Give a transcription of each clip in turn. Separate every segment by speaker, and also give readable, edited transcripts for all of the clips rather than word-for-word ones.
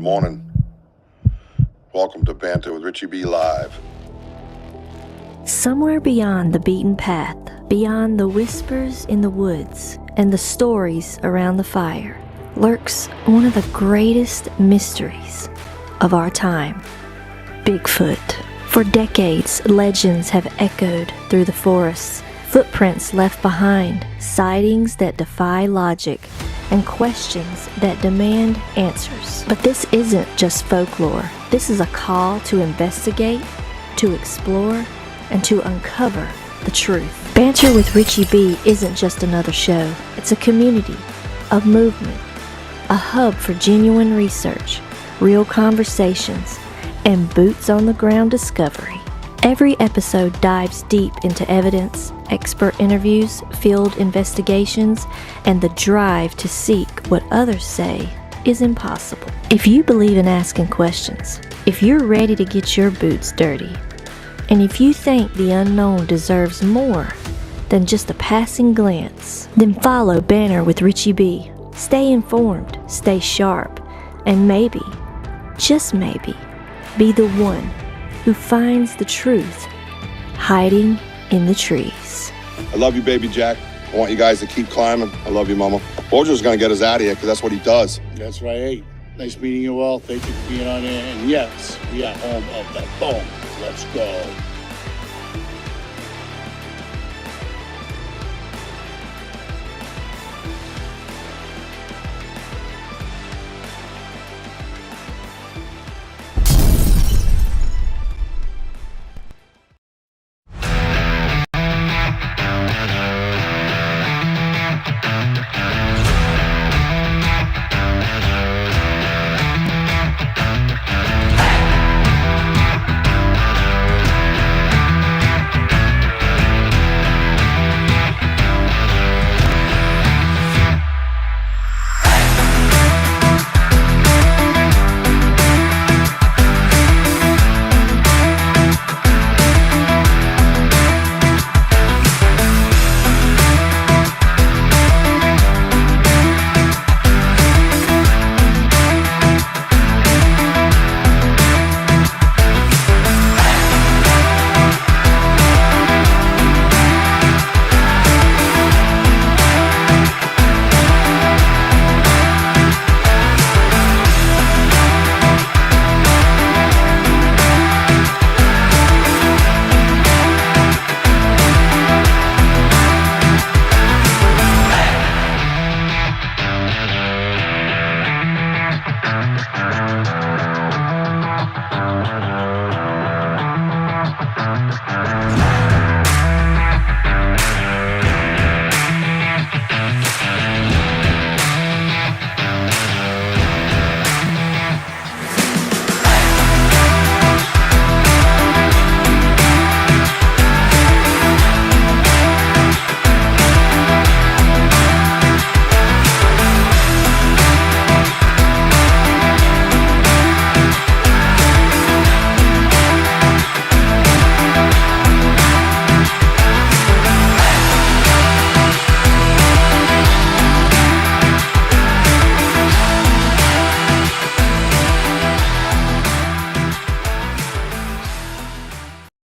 Speaker 1: Good morning. Welcome to Banter with Richie B Live.
Speaker 2: Somewhere beyond the beaten path, beyond the whispers in the woods and the stories around the fire, lurks one of the greatest mysteries of our time, Bigfoot. For decades, legends have echoed through the forests, footprints left behind, sightings that defy logic, and questions that demand answers. But this isn't just folklore. This is a call to investigate, to explore, and to uncover the truth. Banter with Richie B isn't just another show. It's a community, a movement, a hub for genuine research, real conversations, and boots-on-the-ground discovery. Every episode dives deep into evidence, expert interviews, field investigations, and the drive to seek what others say is impossible. If you believe in asking questions, if you're ready to get your boots dirty, and if you think the unknown deserves more than just a passing glance, then follow Banter with Richie B. Stay informed, stay sharp, and maybe, just maybe, be the one who finds the truth hiding in the trees.
Speaker 1: I love you, baby Jack. I want you guys to keep climbing. I love you, Mama. Origin going to get us out of here because that's what he does.
Speaker 3: That's right. Hey, nice meeting you all. Thank you for being on there. And yes, we are home of the bones. Let's go.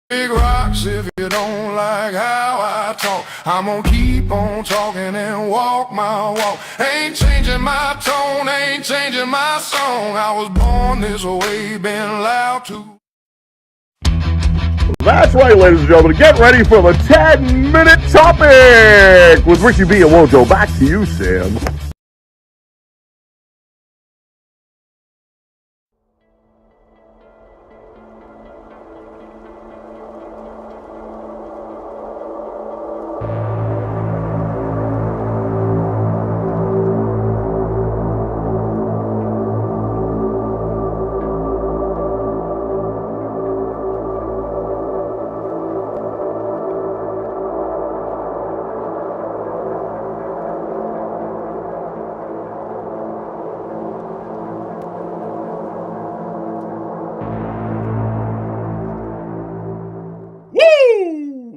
Speaker 4: Big rocks if you don't like how I talk. I'm gonna keep on talking and walk my walk. Ain't changing my tone, ain't changing my song. I was born this way, been loud to.
Speaker 5: That's right, ladies and gentlemen. Get ready for the 10-minute topic with Richie B. And we'll go back to you, Sam.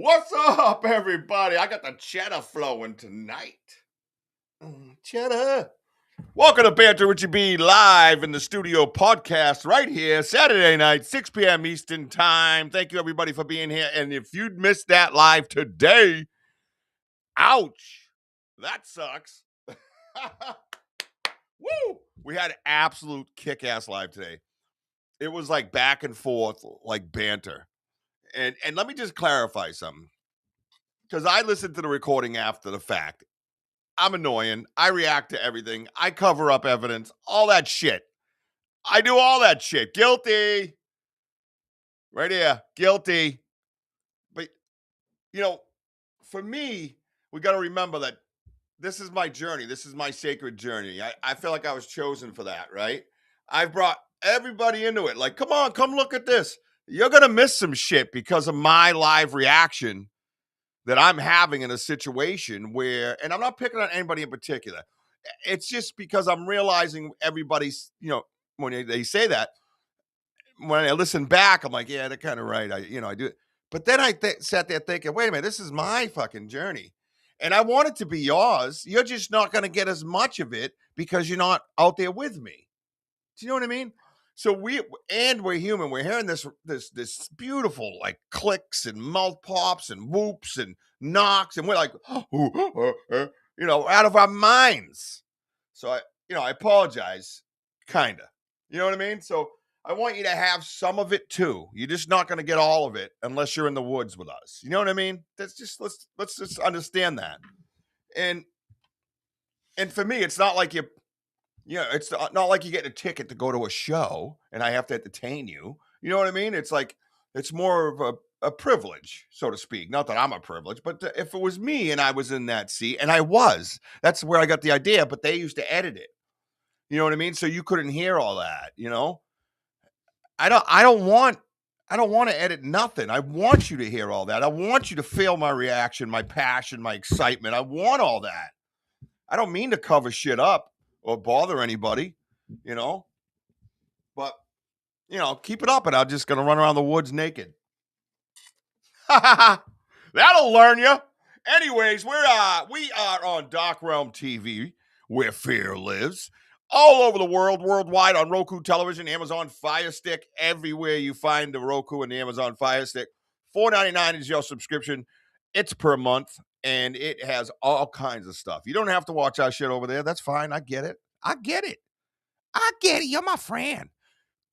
Speaker 6: What's up, everybody? I got the cheddar flowing tonight. Cheddar.
Speaker 5: Welcome to Banter Richie B live in the studio podcast right here, Saturday night, 6 p.m. Eastern Time. Thank you, everybody, for being here. And if you'd missed that live today, ouch, that sucks. Woo! We had an absolute kick-ass live today. It was like back and forth, like banter. And let me just clarify something, because I listened to the recording after the fact. I'm annoying. I react to everything. I cover up evidence, all that shit. I do all that shit. Guilty. Right here. Guilty. But, for me, we got to remember that this is my journey. This is my sacred journey. I feel like I was chosen for that, right? I've brought everybody into it. Like, come on, come look at this. You're going to miss some shit because of my live reaction that I'm having in a situation where, and I'm not picking on anybody in particular. It's just because I'm realizing everybody's, when they say that, when I listen back, I'm like, yeah, they're kind of right. I do it. But then I sat there thinking, wait a minute, this is my fucking journey. And I want it to be yours. You're just not going to get as much of it because you're not out there with me. Do you know what I mean? So we're human. We're hearing this beautiful like clicks and mouth pops and whoops and knocks, and we're like, out of our minds. So I apologize, kinda. You know what I mean? So I want you to have some of it too. You're just not going to get all of it unless you're in the woods with us. You know what I mean? That's just let's just understand that. And for me, it's not like it's not like you get a ticket to go to a show and I have to entertain you. You know what I mean? It's like, it's more of a privilege, so to speak. Not that I'm a privilege, but if it was me and I was in that seat, and that's where I got the idea, but they used to edit it. You know what I mean? So you couldn't hear all that, I don't want to edit nothing. I want you to hear all that. I want you to feel my reaction, my passion, my excitement. I want all that. I don't mean to cover shit up or bother anybody, but keep it up and I'm just going to run around the woods naked. That'll learn you. Anyways, we are on Dark Realm TV, where fear lives. All over the world, worldwide, on Roku television, Amazon Fire Stick, everywhere you find the Roku and the Amazon Fire Stick. $4.99 is your subscription. It's per month, and it has all kinds of stuff. You don't have to watch our shit over there. That's fine. I get it. You're my friend.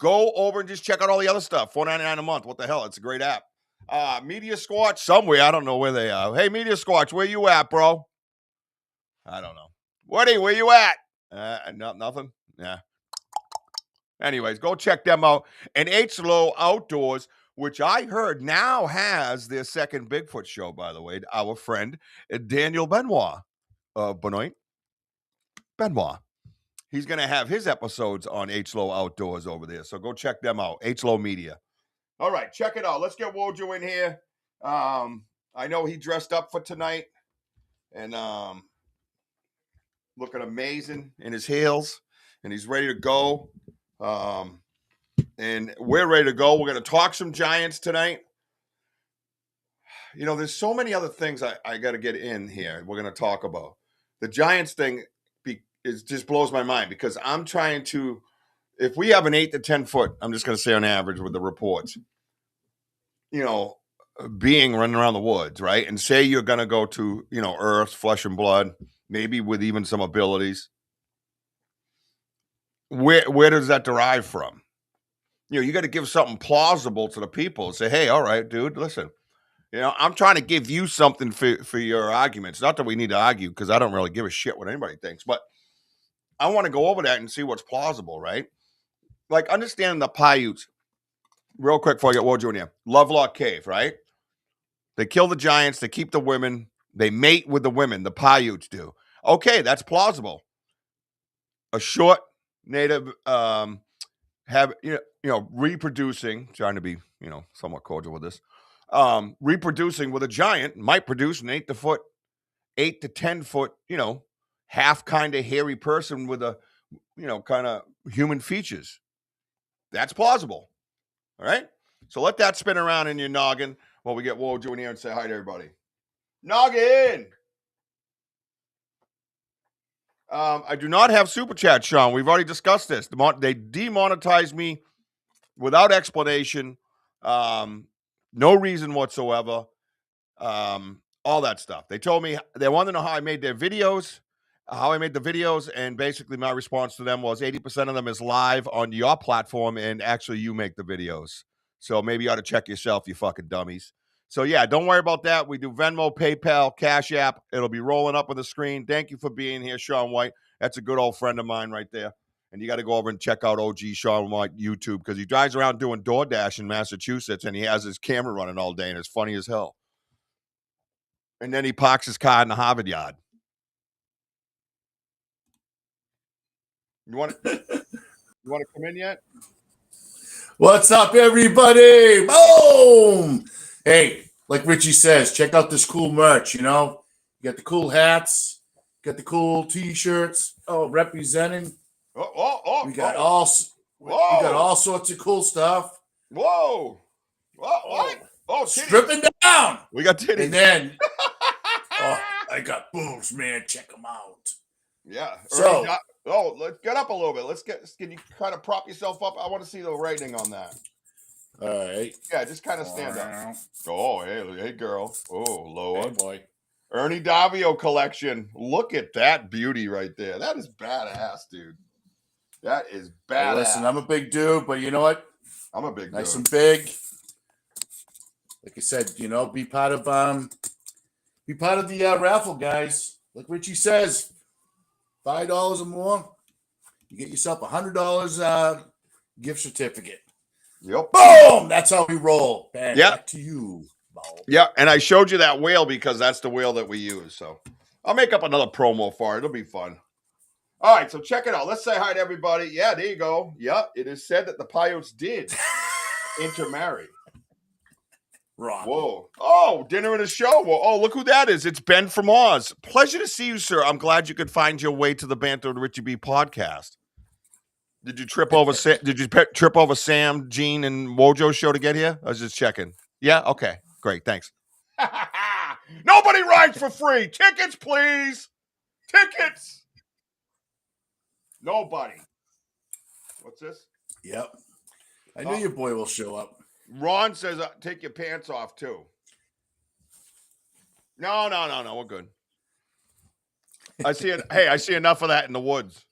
Speaker 5: Go over and just check out all the other stuff. $4.99 a month. What the hell? It's a great app. Media Squatch, somewhere. I don't know where they are. Hey, Media Squatch, where you at, bro? I don't know. Woody, where you at? Nothing. Yeah. Anyways, go check them out. And H-Low Outdoors, which I heard now has their second Bigfoot show, by the way. Our friend Daniel Benoit. Benoit. He's going to have his episodes on H-Low Outdoors over there. So go check them out. H-Low Media. All right, check it out. Let's get Wojo in here. I know he dressed up for tonight and looking amazing in his heels, and he's ready to go. And we're ready to go. We're going to talk some Giants tonight. There's so many other things I got to get in here. We're going to talk about. The Giants thing just blows my mind because I'm trying to, if we have an 8 to 10 foot, I'm just going to say on average with the reports, being running around the woods, right? And say you're going to go to, Earth, flesh and blood, maybe with even some abilities. Where does that derive from? You got to give something plausible to the people. Say, hey, all right, dude, listen, I'm trying to give you something for your arguments. Not that we need to argue because I don't really give a shit what anybody thinks, but I want to go over that and see what's plausible, right? Like understanding the Paiutes. Real quick before I get Wojo in here. Lovelock Cave, right? They kill the Giants. They keep the women. They mate with the women. The Paiutes do. Okay, that's plausible. A short native have reproducing, trying to be somewhat cordial with this, reproducing with a giant might produce an 8 to 10 foot, half kind of hairy person with a kind of human features. That's plausible. All right. So let that spin around in your noggin while we get Wojo in here and say hi to everybody. Noggin. I do not have super chat, Sean. We've already discussed this. They demonetized me without explanation, no reason whatsoever. All that stuff. They told me they wanted to know how I made their videos, how I made the videos, and basically my response to them was 80% of them is live on your platform, and actually you make the videos. So maybe you ought to check yourself, you fucking dummies. So yeah, don't worry about that. We do Venmo, PayPal, Cash App. It'll be rolling up on the screen. Thank you for being here, Sean White. That's a good old friend of mine right there. And you got to go over and check out OG Sean White YouTube because he drives around doing DoorDash in Massachusetts and he has his camera running all day and it's funny as hell. And then he parks his car in the Harvard yard. You want to come in yet?
Speaker 3: What's up, everybody? Boom! Hey, like Richie says, check out this cool merch, you know? You got the cool hats, got the cool t-shirts. Oh, representing. We got all sorts of cool stuff.
Speaker 5: Whoa. What? Oh, titties.
Speaker 3: Stripping down.
Speaker 5: We got titties.
Speaker 3: And then, I got boobs, man. Check them out.
Speaker 5: Yeah.
Speaker 3: So,
Speaker 5: let's get up a little bit. Can you kind of prop yourself up? I want to see the rating on that.
Speaker 3: All right.
Speaker 5: Yeah, just kind of stand up. Oh, hey, girl. Oh, lower.
Speaker 3: Hey, boy.
Speaker 5: Ernie Davio collection. Look at that beauty right there. That is badass, dude. That is badass.
Speaker 3: Hey, listen, I'm a big dude, but you know what?
Speaker 5: I'm a big
Speaker 3: nice
Speaker 5: dude.
Speaker 3: And big. Like I said, you know, be part of the raffle, guys. Like Richie says, $5 or more, you get yourself $100 gift certificate.
Speaker 5: Yep.
Speaker 3: Boom! That's how we roll. Bang,
Speaker 5: yep.
Speaker 3: Back to you, Bo.
Speaker 5: Yeah, and I showed you that whale because that's the whale that we use. So I'll make up another promo for it. It'll be fun. All right, so check it out. Let's say hi to everybody. Yeah, there you go. Yeah, it is said that the Paiutes did intermarry.
Speaker 3: Wrong.
Speaker 5: Whoa. Oh, dinner and a show. Well, oh, look who that is. It's Ben from Oz. Pleasure to see you, sir. I'm glad you could find your way to the Banter and Richie B podcast. Did you trip over Sam, Gene, and Wojo's show to get here? I was just checking. Yeah? Okay. Great. Thanks. Nobody rides for free. Tickets, please. Tickets. Nobody. What's this?
Speaker 3: Yep. I knew your boy will show up.
Speaker 5: Ron says, take your pants off, too. No. We're good. I see it. Hey, I see enough of that in the woods.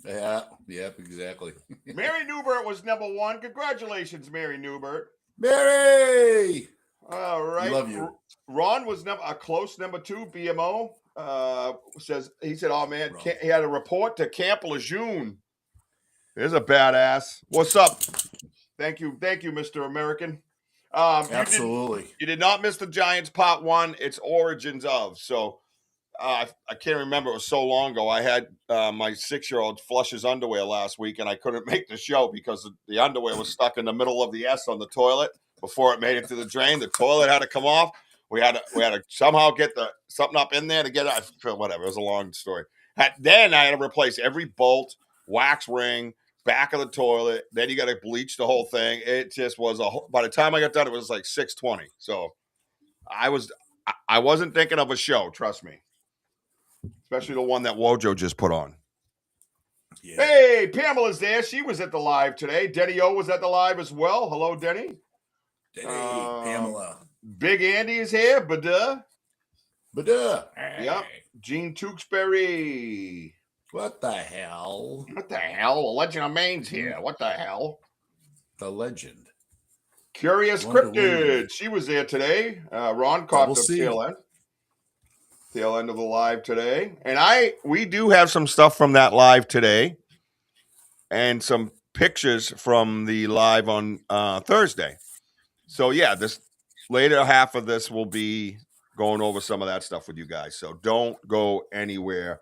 Speaker 3: Yeah. Yep, exactly.
Speaker 5: Mary Newbert was number 1. Congratulations, Mary Newbert.
Speaker 3: Mary!
Speaker 5: All right.
Speaker 3: Love you.
Speaker 5: Ron was a close number 2. BMO says, he said, oh, man, he had a report to Camp Lejeune. There's a badass. What's up? Thank you, Mr. American.
Speaker 3: Absolutely.
Speaker 5: You did not miss the Giants Part 1. It's Origins Of. So I can't remember. It was so long ago. I had my 6-year-old flush his underwear last week, and I couldn't make the show because the underwear was stuck in the middle of the S on the toilet before it made it to the drain. The toilet had to come off. We had to somehow get something up in there to get it. Whatever. It was a long story. Then I had to replace every bolt, wax ring, back of the toilet. Then you got to bleach the whole thing. It just was by the time I got done, it was like 6:20. So I wasn't thinking of a show. Trust me, especially the one that Wojo just put on. Yeah. Hey, Pamela's there. She was at the live today. Denny O was at the live as well. Hello, Denny.
Speaker 3: Pamela.
Speaker 5: Big Andy is here. Bada. Yep. Gene Tewksbury.
Speaker 3: What the hell?
Speaker 5: The Legend of Maine's here. What the hell?
Speaker 3: The legend.
Speaker 5: Curious Cryptid. She was there today. Ron caught the tail end of the live today. And we do have some stuff from that live today. And some pictures from the live on Thursday. So yeah, this later half of this will be going over some of that stuff with you guys. So don't go anywhere.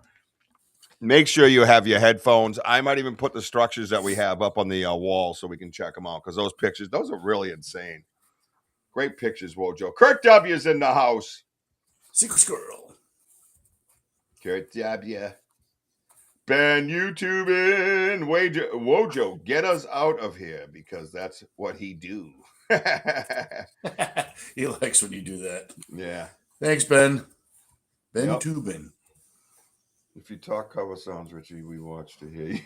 Speaker 5: Make sure you have your headphones. I might even put the structures that we have up on the wall so we can check them out because those pictures, those are really insane. Great pictures, Wojo. Kurt W's in the house.
Speaker 3: Secret Squirrel.
Speaker 5: Kurt W. Ben YouTubing. Wojo, get us out of here because that's what he do.
Speaker 3: He likes when you do that.
Speaker 5: Yeah.
Speaker 3: Thanks, Ben. Ben Tubin.
Speaker 5: If you talk cover sounds, Richie, we watch to hear you.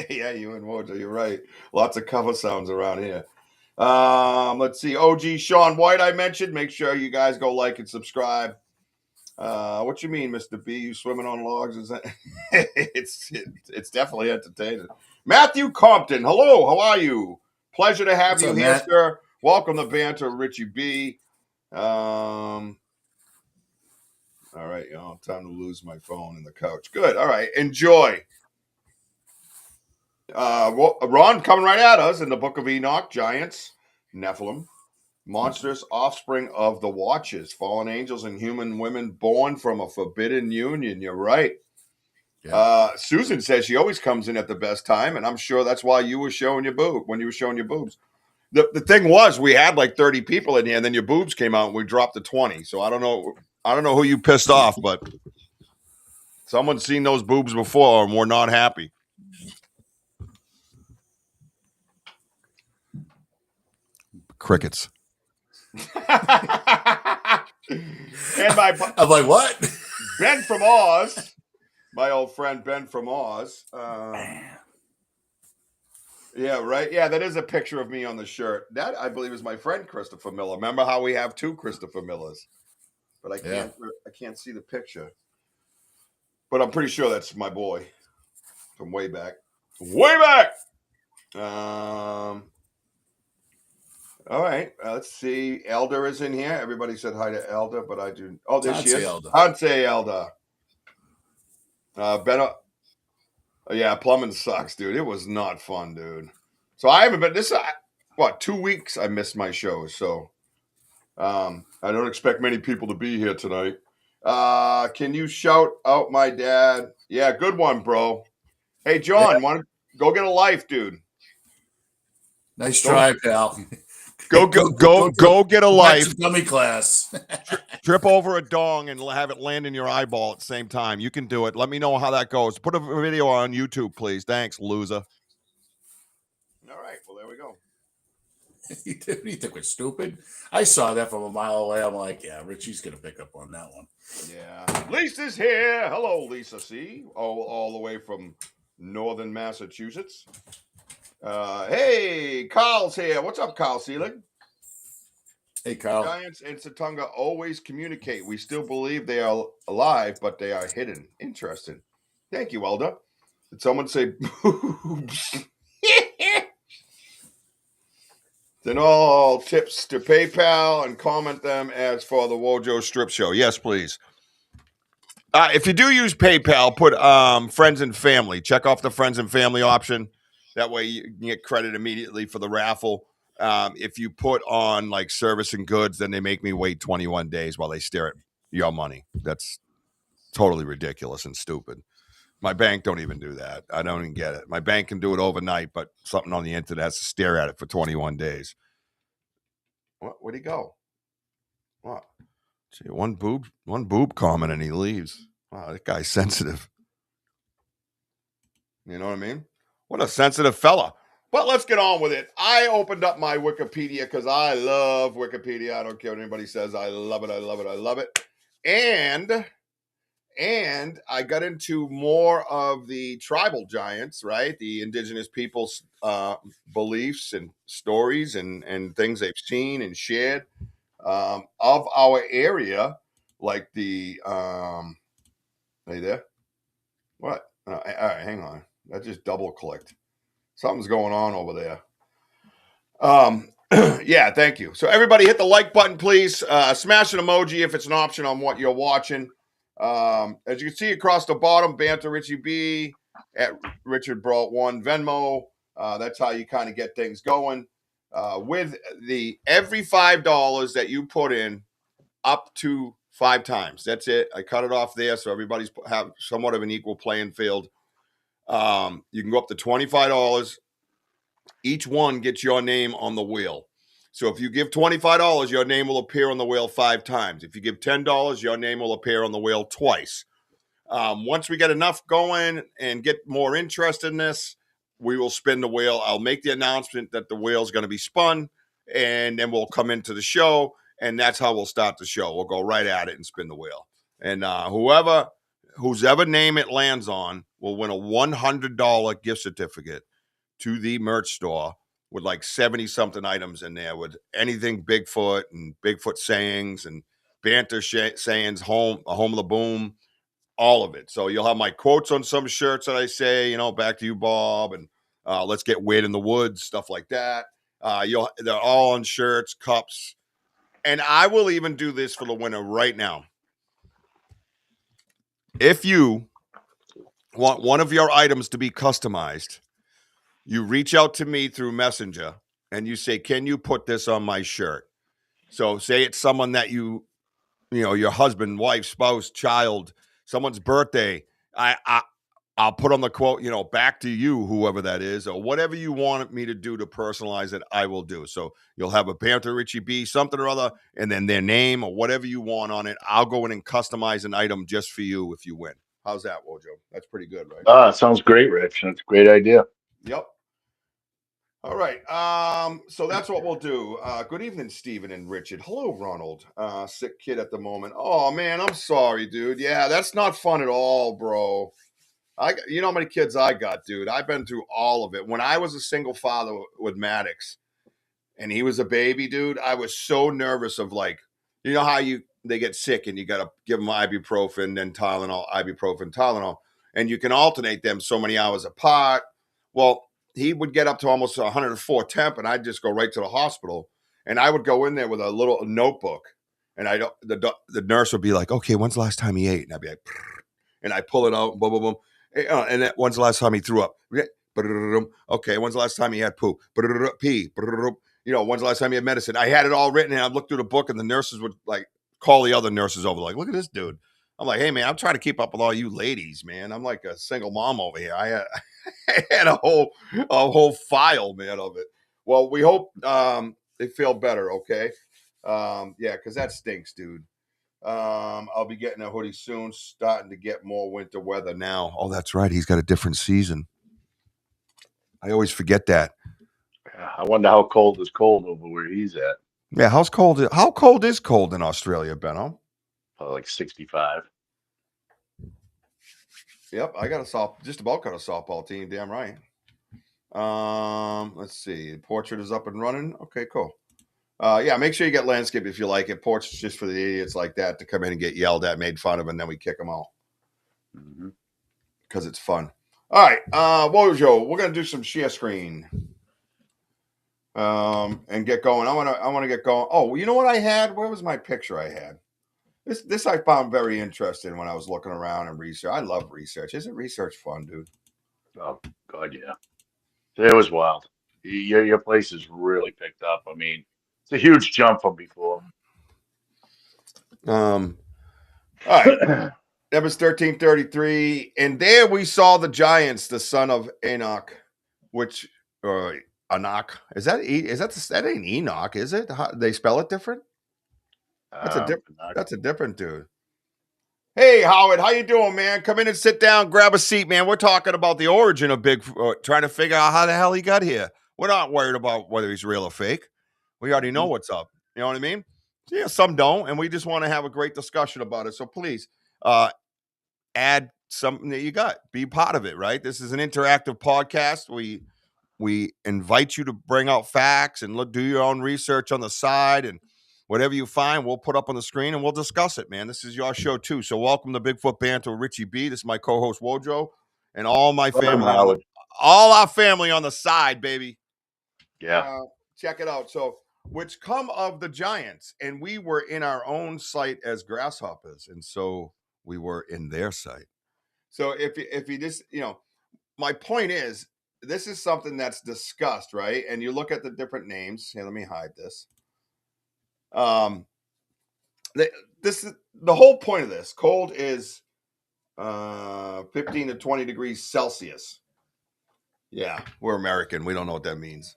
Speaker 5: Yeah, you and Mojo, you're right. Lots of cover sounds around here. Let's see. OG Sean White, I mentioned. Make sure you guys go like and subscribe. What you mean, Mr. B? You swimming on logs? Is that it's definitely entertaining. Matthew Compton, hello, how are you? Pleasure to have
Speaker 3: What's
Speaker 5: you
Speaker 3: up,
Speaker 5: here,
Speaker 3: Matt?
Speaker 5: sir. Welcome to Banter, Richie B. All right, time to lose my phone in the couch. Good. All right, enjoy. Ron coming right at us in the Book of Enoch, giants, Nephilim, monstrous offspring of the watches, fallen angels and human women born from a forbidden union. You're right.
Speaker 3: Yeah.
Speaker 5: Susan says she always comes in at the best time, and I'm sure that's why you were showing your when you were showing your boobs. The thing was, we had like 30 people in here, and then your boobs came out, and we dropped to 20. So I don't know who you pissed off, but someone's seen those boobs before, and we're not happy. Crickets. And
Speaker 3: I'm like, what?
Speaker 5: Ben from Oz, my old friend Ben from Oz. Yeah, right. Yeah, that is a picture of me on the shirt. That I believe is my friend Christopher Miller. Remember how we have two Christopher Millers, but I can't see the picture. But I'm pretty sure that's my boy from way back. Way back. All right. Let's see. Elder is in here. Everybody said hi to Elder, but I do. Oh, there she is. Hanse Elder. Ben. Yeah, plumbing sucks, dude. It was not fun, dude. So I haven't been 2 weeks I missed my shows. So I don't expect many people to be here tonight. Can you shout out my dad? Yeah, good one, bro. Hey, John, want to go get a life, dude?
Speaker 3: Nice try, pal.
Speaker 5: Go get a life.
Speaker 3: Dummy class.
Speaker 5: Trip over a dong and have it land in your eyeball at the same time. You can do it. Let me know how that goes. Put a video on YouTube, please. Thanks, loser. All right. Well, there we go.
Speaker 3: You think we're stupid? I saw that from a mile away. I'm like, yeah, Richie's going to pick up on that one.
Speaker 5: Yeah. Lisa's here. Hello, Lisa C. All the way from northern Massachusetts. Hey, Carl's here. What's up, Carl Seelig?
Speaker 3: Hey, Carl.
Speaker 5: Giants and Satunga always communicate. We still believe they are alive, but they are hidden. Interesting. Thank you, Elder. Did someone say boobs? Then all tips to PayPal and comment them as for the Wojo Strip Show. Yes, please. If you do use PayPal, put friends and family. Check off the friends and family option. That way you can get credit immediately for the raffle. If you put on like service and goods, then they make me wait 21 days while they stare at your money. That's totally ridiculous and stupid. My bank don't even do that. I don't even get it. My bank can do it overnight, but something on the internet has to stare at it for 21 days. Where'd he go? What? Gee, one boob comment and he leaves. Wow, that guy's sensitive. You know what I mean? What a sensitive fella. But let's get on with it. I opened up my Wikipedia because I love Wikipedia. I don't care what anybody says. I love it. I love it. I love it. And I got into more of the tribal giants, right? The indigenous people's beliefs and stories and things they've seen and shared of our area, like the are you there? What? All right, hang on. That just double clicked. Something's going on over there. Yeah, thank you. So everybody hit the like button, please. Smash an emoji if it's an option on what you're watching. As you can see across the bottom, Banter Richie B at Richard Brault 1 Venmo. That's how you kind of get things going. With the every $5 that you put in up to 5 times. That's it. I cut it off there so everybody's have somewhat of an equal playing field. You can go up to $25. Each one gets your name on the wheel. So if you give $25, your name will appear on the wheel 5 times. If you give $10, your name will appear on the wheel twice. Once we get enough going and get more interest in this, we will spin the wheel. I'll make the announcement that the wheel is going to be spun, and then we'll come into the show, and that's how we'll start the show. We'll go right at it and spin the wheel. And whoever whose ever name it lands on will win a $100 gift certificate to the merch store with like 70 something items in there with anything Bigfoot and Bigfoot sayings and banter sayings, home of the boom, all of it. So you'll have my quotes on some shirts that I say, back to you, Bob, and let's get weird in the woods, stuff like that. They're all on shirts, cups, and I will even do this for the winner right now. If you want one of your items to be customized, you reach out to me through Messenger and you say, can you put this on my shirt? So say it's someone that your husband, wife, spouse, child, someone's birthday. I'll put on the quote, back to you, whoever that is, or whatever you want me to do to personalize it, I will do. So you'll have a Panther Richie B, something or other, and then their name or whatever you want on it. I'll go in and customize an item just for you if you win. How's that, Wojo? That's pretty good, right?
Speaker 6: Sounds great, Rich. That's a great idea.
Speaker 5: Yep. All right. So that's what we'll do. Good evening, Stephen and Richard. Hello, Ronald. Sick kid at the moment. Oh man, I'm sorry, dude. Yeah, that's not fun at all, bro. You know how many kids I got, dude? I've been through all of it. When I was a single father with Maddox and he was a baby, dude, I was so nervous of how they get sick and you got to give them ibuprofen, then Tylenol, ibuprofen, Tylenol, and you can alternate them so many hours apart. Well, he would get up to almost 104 temp and I'd just go right to the hospital. And I would go in there with a little notebook and the nurse would be like, okay, when's the last time he ate? And I'd be like, and I pull it out, boom, boom, boom. And then when's the last time he threw up? Okay, when's the last time he had poo? Pee. When's the last time he had medicine? I had it all written, and I'd look through the book, and the nurses would call the other nurses over, like, look at this dude. I'm like, hey man, I'm trying to keep up with all you ladies, man. I'm like a single mom over here. I had a whole file, man, of it. Well, we hope they feel better, okay? Yeah, because that stinks, dude. I'll be getting a hoodie soon. Starting to get more winter weather now. Oh, that's right. He's got a different season. I always forget that.
Speaker 6: I wonder how cold is cold over where he's at.
Speaker 5: Yeah, how cold is cold in Australia, Benno?
Speaker 6: Like 65.
Speaker 5: Yep, I got just about got a softball team. Damn right. Let's see. The portrait is up and running. Okay, cool. Yeah, make sure you get landscape if you like it. Portraits just for the idiots like that to come in and get yelled at, made fun of, and then we kick them out because it's fun. All right, Wojo, we're gonna do some share screen, and get going. I want to get going. Oh, you know what I had? Where was my picture I had? This I found very interesting when I was looking around and research. I love research. Isn't research fun, dude?
Speaker 6: Oh God, yeah. It was wild. Your place is really picked up. I mean, it's a huge jump from before.
Speaker 5: All right. That was 1333. And there we saw the giants, the son of Enoch, which Enoch. That ain't Enoch, is it? They spell it different? That's a different dude. Hey, Howard, how you doing, man? Come in and sit down, grab a seat, man. We're talking about the origin of Bigfoot, trying to figure out how the hell he got here. We're not worried about whether he's real or fake. We already know what's up. You know what I mean? Yeah, some don't, and we just want to have a great discussion about it. So please add something that you got. Be part of it, right? This is an interactive podcast. We invite you to bring out facts and do your own research on the side, and whatever you find, we'll put up on the screen and we'll discuss it, man. This is your show too. So welcome to Bigfoot Banter with Richie B. This is my co-host Wojo and all my family, all our family on the side, baby.
Speaker 6: Yeah.
Speaker 5: Check it out. So, which come of the giants, and we were in our own sight as grasshoppers, and so we were in their sight. So if you just, my point is, this is something that's discussed, right? And you look at the different names. Here, let me hide this. This is the whole point of this. Cold is 15 to 20 degrees Celsius. Yeah, we're American. We don't know what that means.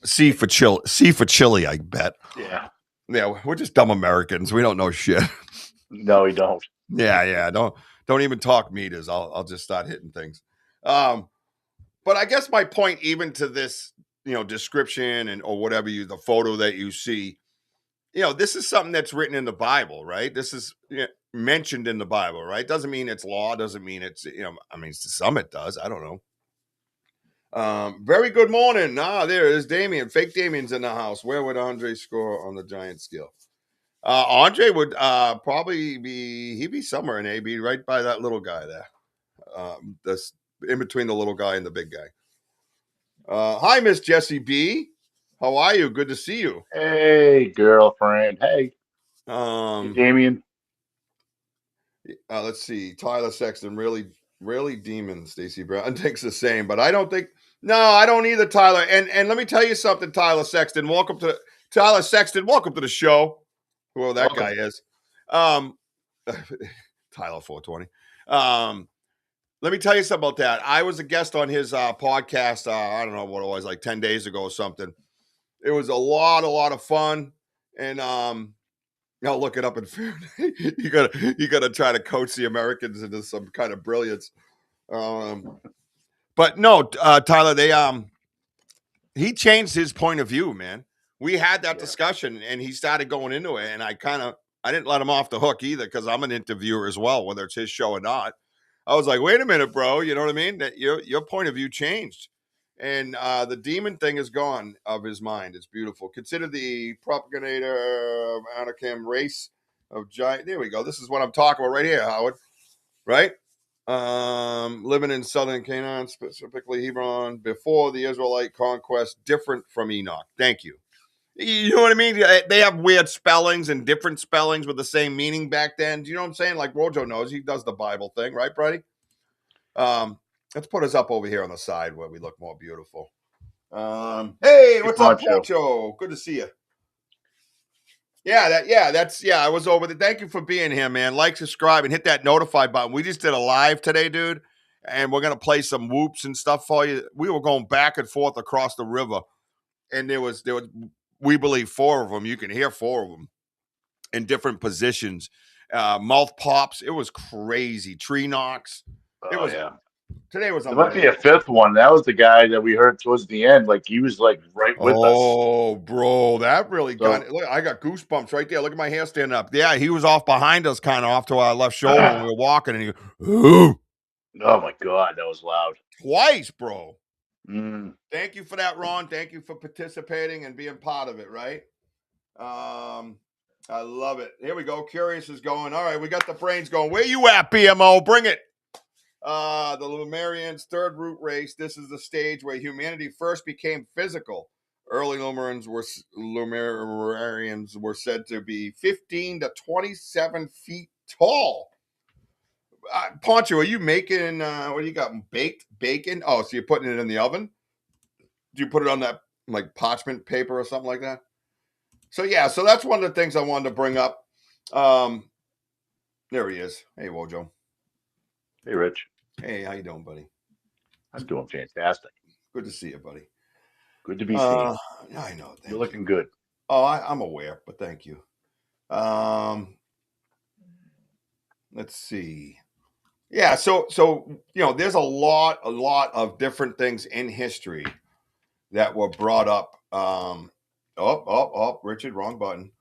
Speaker 5: C for chili, I bet.
Speaker 6: Yeah.
Speaker 5: Yeah, we're just dumb Americans. We don't know shit.
Speaker 6: No, we don't.
Speaker 5: Yeah. Don't even talk meters. I'll just start hitting things. But I guess my point, even to this, description or whatever the photo that you see, this is something that's written in the Bible, right? This is mentioned in the Bible, right? Doesn't mean it's law. Doesn't mean it's, I mean, to some it does. I don't know. Very good morning. There is Damien. Fake Damien's in the house. Where would Andre score on the giant scale? Andre would probably he'd be somewhere in AB, right by that little guy there. That's in between the little guy and the big guy. Hi, Miss Jessie B. How are you? Good to see you.
Speaker 6: Hey, girlfriend. Hey,
Speaker 5: Um,
Speaker 6: Damien.
Speaker 5: let's see. Tyler Sexton, really demon. Stacy Brown thinks the same, but I don't think. No, I don't either, Tyler. And let me tell you something, Tyler Sexton. Welcome to the show. Whoever that
Speaker 6: Welcome.
Speaker 5: guy is. Tyler 420. Let me tell you something about that. I was a guest on his podcast. I don't know what it was, like 10 days ago or something. It was a lot of fun. And I'll look it up in Fahrenheit. You gotta try to coach the Americans into some kind of brilliance. But no, Tyler, he changed his point of view, man. We had that discussion and he started going into it, and I didn't let him off the hook either, because I'm an interviewer as well, whether it's his show or not. I was like, wait a minute, bro. You know what I mean? That your point of view changed. And the demon thing is gone of his mind. It's beautiful. Consider the propagator of Anakim race of giant. There we go. This is what I'm talking about right here, Howard. Right? Living in southern Canaan, specifically Hebron, before the Israelite conquest, different from Enoch. Thank you. You know what I mean? They have weird spellings and different spellings with the same meaning back then. Do you know what I'm saying? Like Rojo knows. He does the Bible thing, right, Brady? Let's put us up over here on the side where we look more beautiful. Hey, what's up, Poncho? Good to see you. I was over there. Thank you for being here, man. Like, subscribe, and hit that notify button. We just did a live today, dude, and we're gonna play some whoops and stuff for you. We were going back and forth across the river, and there was we believe 4 of them. You can hear 4 of them in different positions. Mouth pops. It was crazy. Tree knocks.
Speaker 6: Oh, yeah.
Speaker 5: Today was
Speaker 6: There might be a 5th one. That was the guy that we heard towards the end. Like, he was like right with us.
Speaker 5: Oh, bro, that really got it. Look, I got goosebumps right there. Look at my hair standing up. Yeah, he was off behind us, kind of off to our left shoulder when we were walking, and he goes, ooh.
Speaker 6: Oh my God, that was loud.
Speaker 5: Twice, bro.
Speaker 6: Mm.
Speaker 5: Thank you for that, Ron. Thank you for participating and being part of it, right? I love it. Here we go. Curious is going. All right, we got the brains going. Where you at, BMO? Bring it. The Lemurians' third root race. This is the stage where humanity first became physical. Early Lemurians were said to be 15 to 27 feet tall. Poncho, are you making what do you got? Baked bacon? Oh, so you're putting it in the oven? Do you put it on that like parchment paper or something like that? So that's one of the things I wanted to bring up. There he is. Hey, Wojo.
Speaker 6: Hey, Rich.
Speaker 5: Hey, how you doing, buddy?
Speaker 6: I'm doing fantastic.
Speaker 5: Good to see you, buddy.
Speaker 6: Good to be seen.
Speaker 5: I know.
Speaker 6: You're looking good.
Speaker 5: Oh, I'm aware, but thank you. Let's see. Yeah, so there's a lot of different things in history that were brought up. Richard, wrong button.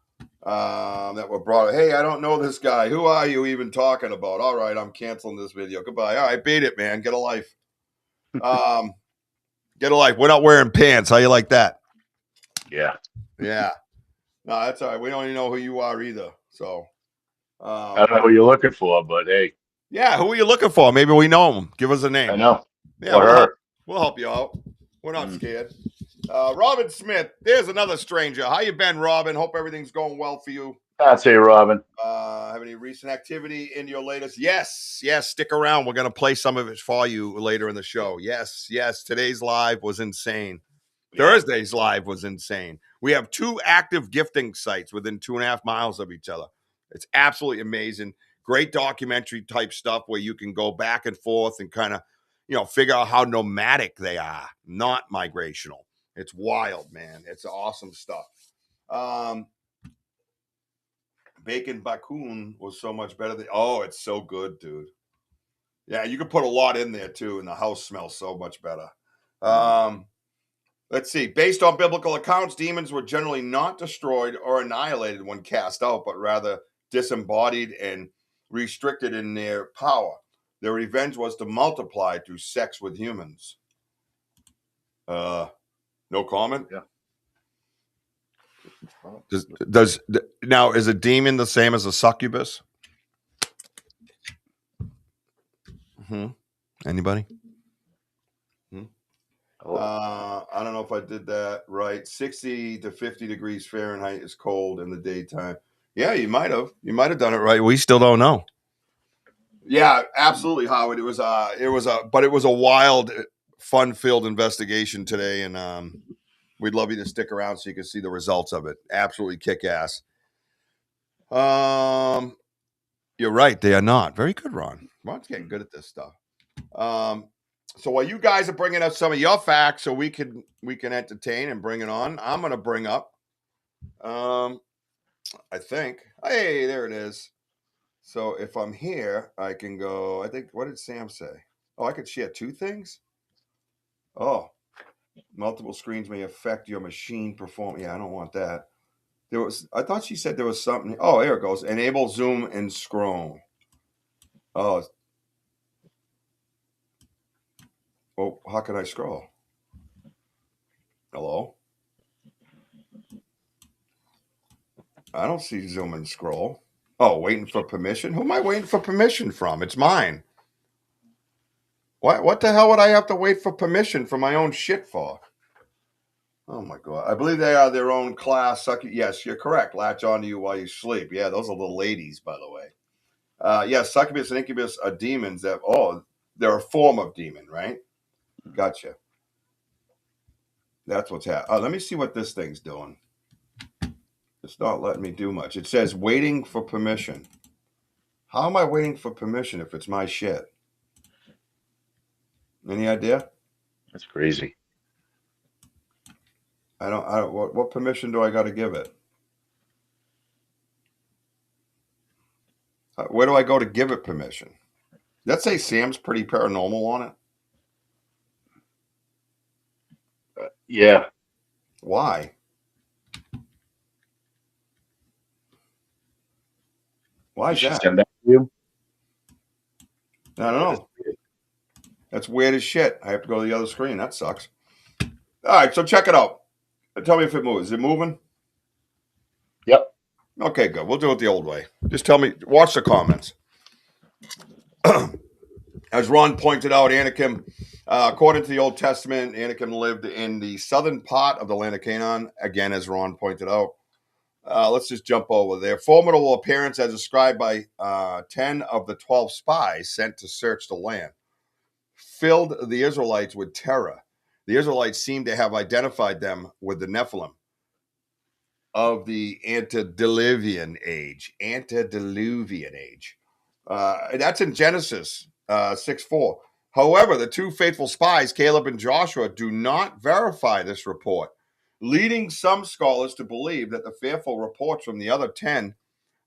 Speaker 5: That were brought up. Hey, I don't know this guy. Who are you even talking about? All right, I'm canceling this video. Goodbye. All right, beat it, man. Get a life. Get a life. We're not wearing pants. How you like that?
Speaker 6: Yeah.
Speaker 5: Yeah. No, that's all right. We don't even know who you are either. So
Speaker 6: I don't know what you're looking for, but hey.
Speaker 5: Yeah, who are you looking for? Maybe we know him. Give us a name.
Speaker 6: I know.
Speaker 5: Yeah, we'll help you out. We're not scared. Robin Smith, there's another stranger. How you been, Robin? Hope everything's going well for you.
Speaker 6: I'd say, Robin.
Speaker 5: Have any recent activity in your latest? Yes. Stick around. We're going to play some of it for you later in the show. Yes. Today's live was insane. Yeah. Thursday's live was insane. We have 2 active gifting sites within 2.5 miles of each other. It's absolutely amazing. Great documentary type stuff where you can go back and forth and kind of, figure out how nomadic they are, not migrational. It's wild, man. It's awesome stuff. Bacon Bakun was so much better than. Oh, it's so good, dude. Yeah, you could put a lot in there too, and the house smells so much better. Let's see. Based on biblical accounts, demons were generally not destroyed or annihilated when cast out, but rather disembodied and restricted in their power. Their revenge was to multiply through sex with humans. No comment.
Speaker 6: Yeah.
Speaker 5: Does now, is a demon the same as a succubus? Anybody? I don't know if I did that right. 60 to 50 degrees Fahrenheit is cold in the daytime. Yeah, you might have. You might have done it right. We still don't know. Yeah, absolutely, Howard. It was a wild, fun-filled investigation today, and we'd love you to stick around so you can see the results of it. Absolutely kick-ass. You're right. They are not. Very good, Ron. Ron's getting good at this stuff. So while you guys are bringing up some of your facts so we can entertain and bring it on, I'm going to bring up, I think, hey, there it is. So if I'm here, I can go, I think, what did Sam say? Oh, I could share two things? Oh, multiple screens may affect your machine performance. Yeah, I don't want that. I thought she said there was something. Oh, there it goes. Enable zoom and scroll. Oh, well, how can I scroll? Hello? I don't see zoom and scroll. Oh, waiting for permission? Who am I waiting for permission from? It's mine. What the hell would I have to wait for permission for my own shit for? Oh my God. I believe they are their own class. Yes, you're correct. Latch onto you while you sleep. Yeah, those are the ladies, by the way. Yes, succubus and incubus are demons they're a form of demon, right? Gotcha. That's what's happening. Let me see what this thing's doing. It's not letting me do much. It says waiting for permission. How am I waiting for permission if it's my shit? Any idea?
Speaker 6: That's crazy.
Speaker 5: I don't. What permission do I got to give it? Where do I go to give it permission? Let's say Sam's pretty paranormal on it.
Speaker 6: Yeah.
Speaker 5: Why? Why
Speaker 6: Did
Speaker 5: is
Speaker 6: she
Speaker 5: that?
Speaker 6: send that to you?
Speaker 5: I don't know. That's weird as shit. I have to go to the other screen. That sucks. All right, so check it out. Tell me if it moves. Is it moving?
Speaker 6: Yep.
Speaker 5: Okay, good. We'll do it the old way. Just tell me. Watch the comments. As Ron pointed out, Anakim, according to the Old Testament, Anakim lived in the southern part of the land of Canaan. Again, as Ron pointed out. Let's just jump over there. Formidable appearance as described by 10 of the 12 spies sent to search the land filled the Israelites with terror. The Israelites seem to have identified them with the Nephilim of the antediluvian age. That's in Genesis 6:4. However, the two faithful spies, Caleb and Joshua, do not verify this report, leading some scholars to believe that the fearful reports from the other 10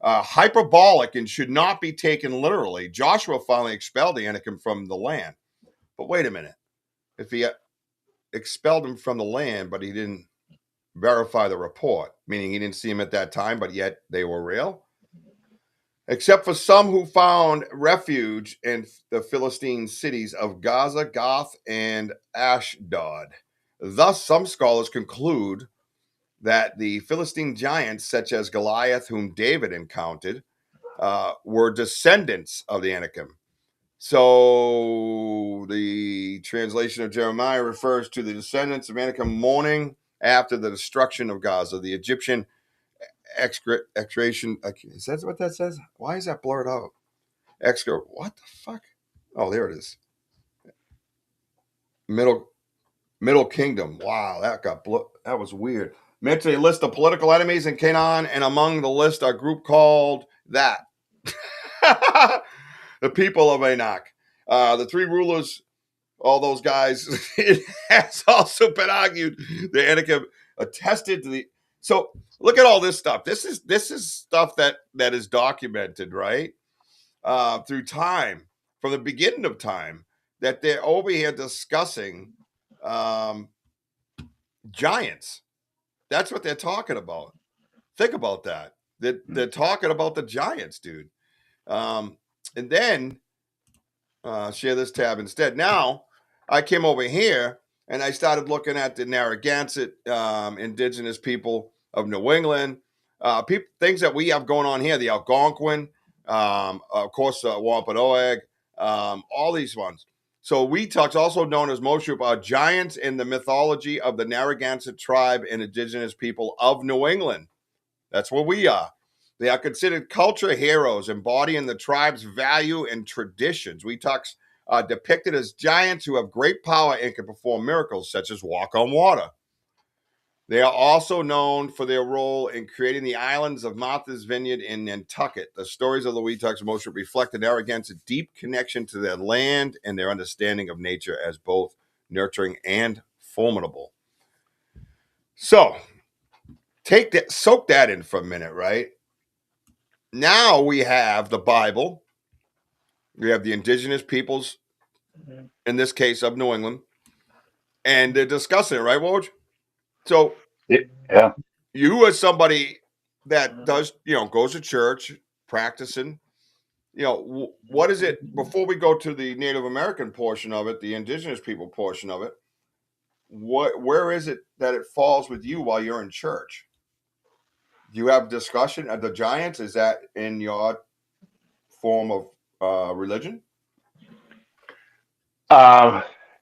Speaker 5: are hyperbolic and should not be taken literally. Joshua finally expelled the Anakim from the land. But wait a minute. If he expelled him from the land, but he didn't verify the report, meaning he didn't see him at that time, but yet they were real, except for some who found refuge in the Philistine cities of Gaza, Gath, and Ashdod. Thus, some scholars conclude that the Philistine giants, such as Goliath, whom David encountered, were descendants of the Anakim. So the translation of Jeremiah refers to the descendants of Anakim mourning after the destruction of Gaza. The Egyptian excretion. Is that what that says? Why is that blurred out? What the fuck? Oh, there it is. Middle Kingdom. Wow, that was weird. Mentioned a list of political enemies in Canaan, and among the list a group called that. The people of Anak. The three rulers, all those guys, it has also been argued the Anakim attested to the. So look at all this stuff. This is stuff that is documented, right? Through time, from the beginning of time, that they're over here discussing giants. That's what they're talking about. Think about that. They're talking about the giants, dude. And then share this tab instead. Now I came over here and I started looking at the Narragansett indigenous people of New England, things that we have going on here, the Algonquin, of course, Wampanoag, all these ones. So we talks, also known as Moshoop, are giants in the mythology of the Narragansett tribe and indigenous people of New England. That's what we are. They are considered culture heroes, embodying the tribe's value and traditions. We talks depicted as giants who have great power and can perform miracles such as walk on water. They are also known for their role in creating the islands of Martha's Vineyard in Nantucket. The stories of the Weetucks Motion reflect the Narragansett deep connection to their land and their understanding of nature as both nurturing and formidable. So, soak that in for a minute, right? Now we have the Bible. We have the indigenous peoples, in this case of New England, and they're discussing it, right, Woj? So
Speaker 6: Yeah.
Speaker 5: you as somebody that does, goes to church, practicing, what is it, before we go to the Native American portion of it, the indigenous people portion of it, where is it that it falls with you while you're in church? Do you have discussion of the giants? Is that in your form of religion?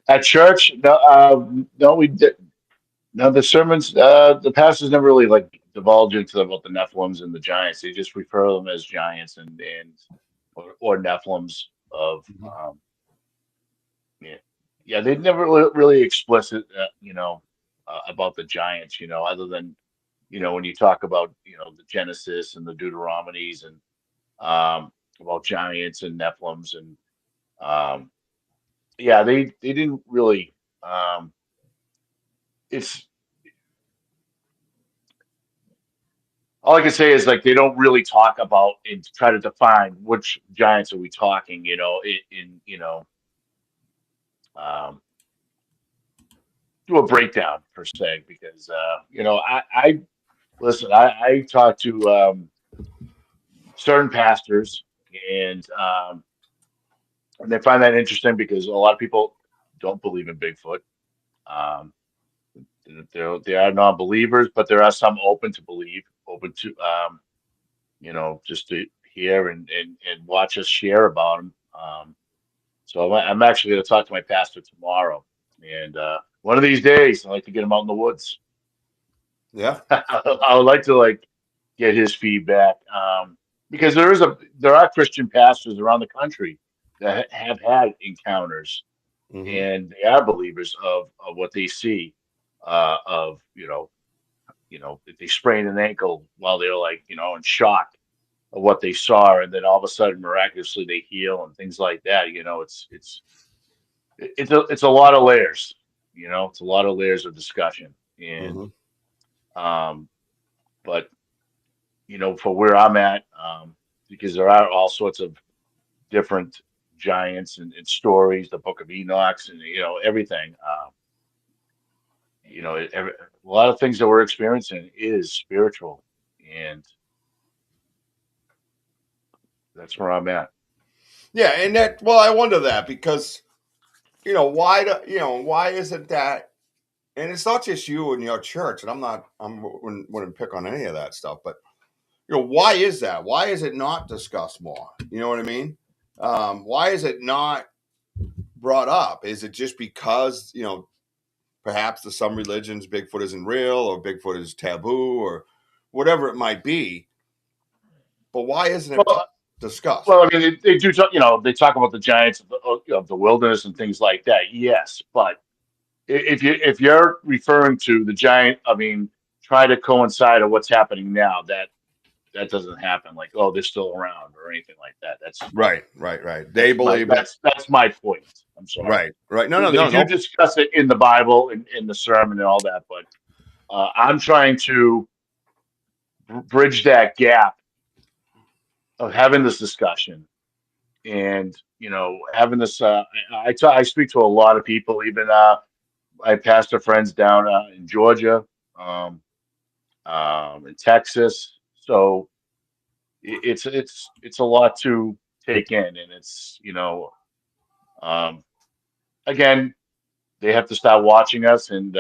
Speaker 6: At church, no, no, we did. No, the sermons, the pastors never really like divulge into about the Nephilims and the giants. They just refer them as giants and or Nephilims of yeah, yeah. They never really explicit, about the giants. Other than when you talk about the Genesis and the Deuteronomies and about giants and Nephilims and um, yeah, they didn't really. It's all I can say is like they don't really talk about and try to define which giants are we talking. In um, do a breakdown per se because I listen. I talk to certain pastors and they find that interesting because a lot of people don't believe in Bigfoot. Um, there are non-believers, but there are some open to believe, open to just to hear and watch us share about them. So I'm actually going to talk to my pastor tomorrow, and one of these days I'd like to get him out in the woods.
Speaker 5: Yeah.
Speaker 6: I would like to get his feedback because there are Christian pastors around the country that have had encounters
Speaker 5: Mm-hmm.
Speaker 6: and they are believers of what they see of if they sprain an ankle while they're in shock of what they saw and then all of a sudden miraculously they heal and things like that. It's a lot of layers. It's a lot of layers of discussion and
Speaker 5: Mm-hmm.
Speaker 6: um but for where I'm at, because there are all sorts of different giants and stories, the Book of Enoch's, and everything. A lot of things that we're experiencing is spiritual, and that's where I'm at.
Speaker 5: Yeah, and I wonder that because why isn't that? And it's not just you and your church, and wouldn't pick on any of that stuff, but why is that? Why is it not discussed more? You know what I mean? Why is it not brought up? Is it just because perhaps to some religions Bigfoot isn't real or Bigfoot is taboo or whatever it might be? But why isn't it
Speaker 6: Well,
Speaker 5: discussed?
Speaker 6: well, I mean, they do talk. They talk about the giants of the wilderness and things like that. Yes, but if you're referring to the giant, I mean, try to coincide of what's happening now. That doesn't happen. Like, oh, they're still around or anything like that. That's
Speaker 5: Right. They believe that.
Speaker 6: that's my point. I'm sorry.
Speaker 5: Right. No,
Speaker 6: They do
Speaker 5: no.
Speaker 6: discuss it in the Bible, in the sermon, and all that. But I'm trying to bridge that gap of having this discussion and having this. I speak to a lot of people, even I pastor friends down in Georgia, um, in Texas. So it's a lot to take in, and it's um, again they have to start watching us and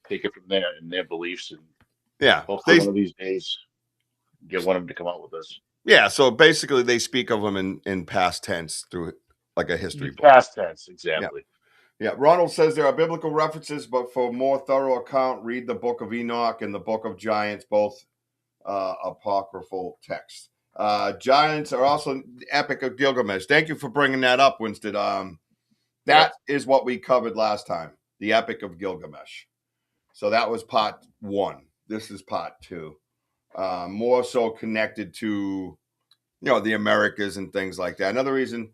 Speaker 6: take it from there and their beliefs, and
Speaker 5: Yeah.
Speaker 6: hopefully one of these days get one of them to come out with us.
Speaker 5: Yeah, so basically they speak of them in past tense through like a history book.
Speaker 6: Past tense,
Speaker 5: Yeah.
Speaker 6: exactly.
Speaker 5: Yeah. Ronald says there are biblical references, but for a more thorough account, read the book of Enoch and the book of Giants, both apocryphal texts. Giants are also the Epic of Gilgamesh. Thank you for bringing that up, Winston. That is what we covered last time, the Epic of Gilgamesh. So that was part 1. This is part 2. More so connected to the Americas and things like that. Another reason,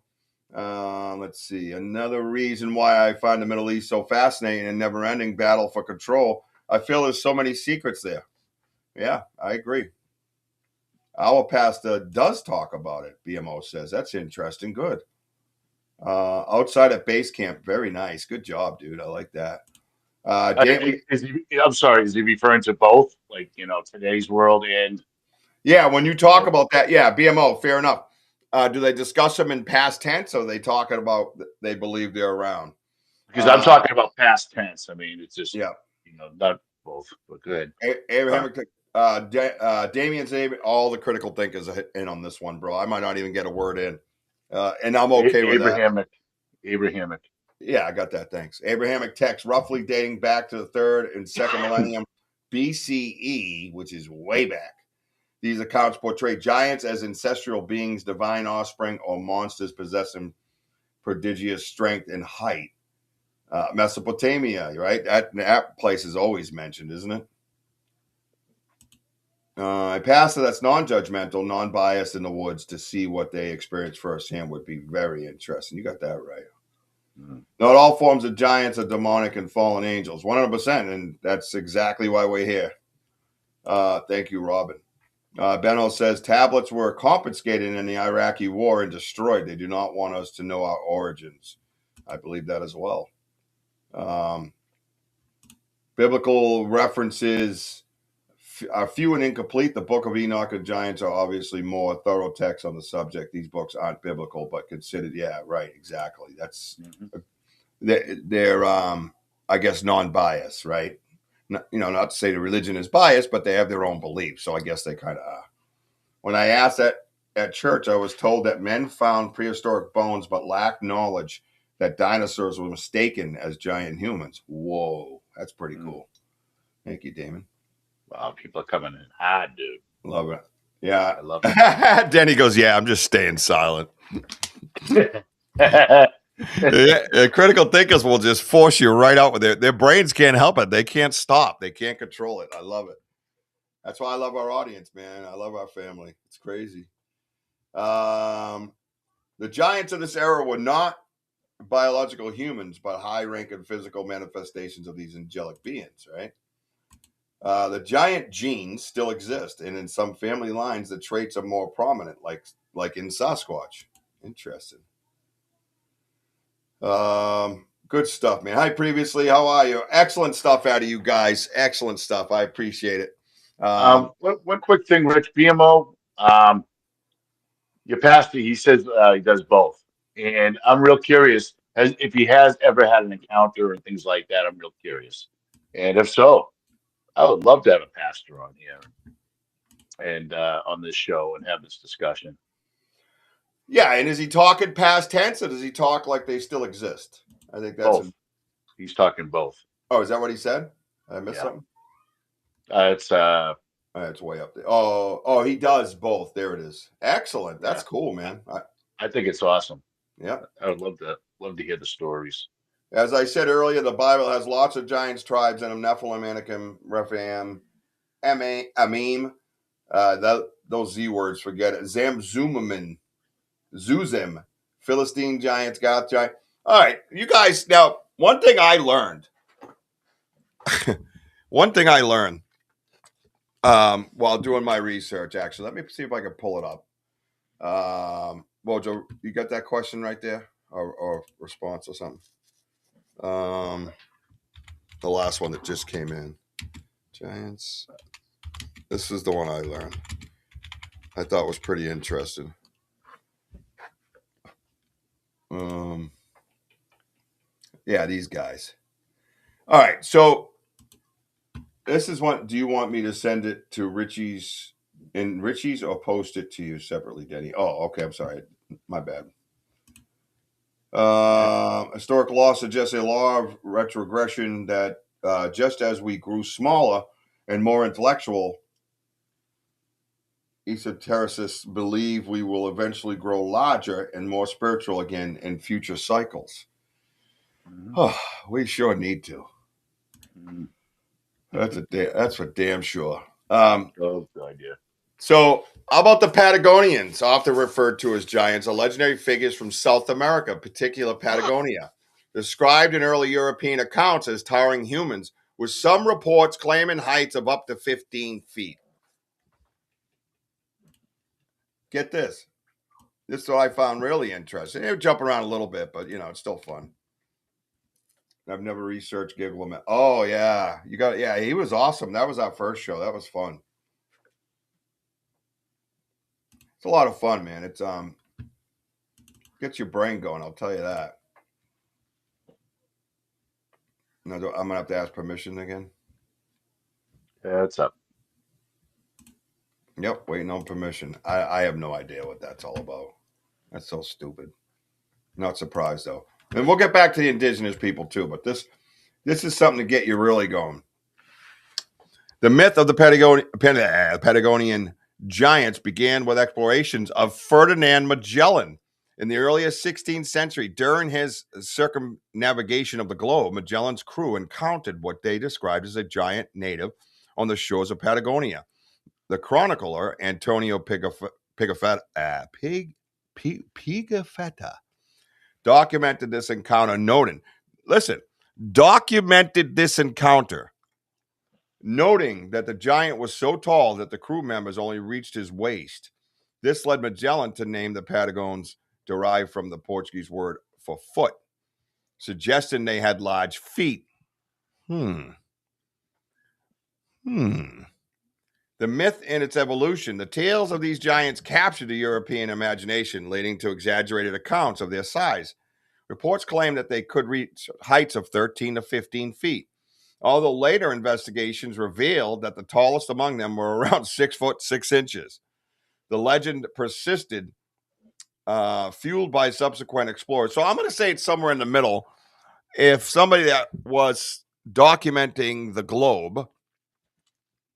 Speaker 5: let's see, another reason why I find the Middle East so fascinating and never-ending battle for control. I feel there's so many secrets there. Yeah, I agree. Our pastor does talk about it, BMO says. That's interesting. Good. Outside at base camp, very nice. Good job, dude. I like that.
Speaker 6: I'm sorry, is he referring to both, like today's world and?
Speaker 5: Yeah, when you talk about that, yeah, BMO, fair enough. Do they discuss them in past tense, or are they talking about they believe they're around?
Speaker 6: Because I'm talking about past tense. I mean, it's just
Speaker 5: Yeah.
Speaker 6: not both, but good.
Speaker 5: Abraham, Damien's all the critical thinkers are in on this one, bro. I might not even get a word in, and I'm okay with that.
Speaker 6: Abrahamic.
Speaker 5: Yeah, I got that. Thanks. Abrahamic texts roughly dating back to the 3rd and 2nd millennium BCE, which is way back. These accounts portray giants as ancestral beings, divine offspring, or monsters possessing prodigious strength and height. Mesopotamia, right? That place is always mentioned, isn't it? A pastor that's non-judgmental, non-biased in the woods to see what they experience firsthand would be very interesting. You got that right. Not all forms of giants are demonic and fallen angels, 100%, and that's exactly why we're here. Thank you, Robin. Benno says tablets were confiscated in the Iraqi war and destroyed. They do not want us to know our origins. I believe that as well. Biblical references are few and incomplete. The Book of Enoch and Giants are obviously more thorough texts on the subject. These books aren't biblical, but considered. Yeah, right, exactly. That's they're I guess non-biased, right? Not to say the religion is biased, but they have their own beliefs. So I guess they kind of are. When I asked that at church, I was told that men found prehistoric bones but lacked knowledge that dinosaurs were mistaken as giant humans. Whoa, that's pretty cool. Thank you, Damon.
Speaker 6: Wow, people are coming in hard, dude.
Speaker 5: Love it. Yeah.
Speaker 6: I love it.
Speaker 5: Denny goes, yeah, I'm just staying silent. Critical thinkers will just force you right out with it. Their brains can't help it. They can't stop. They can't control it. I love it. That's why I love our audience, man. I love our family. It's crazy. The giants of this era were not biological humans, but high-ranking physical manifestations of these angelic beings, right? The giant genes still exist, and in some family lines, the traits are more prominent, like in Sasquatch. Interesting. Good stuff, man. Hi, previously. How are you? Excellent stuff out of you guys. Excellent stuff. I appreciate it.
Speaker 6: One quick thing, Rich. BMO, your pastor, he says he does both, and I'm real curious if he has ever had an encounter and things like that. I'm real curious, and if so, I would love to have a pastor on here and on this show and have this discussion.
Speaker 5: Yeah, and is he talking past tense, or does he talk like they still exist? I think that's
Speaker 6: both. He's talking both.
Speaker 5: Oh, is that what he said? I missed something.
Speaker 6: It's
Speaker 5: way up there. Oh, he does both. There it is. Excellent. That's cool, man.
Speaker 6: I think it's awesome.
Speaker 5: Yeah,
Speaker 6: I would love to hear the stories.
Speaker 5: As I said earlier, the Bible has lots of giants, tribes, and Nephilim, Anakim, Rephaim, Amim. Those Z words, forget it. Zamzumamin, Zuzim, Philistine giants, Gath giant. All right, you guys. Now, one thing I learned while doing my research, actually, let me see if I can pull it up. Joe, you got that question right there, or response or something? the last one that just came in. Giants. This is the one I learned. I thought was pretty interesting. Yeah, these guys. All right, so this is what. Do you want me to send it to Richie's or post it to you separately, Denny? Oh, okay. I'm sorry. My bad. Historical law suggests a law of retrogression that just as we grew smaller and more intellectual, esotericists believe we will eventually grow larger and more spiritual again in future cycles. Oh, we sure need to. That's for damn sure.
Speaker 6: Good idea.
Speaker 5: So, how about the Patagonians, often referred to as giants, are legendary figures from South America, particular Patagonia, described in early European accounts as towering humans, with some reports claiming heights of up to 15 feet. Get this. This is what I found really interesting. They jump around a little bit, but it's still fun. I've never researched Giggle. Oh yeah, he was awesome. That was our first show. That was fun. It's a lot of fun, man. It's gets your brain going. I'll tell you that. Now, I'm gonna have to ask permission again.
Speaker 6: Yeah, what's up?
Speaker 5: Yep, waiting on permission. I have no idea what that's all about. That's so stupid. Not surprised though. And we'll get back to the indigenous people too, but this is something to get you really going. The myth of the Patagonian giants began with explorations of Ferdinand Magellan in the earliest 16th century. During his circumnavigation of the globe, Magellan's crew encountered what they described as a giant native on the shores of Patagonia. The chronicler Antonio Pigafetta documented this encounter, noting that the giant was so tall that the crew members only reached his waist. This led Magellan to name the Patagons, derived from the Portuguese word for foot, suggesting they had large feet. The myth and its evolution. The tales of these giants captured the European imagination, leading to exaggerated accounts of their size. Reports claim that they could reach heights of 13 to 15 feet, although later investigations revealed that the tallest among them were around 6 foot 6 inches. The legend persisted, fueled by subsequent explorers. So I'm going to say it's somewhere in the middle. If somebody that was documenting the globe,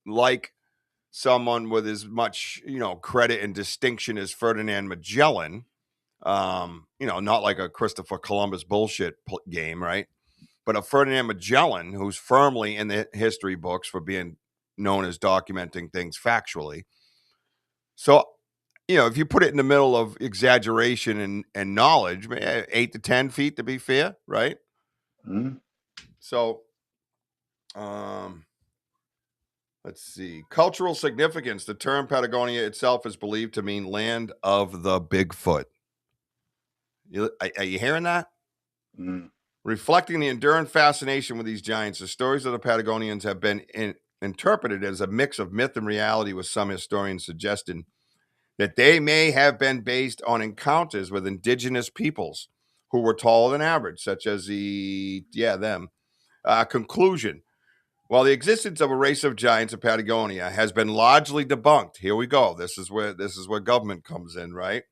Speaker 5: like someone with as much, credit and distinction as Ferdinand Magellan, not like a Christopher Columbus bullshit game, right? But a Ferdinand Magellan, who's firmly in the history books for being known as documenting things factually. So, if you put it in the middle of exaggeration and knowledge, 8 to 10 feet to be fair, right? So, let's see. Cultural significance. The term Patagonia itself is believed to mean land of the Bigfoot. Are you hearing that? Reflecting the enduring fascination with these giants, the stories of the Patagonians have been interpreted as a mix of myth and reality, with some historians suggesting that they may have been based on encounters with indigenous peoples who were taller than average, such as them. Conclusion. While the existence of a race of giants of Patagonia has been largely debunked, here we go. This is where government comes in, right?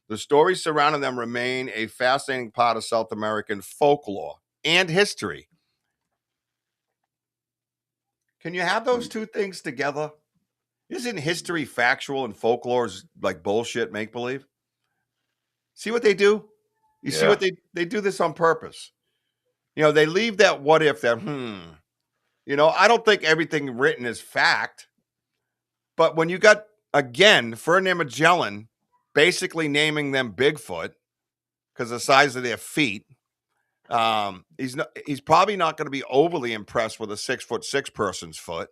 Speaker 5: The stories surrounding them remain a fascinating part of South American folklore and history. Can you have those two things together? Isn't history factual and folklore is like bullshit make-believe? See what they do? You see what they do this on purpose. They leave that what if that, I don't think everything written is fact. But when you got, again, Ferdinand Magellan basically naming them Bigfoot because of the size of their feet, he's probably not going to be overly impressed with a 6 foot 6 person's foot,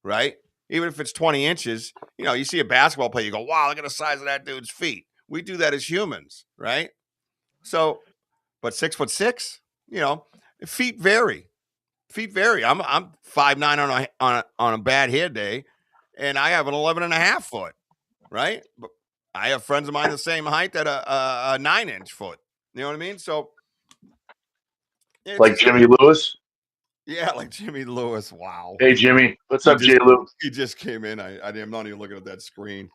Speaker 5: right? Even if it's 20 inches, you see a basketball player, you go, wow, look at the size of that dude's feet. We do that as humans, right? So, but 6 foot 6, feet vary. feet vary. I'm 5'9" on a bad hair day, and I have an 11.5 foot. Right, but I have friends of mine the same height that a 9-inch foot. You know what I mean? So
Speaker 6: Like Jimmy Lewis.
Speaker 5: yeah, like Jimmy Lewis. Wow.
Speaker 6: Hey Jimmy, what's
Speaker 5: He
Speaker 6: up, J. Lou?
Speaker 5: just came in. I'm not even looking at that screen.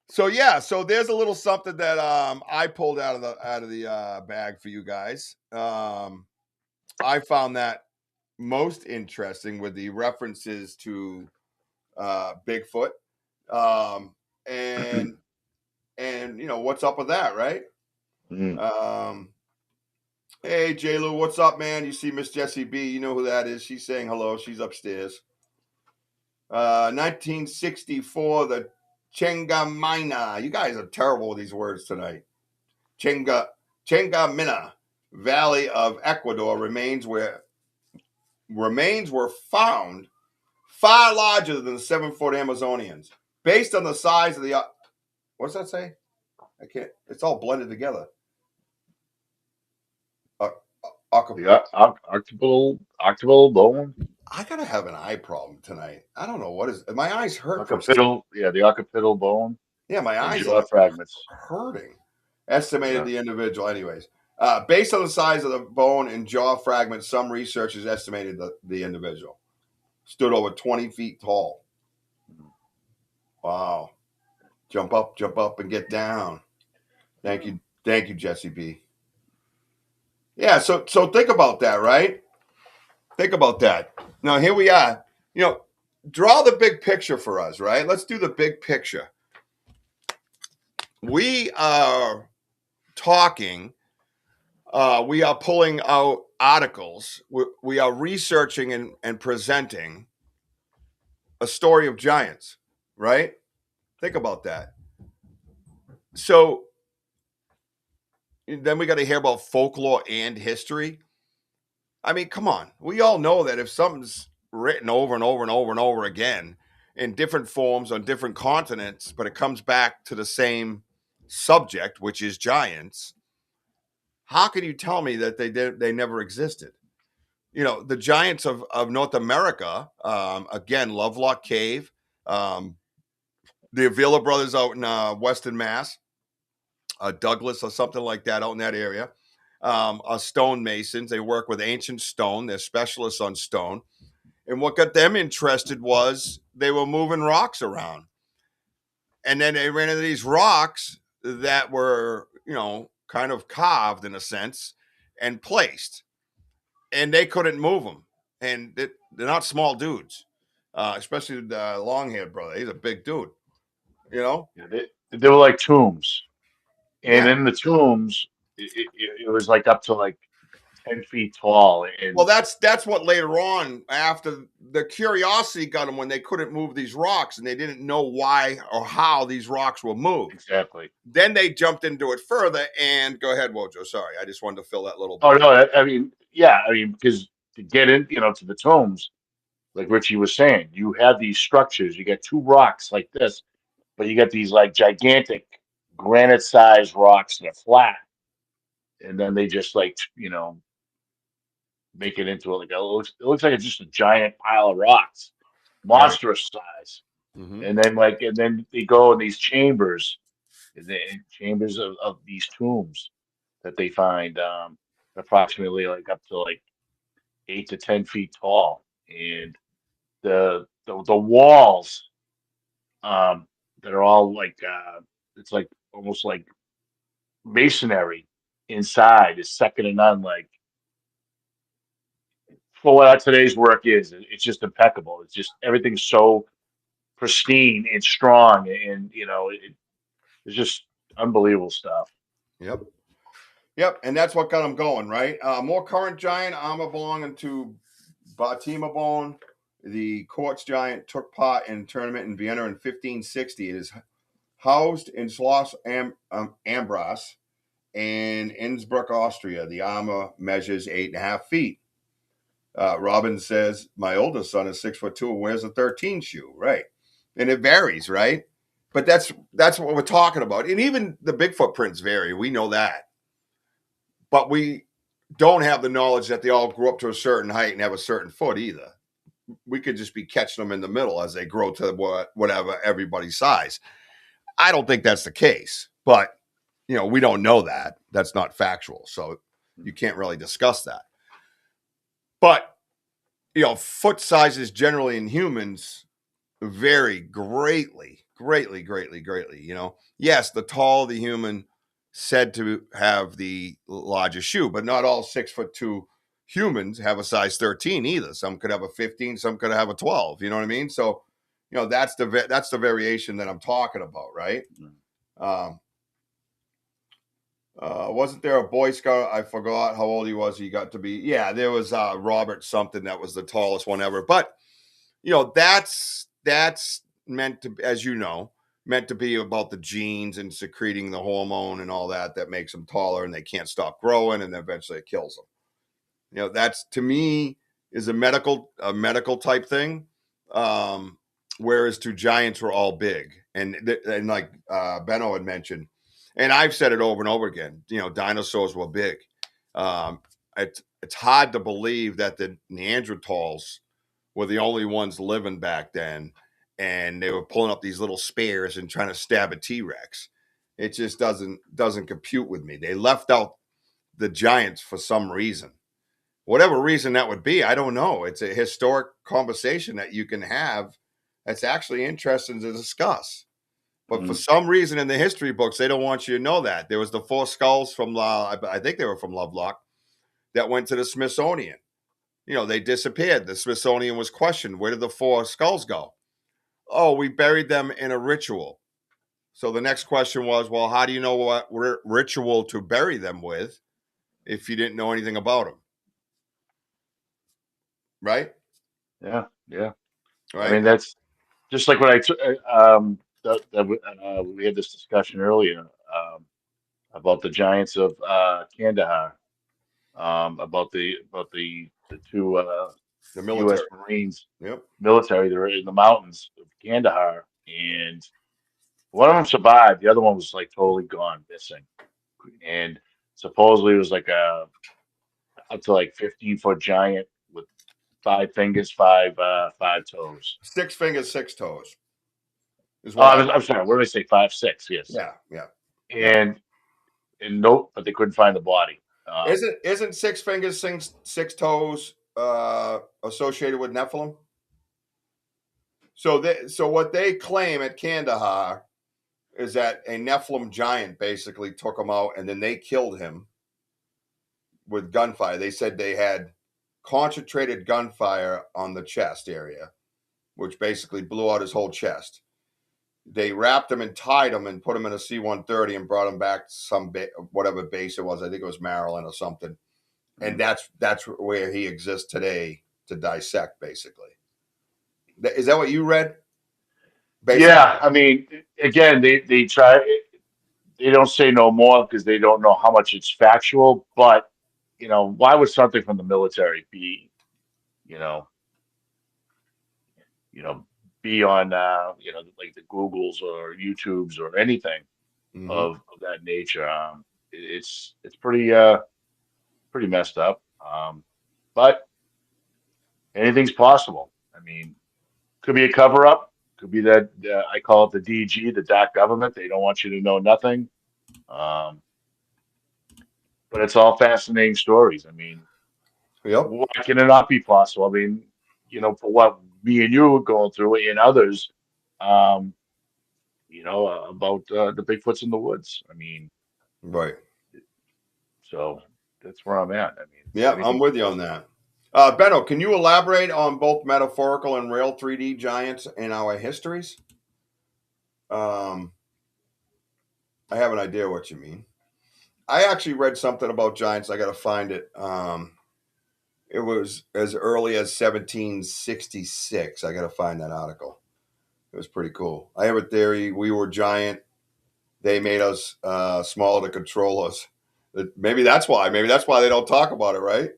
Speaker 5: So yeah, so there's a little something that I pulled out of the bag for you guys. I found that most interesting with the references to Bigfoot, and what's up with that, right? Um, hey J Lou, what's up, man? You see Miss Jessie B? You know who that is? She's saying hello. She's upstairs. 1964, the Chengamina. You guys are terrible with these words tonight. Chengamina Valley of Ecuador remains were found far larger than the 7-foot Amazonians. Based on the size of the what's that say? I can't. It's all blended together.
Speaker 6: Yeah, occipital bone.
Speaker 5: I gotta have an eye problem tonight. I don't know what is. My eyes hurt from.
Speaker 6: The occipital bone
Speaker 5: Yeah, my
Speaker 6: and
Speaker 5: eyes
Speaker 6: jaw
Speaker 5: are
Speaker 6: fragments.
Speaker 5: hurting. Estimated
Speaker 6: Yeah.
Speaker 5: the individual, anyways. Based on the size of the bone and jaw fragments, some researchers estimated the individual stood over 20 feet tall. Wow. Jump up, and get down. Thank you, Jesse B. Yeah, so think about that, right? Think about that. Now here we are. Draw the big picture for us, right? Let's do the big picture. We are talking. We are pulling out articles. We are researching and presenting a story of giants, right? Think about that. So then we got to hear about folklore and history. I mean, come on. We all know that if something's written over and over and over and over again in different forms on different continents, but it comes back to the same subject, which is giants, how can you tell me that they never existed? The giants of North America, again, Lovelock Cave, the Avila brothers out in Western Mass, Douglas or something like that out in that area, are stonemasons. They work with ancient stone. They're specialists on stone. And what got them interested was they were moving rocks around. And then they ran into these rocks that were, kind of carved in a sense and placed. And they couldn't move them. And they're not small dudes, especially the long-haired brother. He's a big dude,
Speaker 6: Yeah, they were like tombs, and
Speaker 5: Yeah.
Speaker 6: in the tombs, it was like up to like 10 feet tall.
Speaker 5: Well,
Speaker 6: And
Speaker 5: that's what later on, after the curiosity got them when they couldn't move these rocks and they didn't know why or how these rocks were moved.
Speaker 6: exactly.
Speaker 5: Then they jumped into it further. And go ahead, Wojo. Sorry, I just wanted to fill that little
Speaker 6: Oh
Speaker 5: bit.
Speaker 6: no, I mean, yeah, I mean, because to get in, to the tombs, like Richie was saying, you have these structures. You get two rocks like this, but you get these like gigantic granite-sized rocks that are flat, and then they just like make it into like it looks like it's just a giant pile of rocks,
Speaker 5: Right.
Speaker 6: monstrous size.
Speaker 5: Mm-hmm.
Speaker 6: And then they go in these chambers, chambers of these tombs that they find, approximately like up to like 8 to 10 feet tall, and the walls, that are all like, it's like almost like masonry inside is second to none. Like, for what today's work is, it's just impeccable. It's just everything's so pristine and strong, and it's just unbelievable stuff.
Speaker 5: Yep. Yep. And that's what got them going, right? More current giant armor belonging to Batima Bone. The quartz giant took part in a tournament in Vienna in 1560. It is housed in Schloss Ambras in Innsbruck, Austria. The armor measures 8.5 feet. Robin says, my oldest son is 6'2" and wears a 13 shoe, right? And it varies, right? But that's what we're talking about. And even the Bigfoot prints vary. We know that. But we don't have the knowledge that they all grew up to a certain height and have a certain foot either. We could just be catching them in the middle as they grow to whatever everybody's size. I don't think that's the case, but we don't know that. That's not factual, so you can't really discuss that. But foot sizes generally in humans vary greatly. Yes, the tall the human said to have the largest shoe, but not all 6'2" humans have a size 13 either. Some could have a 15, some could have a 12. You know what I mean? So, that's the variation that I'm talking about, right? Wasn't there a Boy Scout? I forgot how old he was. He got to be, yeah, there was Robert something that was the tallest one ever. But, that's meant to, as meant to be about the genes and secreting the hormone and all that makes them taller, and they can't stop growing, and eventually it kills them. That's, to me, is a medical type thing. Whereas to giants were all big. And like Benno had mentioned, and I've said it over and over again, dinosaurs were big. It's hard to believe that the Neanderthals were the only ones living back then, and they were pulling up these little spears and trying to stab a T-Rex. It just doesn't compute with me. They left out the giants for some reason. Whatever reason that would be, I don't know. It's a historic conversation that you can have that's actually interesting to discuss. But for some reason in the history books, they don't want you to know that. There was the 4 skulls from, I think they were from Lovelock, that went to the Smithsonian. They disappeared. The Smithsonian was questioned. Where did the 4 skulls go? Oh, we buried them in a ritual. So the next question was, well, how do you know what ritual to bury them with if you didn't know anything about them? Right?
Speaker 6: Yeah.
Speaker 5: Right.
Speaker 6: I mean, that's just like when we had this discussion earlier about the giants of Kandahar, about the two
Speaker 5: The
Speaker 6: U.S.
Speaker 5: military.
Speaker 6: Marines
Speaker 5: Yep.
Speaker 6: military that are in the mountains of Kandahar, and one of them survived. The other one was like totally gone, missing, and supposedly it was like a up to like 15-foot giant with 5 fingers, five toes.
Speaker 5: 6 fingers, 6 toes. Is
Speaker 6: Oh,
Speaker 5: what I
Speaker 6: I'm sorry. What did I say? 5, 6. Yes.
Speaker 5: Yeah.
Speaker 6: And nope, but they couldn't find the body.
Speaker 5: Isn't 6 fingers, 6 toes associated with Nephilim? So what they claim at Kandahar is that a Nephilim giant basically took him out, and then they killed him with gunfire. They said they had concentrated gunfire on the chest area, which basically blew out his whole chest. They wrapped him and tied him and put him in a C-130 and brought him back to some whatever base it was. I think it was Maryland or something. And that's where he exists today to dissect, basically. Is that what you read? Basically?
Speaker 6: Yeah, I mean, again, they try. They don't say no more because they don't know how much it's factual. But why would something from the military be, you know, you know, be on, like the Googles or YouTubes or anything of that nature? It's pretty messed up. But anything's possible. I mean, could be a cover up. Could be that I call it the DG, the dark government. They don't want you to know nothing. But it's all fascinating stories. I mean,
Speaker 5: Yep.
Speaker 6: why can it not be possible? I mean, for what me and you were going through and others, about the Bigfoots in the woods. I mean,
Speaker 5: Right.
Speaker 6: so that's where I'm at. I mean,
Speaker 5: Yeah, I'm
Speaker 6: anything's
Speaker 5: with you on
Speaker 6: possible.
Speaker 5: that. Benno, can you elaborate on both metaphorical and real 3D giants in our histories? I have an idea what you mean. I actually read something about giants. I got to find it. It was as early as 1766. I got to find that article. It was pretty cool. I have a theory. We were giant. They made us smaller to control us. Maybe that's why. Maybe that's why they don't talk about it, right?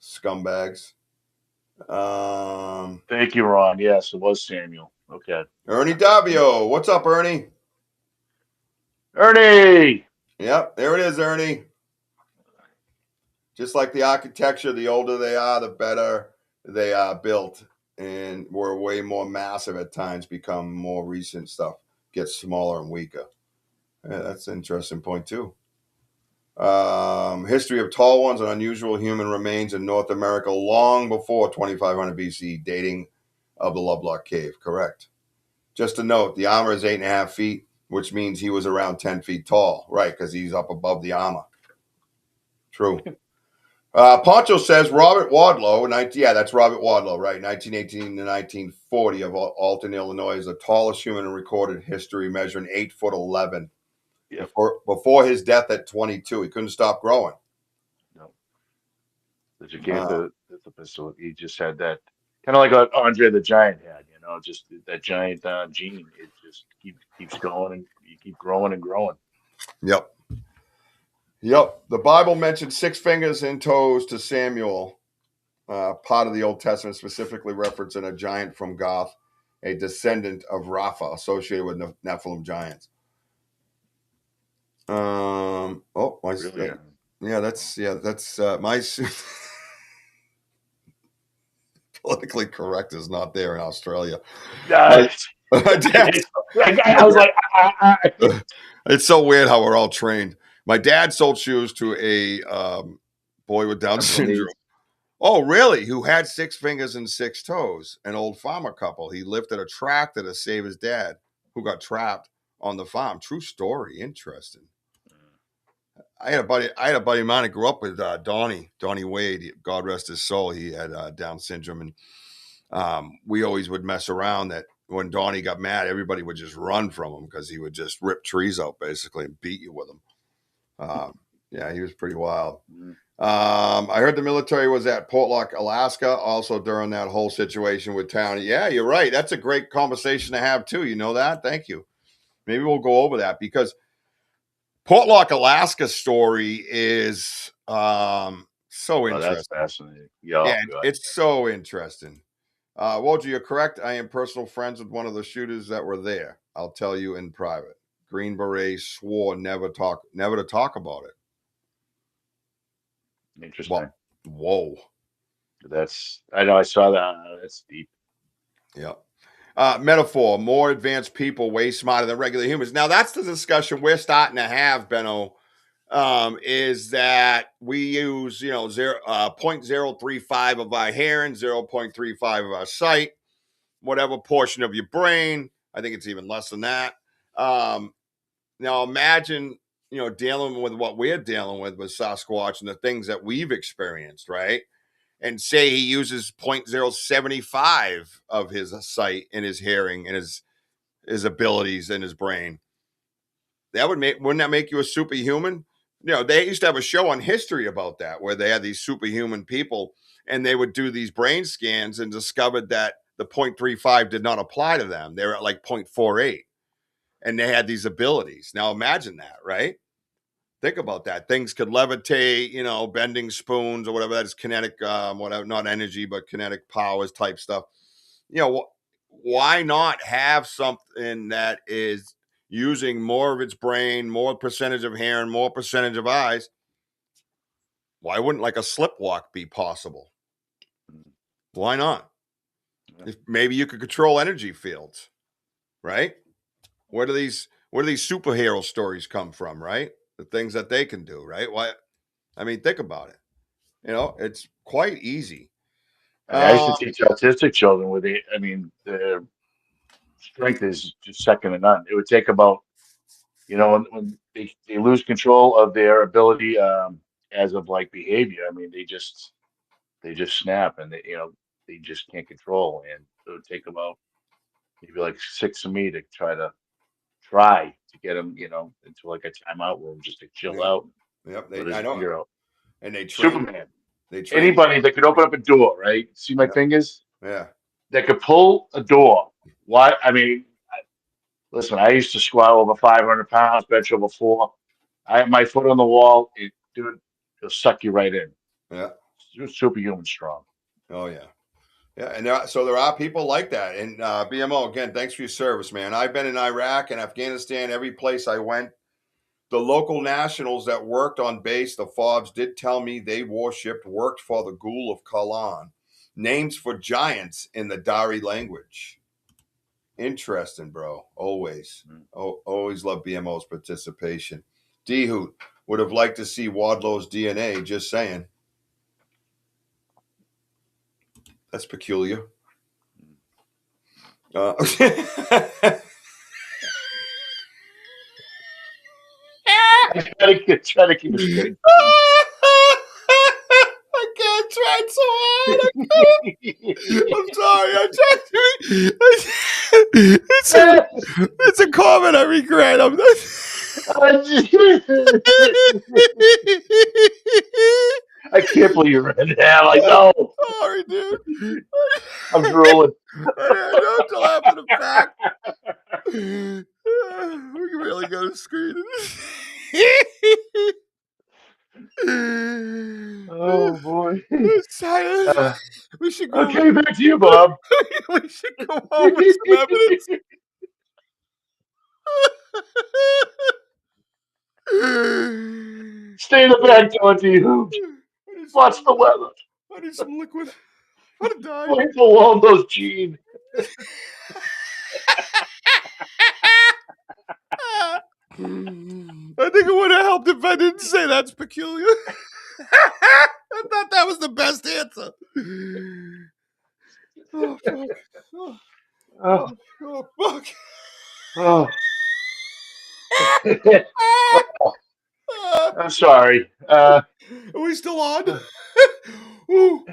Speaker 5: Scumbags.
Speaker 6: Thank you, Ron. Yes, it was Samuel. Okay.
Speaker 5: Ernie Davio. What's up, Ernie?
Speaker 6: Ernie!
Speaker 5: Yep, there it is, Ernie. Just like the architecture, the older they are, the better they are built, and were way more massive at times. Become more recent stuff gets smaller and weaker. Yeah, that's an interesting point too. History of tall ones and unusual human remains in North America long before 2500 BC, dating of the Lovelock Cave. Correct. Just a note: the armor is 8.5 feet, which means he was around 10 feet tall, right? Because he's up above the armor. True. Poncho says Robert Wadlow, yeah, that's Robert Wadlow, right? 1918 to 1940 of Alton, Illinois, is the tallest human in recorded history, measuring 8'11".
Speaker 6: Yep.
Speaker 5: Before his death at 22, he couldn't stop growing.
Speaker 6: No. The Gigantopithecus, he just had that kind of like what Andre the Giant had, just that giant gene. It just keeps going, and you keep growing and growing.
Speaker 5: Yep. Yep. The Bible mentioned 6 fingers and toes to Samuel, part of the Old Testament, specifically referencing a giant from Goth, a descendant of Rapha, associated with Nephilim giants.
Speaker 6: Really,
Speaker 5: That's my politically correct is not there in Australia.
Speaker 6: yeah.
Speaker 5: My dad,
Speaker 6: I was like,
Speaker 5: it's so weird how we're all trained. My dad sold shoes to a boy with Down syndrome. Oh, really? Who had 6 fingers and 6 toes? An old farmer couple. He lifted a tractor to save his dad, who got trapped on the farm. True story. Interesting. I had a buddy of mine who grew up with Donnie Wade. God rest his soul. He had Down syndrome, and we always would mess around that when Donnie got mad, everybody would just run from him because he would just rip trees out basically and beat you with them. Yeah, he was pretty wild. I heard the military was at Portlock, Alaska, also during that whole situation with Town. Yeah, you're right. That's a great conversation to have too. You know that? Thank you. Maybe we'll go over that because Portlock, Alaska story is so interesting.
Speaker 6: That's fascinating. Yeah,
Speaker 5: it's so interesting. Woj, you're correct. I am personal friends with one of the shooters that were there. I'll tell you in private. Green Beret swore never to talk about it.
Speaker 6: Interesting.
Speaker 5: Whoa.
Speaker 6: I know I saw that. That's deep.
Speaker 5: Yeah. Metaphor, more advanced people way smarter than regular humans. Now that's the discussion we're starting to have, Benno, is that we use, 0.035 of our hearing, 0.35 of our sight, whatever portion of your brain. I think it's even less than that. Now imagine, dealing with what we're dealing with Sasquatch and the things that we've experienced, right? And say he uses 0.075 of his sight and his hearing and his abilities in his brain. Wouldn't that make you a superhuman? They used to have a show on history about that where they had these superhuman people and they would do these brain scans and discovered that the 0.35 did not apply to them. They were at like 0.48 and they had these abilities. Now imagine that, right? Think about that. Things could levitate, bending spoons or whatever that is, kinetic, whatever, not energy, but kinetic powers type stuff. Why not have something that is using more of its brain, more percentage of hair, and more percentage of eyes? Why wouldn't like a slipwalk be possible? Why not? If maybe you could control energy fields, right? Where do these superhero stories come from, right? The things that they can do, right? Why? I mean, think about it. It's quite easy.
Speaker 6: I used to teach autistic children their strength is just second to none. It would take about, when they lose control of their ability as of like behavior. They just snap and they just can't control. And it would take about maybe like 6 of me to try to get them, into like a timeout room just to chill out.
Speaker 5: Yep,
Speaker 6: Let his
Speaker 5: I know.
Speaker 6: finger out.
Speaker 5: And they train.
Speaker 6: Superman.
Speaker 5: They train.
Speaker 6: Anybody that could open up a door, right? See my fingers?
Speaker 5: Yeah.
Speaker 6: That could pull a door. Why? Listen, I used to squat over 500 pounds, bench over 4. I have my foot on the wall. It'll suck you right in.
Speaker 5: Yeah.
Speaker 6: Superhuman strong.
Speaker 5: Oh, yeah. Yeah. And there are people like that. And BMO, again, thanks for your service, man. I've been in Iraq and Afghanistan, every place I went. The local nationals that worked on base, the Fobs, did tell me they worshipped, worked for the Ghoul of Kalan. Names for giants in the Dari language. Interesting, bro. Always. Always love BMO's participation. D-Hoot would have liked to see Wadlow's DNA, just saying. That's peculiar.
Speaker 6: Try to keep it straight.
Speaker 5: I can't try so hard. I'm sorry. It's a comment I regret.
Speaker 6: I can't believe you read that. Like, no,
Speaker 5: Sorry, dude.
Speaker 6: I'm drooling.
Speaker 5: I didn't know until after the fact. We can really go to screen.
Speaker 6: Oh boy.
Speaker 5: We should go.
Speaker 6: Okay, back to you, Bob.
Speaker 5: We should go home with some evidence.
Speaker 6: Stay in the back door, D-Hoot. Watch the weather.
Speaker 5: I need some liquid. I'm gonna die.
Speaker 6: Wait for Waldo's gene.
Speaker 5: I think it would have helped if I didn't say that's peculiar. I thought that was the best answer. Oh, fuck. Oh fuck.
Speaker 6: Oh. I'm sorry.
Speaker 5: Are we still on? Ooh.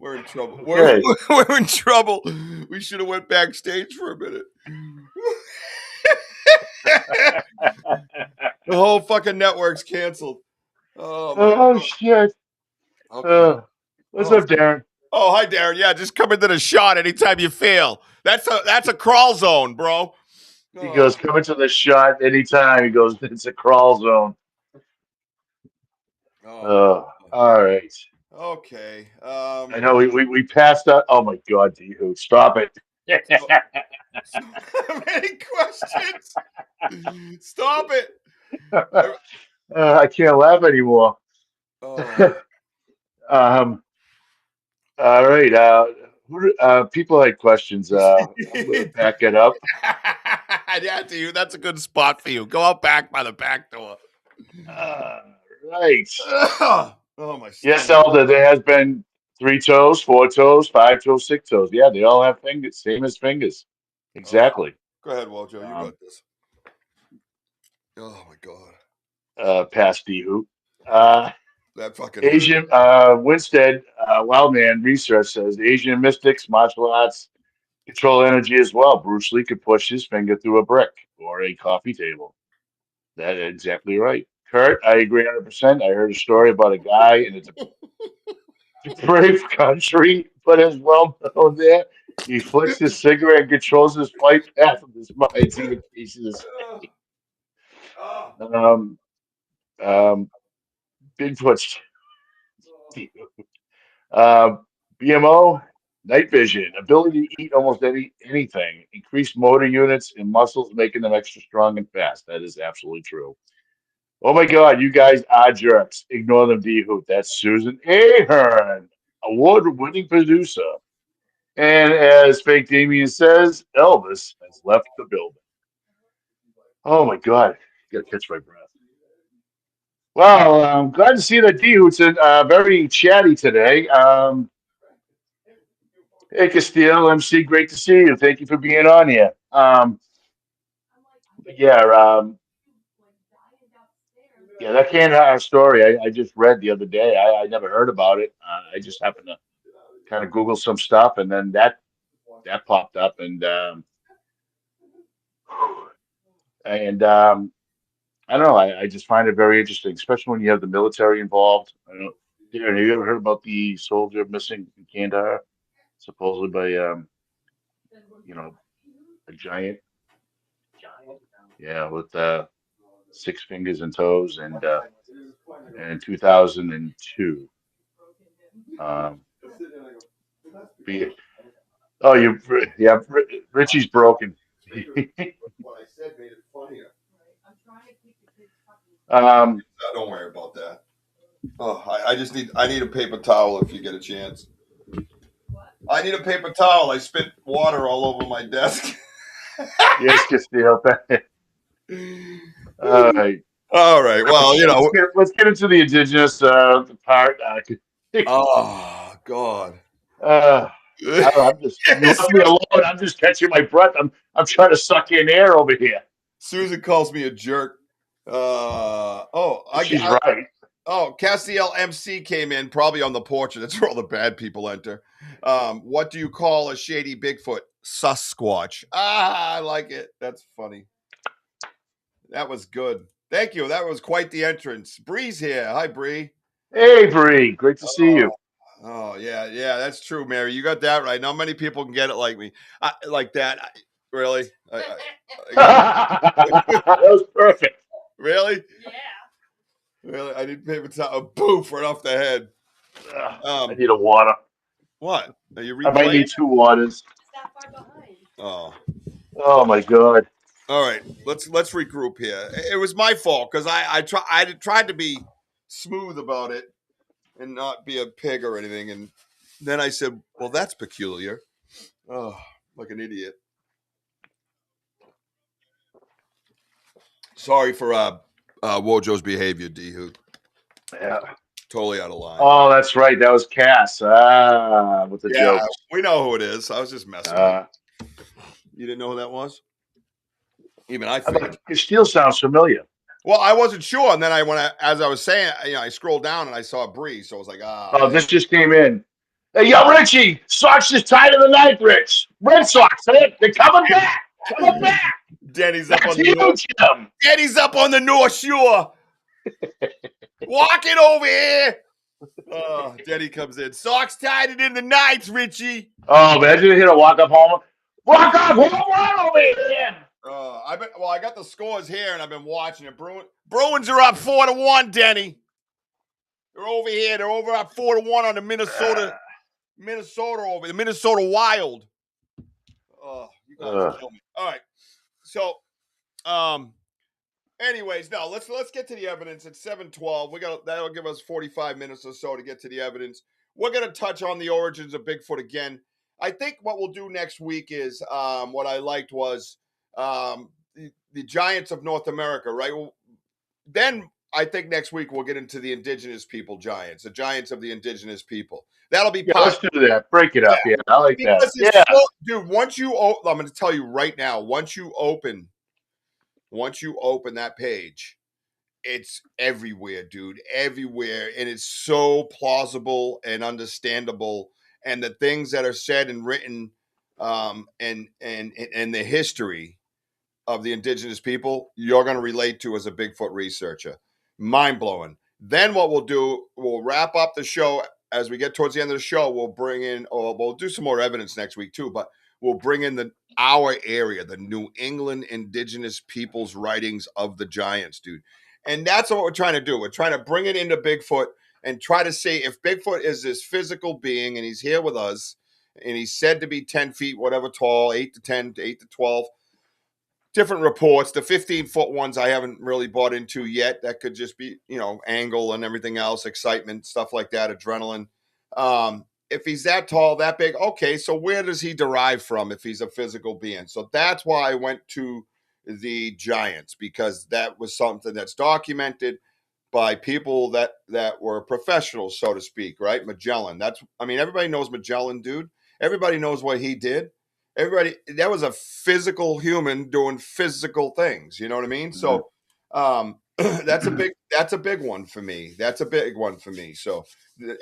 Speaker 5: We're in trouble.
Speaker 6: Okay.
Speaker 5: We're in trouble. We should have went backstage for a minute. The whole fucking network's canceled.
Speaker 6: Oh shit.
Speaker 5: Okay.
Speaker 6: What's up, Darren?
Speaker 5: Oh, hi, Darren. Yeah, just come into the shot anytime you fail. That's a crawl zone, bro.
Speaker 6: He goes, come into the shot anytime. He goes, it's a crawl zone. All right.
Speaker 5: Okay.
Speaker 6: I know we passed out. Oh my God, D-Hoot, stop it.
Speaker 5: So many questions. Stop it.
Speaker 6: I can't laugh anymore. All right. People had questions. I'm gonna back it up.
Speaker 5: Yeah, dude, that's a good spot for you. Go out back by the back door.
Speaker 6: Right.
Speaker 5: Oh my.
Speaker 6: Yes, Elder. There has been 3 toes, 4 toes, 5 toes, 6 toes. Yeah, they all have fingers, same as fingers. Exactly.
Speaker 5: Go ahead, Waljo. You got this. Oh my God.
Speaker 6: Past D-Hoot.
Speaker 5: That fucking
Speaker 6: Asian Winstead Wildman Research says Asian mystics, martial arts control energy as well. Bruce Lee could push his finger through a brick or a coffee table. That is exactly right. Kurt, I agree 100%. I heard a story about a guy in a brave country, but as well known there, he flicks his cigarette and controls his flight path with his mind. It's even easy to say. Bigfoot's BMO, night vision, ability to eat almost anything, increased motor units and muscles, making them extra strong and fast. That is absolutely true. Oh my God, you guys are jerks. Ignore them, D-Hoot. That's Susan Ahern, award-winning producer. And as Fake Damien says, Elvis has left the building. Oh my God, gotta catch my breath. Well, I'm glad to see that D-Hoot's very chatty today. Hey, Castile, MC, great to see you. Thank you for being on here. Yeah, that can't story I just read the other day. I never heard about it. I just happened to kind of Google some stuff, and then that popped up, and I don't know. I just find it very interesting, especially when you have the military involved. I don't know. Darren, have you ever heard about the soldier missing in Kandahar, supposedly by a giant? Yeah, with 6 fingers and toes, and in 2002. Oh, yeah, Richie's broken.
Speaker 5: What I said made it funnier. Don't worry about that. Oh, I need a paper towel if you get a chance. I need a paper towel. I spit water all over my desk.
Speaker 6: Yes, Castillo. All right.
Speaker 5: All right. Well,
Speaker 6: Let's get into the indigenous part.
Speaker 5: Oh God.
Speaker 6: Uh, I'm just you left me alone. I'm just catching my breath. I'm trying to suck in air over here.
Speaker 5: Susan calls me a jerk.
Speaker 6: She's right.
Speaker 5: Oh, Castiel MC came in probably on the porch. That's where all the bad people enter. What do you call a shady Bigfoot? Sasquatch. Ah, I like it. That's funny. That was good. Thank you. That was quite the entrance. Bree's here. Hi, Bree.
Speaker 6: Hey, Bree. Great to see you.
Speaker 5: Oh yeah, that's true, Mary. You got that right. Not many people can get it like me. Like that. Really?
Speaker 6: That was perfect.
Speaker 5: Really? Really? I need paper towel. Boof! Right off the head.
Speaker 6: I need a water.
Speaker 5: What? Are you
Speaker 6: I might
Speaker 5: replaying?
Speaker 6: need 2 waters.
Speaker 5: Oh.
Speaker 6: Oh my god.
Speaker 5: All right. Let's regroup here. It was my fault because I tried to be smooth about it and not be a pig or anything, and then I said, "Well, that's peculiar." Oh, like an idiot. Sorry for Wojo's behavior, D-Hoot.
Speaker 6: Yeah.
Speaker 5: Totally out of line.
Speaker 6: Oh, that's right. That was Cass. With the jokes.
Speaker 5: We know who it is. I was just messing with you. You didn't know who that was? Even I figured.
Speaker 6: Your steel sounds familiar.
Speaker 5: Well, I wasn't sure, and then as I was saying, I scrolled down and I saw Bree, so I was like,
Speaker 6: Oh, this just came in. Hey, yo, Richie, Sox is tied to the ninth, Rich. Red Sox, they're coming back. Coming back.
Speaker 5: Danny's up
Speaker 6: That's
Speaker 5: on the north.
Speaker 6: Jim.
Speaker 5: Danny's up on the North Shore. Walking over here. Oh, Denny comes in. Sox tied it in the ninth, Richie.
Speaker 6: Oh, imagine hit a walk-up homer. Walk-up home run over here.
Speaker 5: I got the scores here, and I've been watching it. Bruins are up 4-1, Denny. They're over here. They're over up 4-1 on the Minnesota over the Minnesota Wild. Oh, you guys kill me. All right. So, anyways, no, let's get to the evidence. It's 7:12. That'll give us 45 minutes or so to get to the evidence. We're gonna touch on the origins of Bigfoot again. I think what we'll do next week is what I liked was the giants of North America, right? Well, then I think next week we'll get into the indigenous people giants, the giants of the indigenous people. That'll be
Speaker 6: let's do that. Break it up. Yeah, I like that. Yeah.
Speaker 5: Dude, I'm going to tell you right now, once you open that page, it's everywhere, dude, everywhere. And it's so plausible and understandable. And the things that are said and written and the history of the indigenous people, you're going to relate to as a Bigfoot researcher. Mind blowing. Then what we'll do, we'll wrap up the show. As we get towards the end of the show, we'll do some more evidence next week too, but we'll bring in our area, the New England indigenous people's writings of the giants, dude. And that's what we're trying to do. We're trying to bring it into Bigfoot and try to see if Bigfoot is this physical being and he's here with us and he's said to be 10 feet, whatever tall, 8 to 10, 8 to 12. Different reports. The 15-foot ones I haven't really bought into yet. That could just be, angle and everything else, excitement, stuff like that, adrenaline. If he's that tall, that big, okay, so where does he derive from if he's a physical being? So that's why I went to the giants, because that was something that's documented by people that were professionals, so to speak, right? Magellan. Everybody knows Magellan, dude. Everybody knows what he did. That was a physical human doing physical things. You know what I mean? So that's a big one for me. So,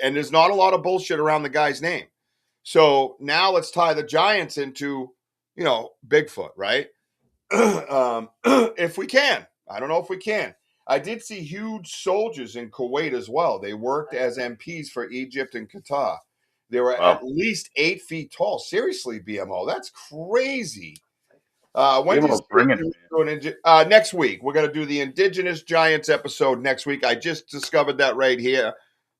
Speaker 5: and there's not a lot of bullshit around the guy's name. So now let's tie the giants into, Bigfoot, right? If we can. I don't know if we can. I did see huge soldiers in Kuwait as well. They worked as MPs for Egypt and Qatar. They were at least 8 feet tall. Seriously, BMO, that's crazy. Next week, we're going to do the Indigenous Giants episode next week. I just discovered that right here,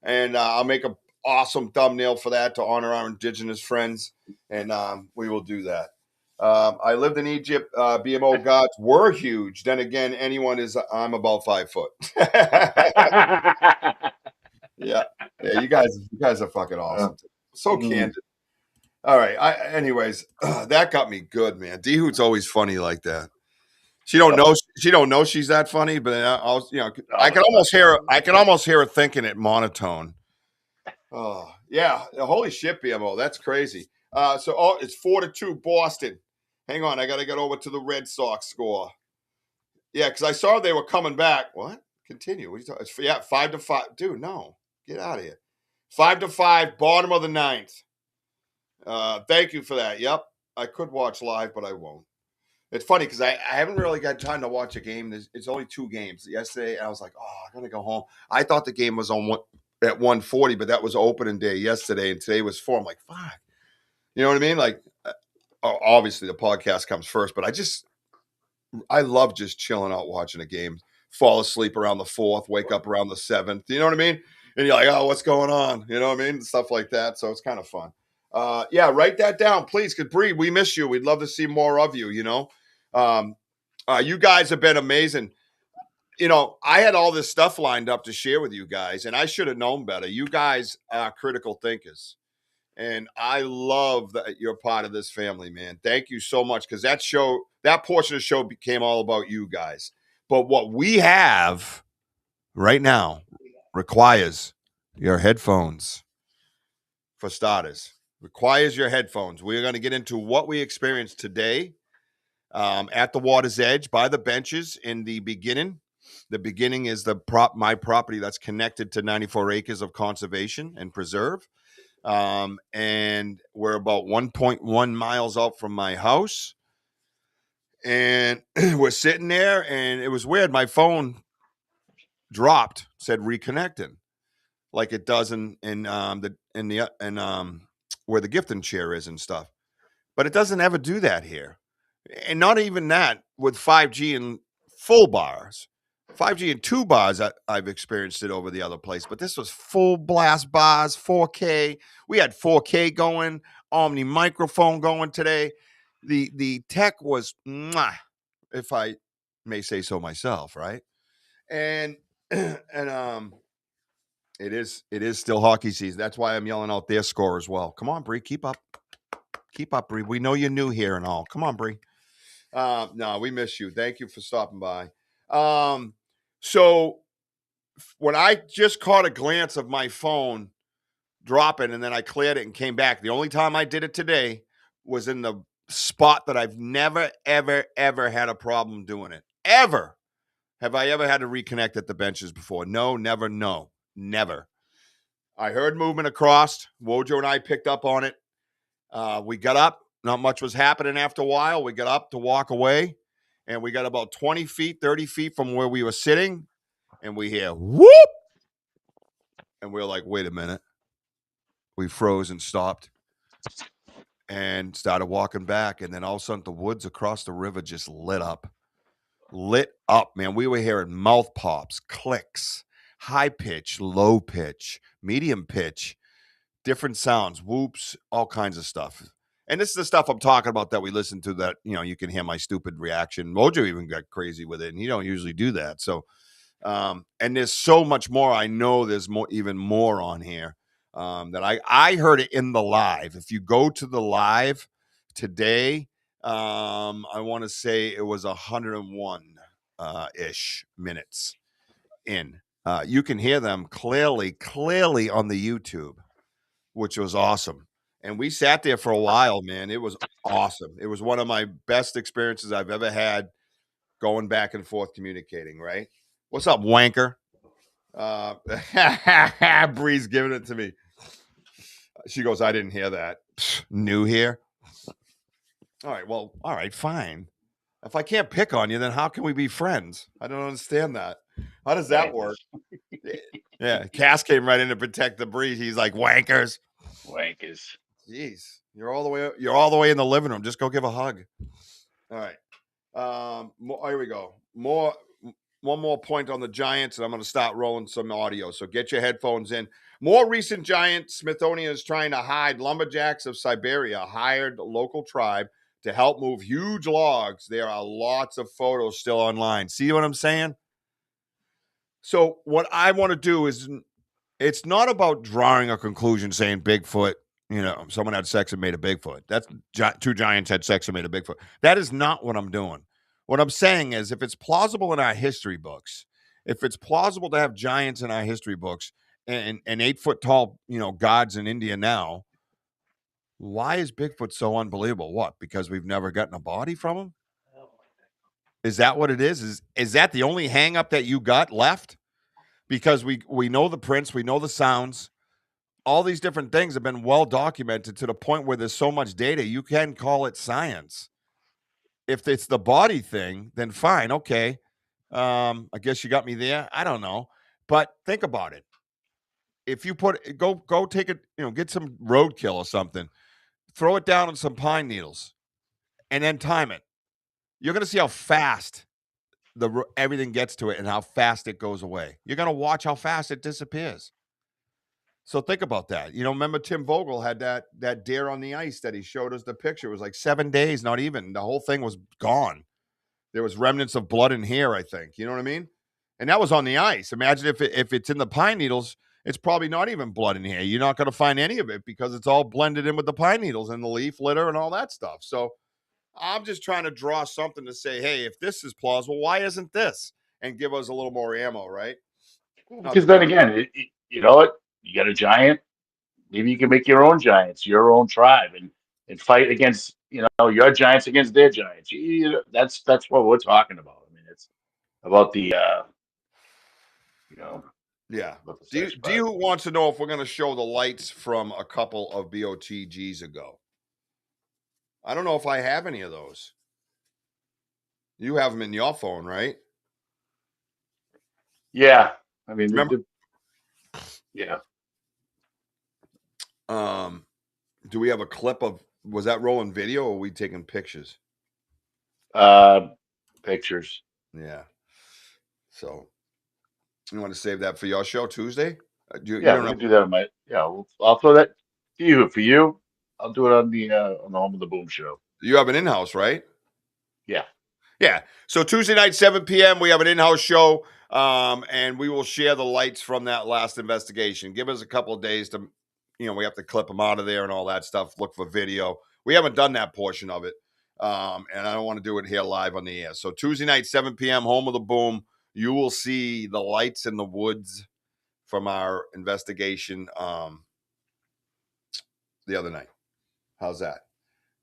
Speaker 5: and I'll make an awesome thumbnail for that to honor our Indigenous friends, and we will do that. I lived in Egypt. BMO gods were huge. Then again, I'm about 5 foot. Yeah. Yeah, you guys are fucking awesome. So candid. All right. Anyways, that got me good, man. D Hoot's always funny like that. She don't know she's that funny, but I can almost hear her. I can almost hear her thinking it monotone. Oh yeah, holy shit, BMO, that's crazy. It's 4-2 Boston. Hang on, I got to get over to the Red Sox score. Yeah, because I saw they were coming back. What? Continue. What are you talking? Yeah, 5-5. Dude, no, get out of here. 5-5, bottom of the ninth. Thank you for that. Yep, I could watch live, but I won't. It's funny because I haven't really got time to watch a game. It's only 2 games. Yesterday, I was like, oh, I'm gonna go home. I thought the game was at 1:40, but that was opening day yesterday, and today was 4. I'm like, fuck. You know what I mean? Like, obviously the podcast comes first, but I love just chilling out watching a game. Fall asleep around the 4th, wake up around the 7th. You know what I mean? And you're like, oh, what's going on? You know what I mean? Stuff like that. So it's kind of fun. Yeah, write that down, please. Because Bree, we miss you. We'd love to see more of you. You know, you guys have been amazing. You know, I had all this stuff lined up to share with you guys, and I should have known better. You guys are critical thinkers, and I love that you're part of this family, man. Thank you so much, because that portion of the show became all about you guys. But what we have right now requires your headphones, for starters. Requires your headphones. We're going to get into what we experienced today at the water's edge by the benches in the beginning. The beginning is my property that's connected to 94 acres of conservation and preserve. And we're about 1.1 miles out from my house. And we're sitting there, and it was weird. My phone dropped, said reconnecting, like it does in where the gifting chair is and stuff. But it doesn't ever do that here. And not even that with 5G and full bars. 5G and 2 bars, I've experienced it over the other place. But this was full blast bars, 4K. We had 4K going, Omni microphone going today. The tech was, mwah, if I may say so myself, right? And it is still hockey season. That's why I'm yelling out their score as well. Come on, Bree, keep up. Keep up, Bree. We know you're new here and all. Come on, Bree. No, we miss you. Thank you for stopping by. So when I just caught a glance of my phone dropping, and then I cleared it and came back, the only time I did it today was in the spot that I've never, ever, ever had a problem doing it. Ever. Have I ever had to reconnect at the benches before? No, never, no. Never. I heard movement across. Wojo and I picked up on it. We got up. Not much was happening after a while. We got up to walk away, and we got about 20 feet, 30 feet from where we were sitting, and we hear whoop. And we're like, wait a minute. We froze and stopped and started walking back. And then all of a sudden, the woods across the river just lit up. Lit up, man. We were hearing mouth pops, clicks, high pitch, low pitch, medium pitch, different sounds, whoops, all kinds of stuff. And this is the stuff I'm talking about that we listen to, that, you know, you can hear my stupid reaction. Mojo even got crazy with it, and he don't usually do that. So, and there's so much more. I know there's even more on here that I heard it in the live. If you go to the live today, I want to say it was 101 ish minutes in. You can hear them clearly on the YouTube, which was awesome. And we sat there for a while, man. It was awesome. It was one of my best experiences I've ever had, going back and forth communicating, right? What's up, wanker? Bree's giving it to me. She goes, I didn't hear that. New here? All right, well, all right, fine. If I can't pick on you, then how can we be friends? I don't understand that. How does that work? Yeah, Cass came right in to protect the Bree. He's like, wankers. Jeez, you're all the way in the living room. Just go give a hug. All right. Here we go. One more point on the Giants, and I'm going to start rolling some audio. So get your headphones in. More recent Giant. Smithsonian is trying to hide lumberjacks of Siberia, hired local tribe to help move huge logs. There are lots of photos still online. See what I'm saying? So what I want to do is, it's not about drawing a conclusion saying Bigfoot, someone had sex and made a Bigfoot. That's two giants had sex and made a Bigfoot. That is not what I'm doing. What I'm saying is, if it's plausible in our history books, if it's plausible to have giants in our history books and 8 foot tall, gods in India now, why is Bigfoot so unbelievable? What? Because we've never gotten a body from him? Is that what it is? Is that the only hang up that you got left? Because we know the prints, we know the sounds. All these different things have been well documented to the point where there's so much data, you can call it science. If it's the body thing, then fine, okay. I guess you got me there. I don't know. But think about it. If you go take it, get some roadkill or something, throw it down on some pine needles, and then time it. You're going to see how fast everything gets to it and how fast it goes away. You're going to watch how fast it disappears. So think about that. Remember Tim Vogel had that deer on the ice that he showed us the picture. It was like 7 days, not even. The whole thing was gone. There was remnants of blood and hair, I think. You know what I mean? And that was on the ice. Imagine if it's in the pine needles, it's probably not even blood and hair. You're not going to find any of it because it's all blended in with the pine needles and the leaf litter and all that stuff. So I'm just trying to draw something to say, hey, if this is plausible, why isn't this? And give us a little more ammo, right?
Speaker 6: Because then again, you know what? You got a giant. Maybe you can make your own giants, your own tribe, and fight against your giants against their giants. That's what we're talking about. I mean, it's about the
Speaker 5: Yeah.
Speaker 6: about the
Speaker 5: Do
Speaker 6: sex
Speaker 5: you
Speaker 6: part.
Speaker 5: want to know if we're going to show the lights from a couple of BOTGs ago? I don't know if I have any of those. You have them in your phone, right?
Speaker 6: Yeah, I mean,
Speaker 5: Remember?
Speaker 6: yeah.
Speaker 5: Do we have a clip of? Was that rolling video or are we taking pictures?
Speaker 6: Pictures.
Speaker 5: Yeah. So you want to save that for your show Tuesday? You
Speaker 6: Yeah,
Speaker 5: don't
Speaker 6: we
Speaker 5: have.
Speaker 6: can do that on my. Yeah, I'll throw that to you. For you, I'll do it on the Home of the Boom show.
Speaker 5: You have an in-house, right?
Speaker 6: Yeah.
Speaker 5: Yeah. So Tuesday night, 7 p.m., we have an in-house show, and we will share the lights from that last investigation. Give us a couple of days to, we have to clip them out of there and all that stuff. Look for video. We haven't done that portion of it, and I don't want to do it here live on the air. So Tuesday night, 7 p.m., Home of the Boom. You will see the lights in the woods from our investigation the other night. How's that?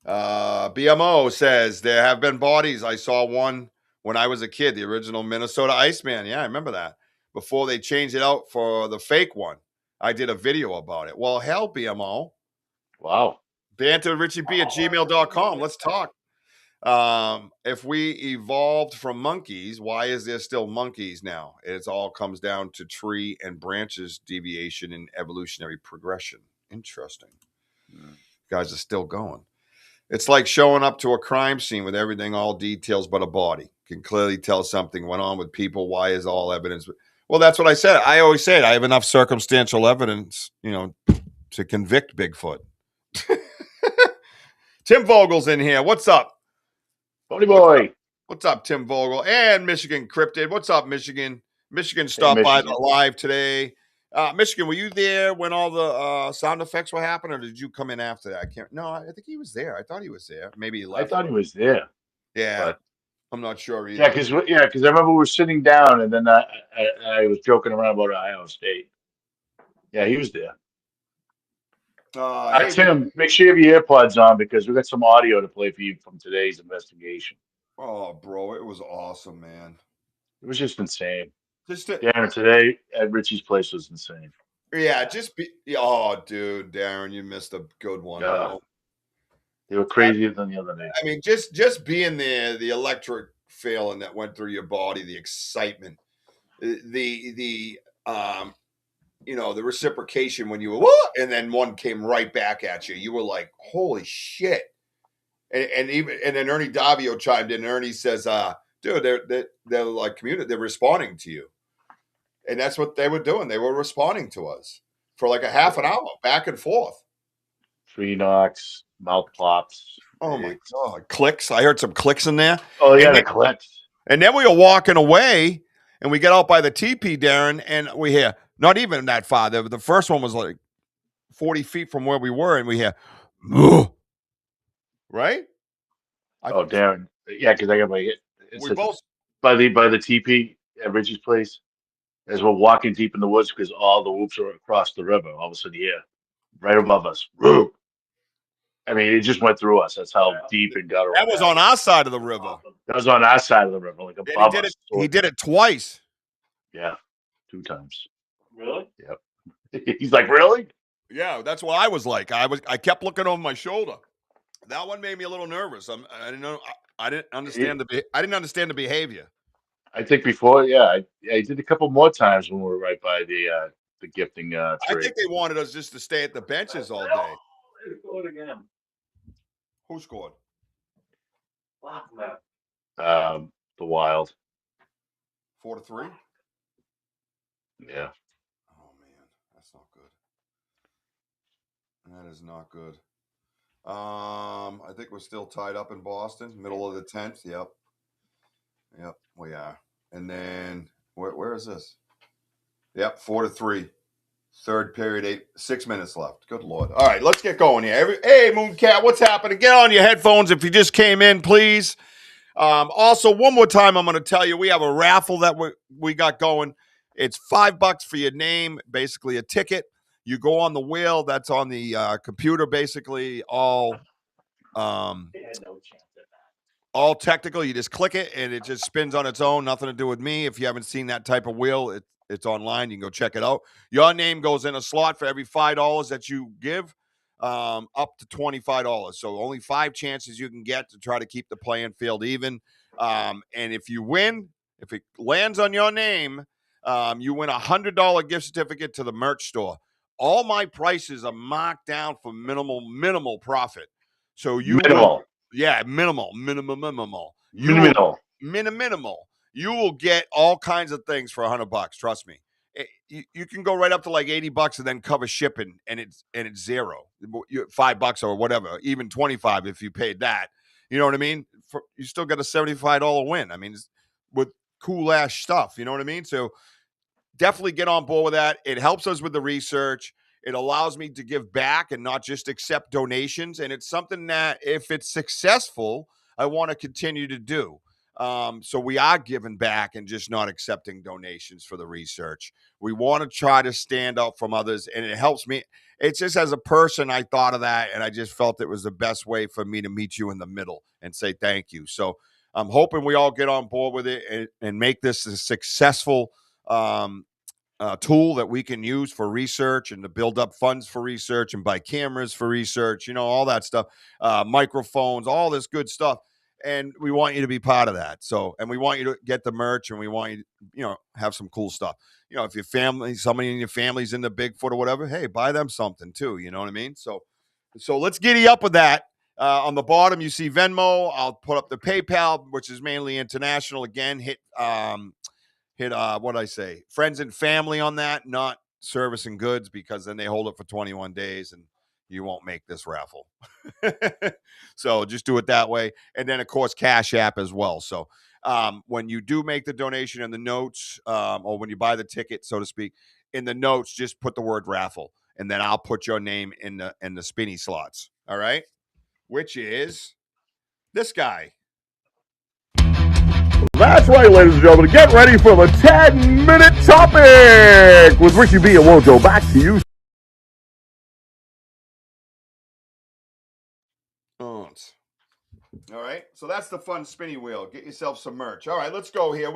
Speaker 5: BMO says there have been bodies. I saw one when I was a kid, the original Minnesota Iceman. Yeah, I remember that. Before they changed it out for the fake one, I did a video about it. Well, hell, BMO.
Speaker 6: Wow.
Speaker 5: Banter Richie B at gmail.com. Let's talk. If we evolved from monkeys, why is there still monkeys now? It all comes down to tree and branches deviation in evolutionary progression. Interesting. Guys are still going. It's like showing up to a crime scene with everything, all details but a body. Can clearly tell something went on with people. Why is all evidence? Well, that's what I said. I always say it. I have enough circumstantial evidence, to convict Bigfoot. Tim Vogel's in here. What's up?
Speaker 6: Tony Boy.
Speaker 5: What's up, Tim Vogel? And Michigan Cryptid. What's up, Michigan? Michigan
Speaker 6: Hey,
Speaker 5: stopped by
Speaker 6: Michigan.
Speaker 5: the live today. Michigan, were you there when all the sound effects were happening, or did you come in after that? I can't. No, I think he was there. I thought he was there. Maybe he
Speaker 6: I
Speaker 5: left.
Speaker 6: thought he was there,
Speaker 5: Yeah,
Speaker 6: but
Speaker 5: I'm not sure
Speaker 6: yeah,
Speaker 5: either.
Speaker 6: because I remember we were sitting down, and then I was joking around about Ohio State. Yeah, he was there.
Speaker 5: Hey,
Speaker 6: Tim, make sure you have your AirPods on because we got some audio to play for you from today's investigation.
Speaker 5: oh, bro, it was awesome, man.
Speaker 6: It was just insane.
Speaker 5: Just
Speaker 6: Darren, today at Richie's place was insane.
Speaker 5: yeah, just be. Oh, dude, Darren, you missed a good one, bro.
Speaker 6: They were crazier than the other day.
Speaker 5: I mean, just being there, the electric feeling that went through your body, the excitement, the the reciprocation when you were, "Whoa," and then one came right back at you. You were like, "Holy shit!" And then Ernie Davio chimed in. Ernie says, "Dude, they're like they're responding to you." And that's what they were doing. They were responding to us for like a half an hour, back and forth.
Speaker 6: Tree knocks, mouth plops.
Speaker 5: Oh my God. Clicks. I heard some clicks in there.
Speaker 6: Oh yeah,
Speaker 5: And
Speaker 6: the
Speaker 5: then,
Speaker 6: clicks.
Speaker 5: and then we were walking away and we get out by the teepee, Darren, and we hear not even that far. The first one was like 40 feet from where we were, and we hear, "Moo." Right?
Speaker 6: Oh, Darren. Yeah, because I got my. It's
Speaker 5: We both.
Speaker 6: by the TP at Richie's place. As we're walking deep in the woods, because all the whoops are across the river. All of a sudden, yeah, right above us. Whoop. I mean, it just went through us. That's how deep and guttural.
Speaker 5: That was on our side of the river.
Speaker 6: That was on our side of the river, like
Speaker 5: And
Speaker 6: above us.
Speaker 5: he did it twice.
Speaker 6: Yeah, 2 times. Really? Yep. He's like, really?
Speaker 5: Yeah, that's what I was like. I kept looking over my shoulder. That one made me a little nervous. I didn't know. I didn't understand I didn't understand the behavior.
Speaker 6: I think before, yeah, I did a couple more times when we were right by the gifting
Speaker 5: I
Speaker 6: tree.
Speaker 5: think they wanted us just to stay at the benches all day.
Speaker 6: Again.
Speaker 5: Who scored?
Speaker 6: The Wild.
Speaker 5: 4-3.
Speaker 6: Yeah.
Speaker 5: Oh man, that's not good. That is not good. I think we're still tied up in Boston, middle of the 10th. Yep, we are. And then where is this? Yep, 4-3. Third period, 6 minutes left. Good Lord. All right, let's get going here. Hey, Mooncat, what's happening? Get on your headphones if you just came in, please. Also, one more time, I'm going to tell you, we have a raffle that we got going. It's $5 for your name, basically a ticket. You go on the wheel that's on the computer, basically all technical. You just click it and it just spins on its own. Nothing to do with me. If you haven't seen that type of wheel, it's online. You can go check it out. Your name goes in a slot for every $5 that you give, up to $25. So only 5 chances you can get to try to keep the playing field even. And if you win, if it lands on your name, you win $100 gift certificate to the merch store. All my prices are marked down for minimal profit. So you will, yeah, minimal.
Speaker 6: Minimal.
Speaker 5: Minimal. You will get all kinds of things for $100. Trust me. You can go right up to like $80 and then cover shipping, and it's zero. $5 or whatever, even 25 if you paid that. You know what I mean? You still get a $75 win. I mean, with cool ass stuff. You know what I mean? So definitely get on board with that. It helps us with the research. It allows me to give back and not just accept donations. And it's something that, if it's successful, I want to continue to do. So we are giving back and just not accepting donations for the research. We want to try to stand out from others, and it helps me. It's just, as a person, I thought of that, and I just felt it was the best way for me to meet you in the middle and say thank you. So I'm hoping we all get on board with it and make this a successful tool that we can use for research and to build up funds for research and buy cameras for research, all that stuff, microphones, all this good stuff. And we want you to be part of that. So, and we want you to get the merch, and we want you to, have some cool stuff. If your family, somebody in your family's into Bigfoot or whatever, hey, buy them something too. You know what I mean? So let's giddy up with that. On the bottom, you see Venmo. I'll put up the PayPal, which is mainly international. Again, hit what I say, friends and family on that, not service and goods, because then they hold it for 21 days and you won't make this raffle. So just do it that way. And then, of course, Cash App as well. So when you do make the donation in the notes, or when you buy the ticket, so to speak, in the notes, just put the word raffle, and then I'll put your name in the spinny slots. All right. Which is this guy.
Speaker 7: That's right, ladies and gentlemen. Get ready for the 10-minute topic with Ricky B and Wojo. Back to you.
Speaker 5: All right. So that's the fun spinny wheel. Get yourself some merch. All right, let's go here.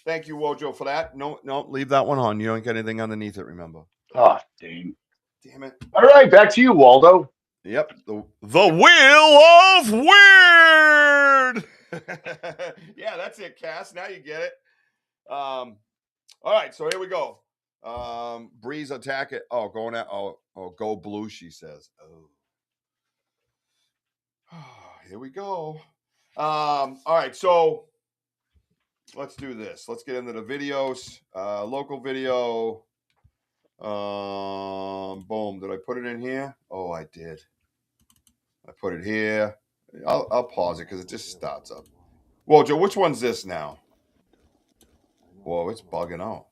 Speaker 5: Thank you, Wojo, for that. No, leave that one on. You don't get anything underneath it, remember?
Speaker 6: Oh, dang.
Speaker 5: Damn it.
Speaker 6: All right, back to you, Waldo.
Speaker 5: Yep. The Wheel of Weird. Yeah, that's it, Cass. Now you get it. All right, so here we go. Breeze attack it. Oh, going at go blue, she says. Oh. Here we go. All right, so let's do this. Let's get into the videos. Local video. Boom. Did I put it in here? Oh, I did. I put it here. I'll pause it because it just starts up. Well, Joe, which one's this now? Whoa, it's bugging out.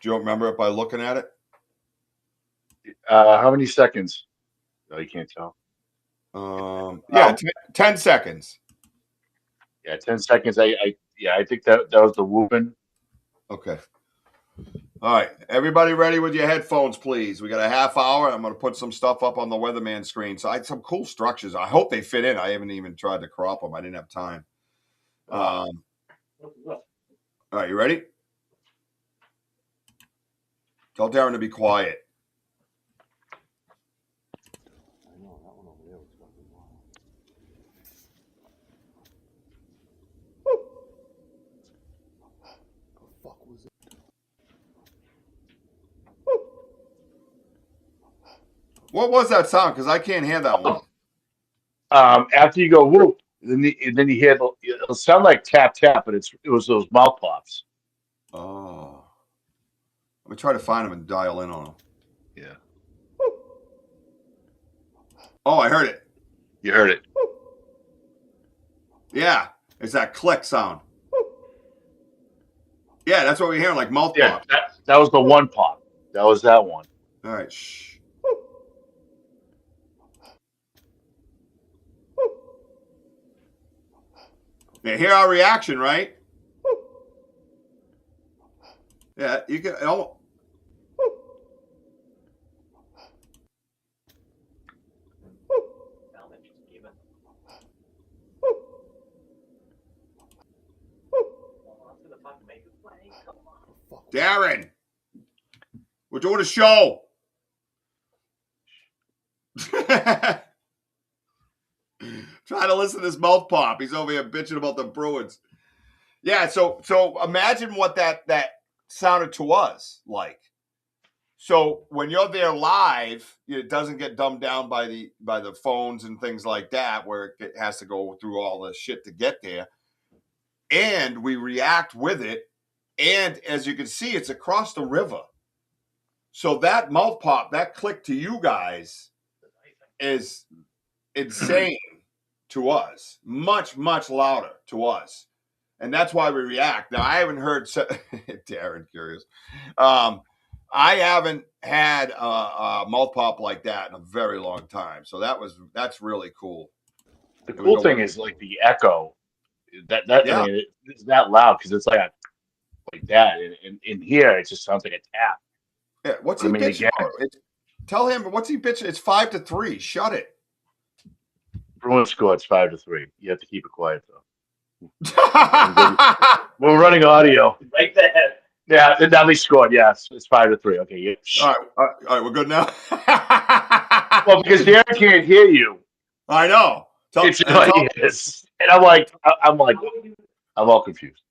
Speaker 5: Do you remember it by looking at it?
Speaker 6: How many seconds? No, you can't tell.
Speaker 5: Yeah, 10 seconds.
Speaker 6: Yeah, 10 seconds. I think that was the whooping.
Speaker 5: Okay. All right. Everybody ready with your headphones, please. We got a half hour. I'm going to put some stuff up on the weatherman screen. So I had some cool structures. I hope they fit in. I haven't even tried to crop them. I didn't have time. All right. You ready? Tell Darren to be quiet. What was that sound? Because I can't hear that one.
Speaker 6: After you go whoop, then you hear it'll sound like tap tap, but it was those mouth pops.
Speaker 5: Oh. Let me try to find them and dial in on them.
Speaker 6: Yeah.
Speaker 5: Oh, I heard it.
Speaker 6: You heard it.
Speaker 5: Yeah. It's that click sound. Yeah, that's what we're hearing, like mouth
Speaker 6: Yeah,
Speaker 5: pop.
Speaker 6: that was the one pop. That was that one.
Speaker 5: All right. Shh. You hear our reaction, right? Yeah, you can. Oh. Darren, we're doing a show. Trying to listen to this mouth pop. He's over here bitching about the Bruins. Yeah, so imagine what that sounded to us like. So when you're there live, it doesn't get dumbed down by the phones and things like that, where it has to go through all the shit to get there. And we react with it. And as you can see, it's across the river. So that mouth pop, that click to you guys is insane to us. Much, much louder to us. And that's why we react. Now, I haven't heard Darren, curious. I haven't had a mouth pop like that in a very long time. So that's really cool.
Speaker 6: The cool thing is like the echo. That
Speaker 5: Yeah.
Speaker 6: I mean, it's that loud because it's like that. And in here, it just sounds like a tap.
Speaker 5: Yeah, what's he bitching about? Tell him, what's he bitching? It's 5-3. Shut it.
Speaker 6: Bruins scored. It's 5-3. You have to keep it quiet though. We're running audio.
Speaker 8: Like that.
Speaker 6: Yeah, now they scored. Yes, it's 5-3. Okay, yeah.
Speaker 5: All right, we're good now.
Speaker 6: Well, because Darren can't hear you.
Speaker 5: I know.
Speaker 6: It's yes. And I'm all confused.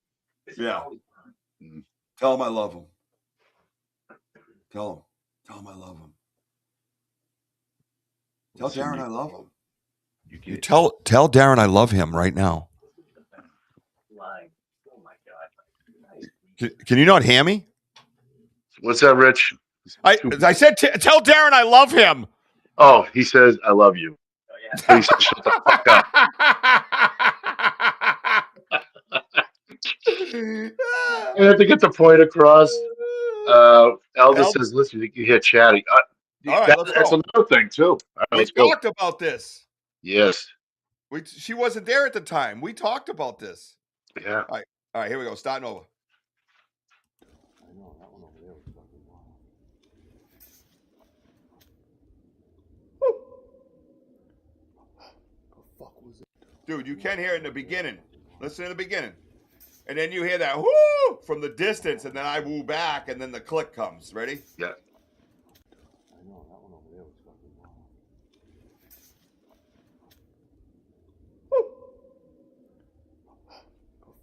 Speaker 5: Yeah. Tell him I love him. Tell him I love him. Tell Darren I love him. You tell Darren I love him right now.
Speaker 8: Oh my God.
Speaker 5: Can you not hear me?
Speaker 6: What's that, Rich?
Speaker 5: I said tell Darren I love him.
Speaker 6: Oh, he says I love you.
Speaker 8: Oh, yeah.
Speaker 6: Please shut the fuck up. I have to get the point across. Elvis says, listen, you can hear chatty.
Speaker 5: All right,
Speaker 6: that's another thing, too. All right,
Speaker 5: we talked about this.
Speaker 6: Yes.
Speaker 5: She wasn't there at the time. We talked about this.
Speaker 6: Yeah.
Speaker 5: All right, here we go. Starting over. Dude, you can hear it in the beginning. Listen to the beginning. And then you hear that whoo from the distance, and then I woo back, and then the click comes. Ready?
Speaker 6: Yeah.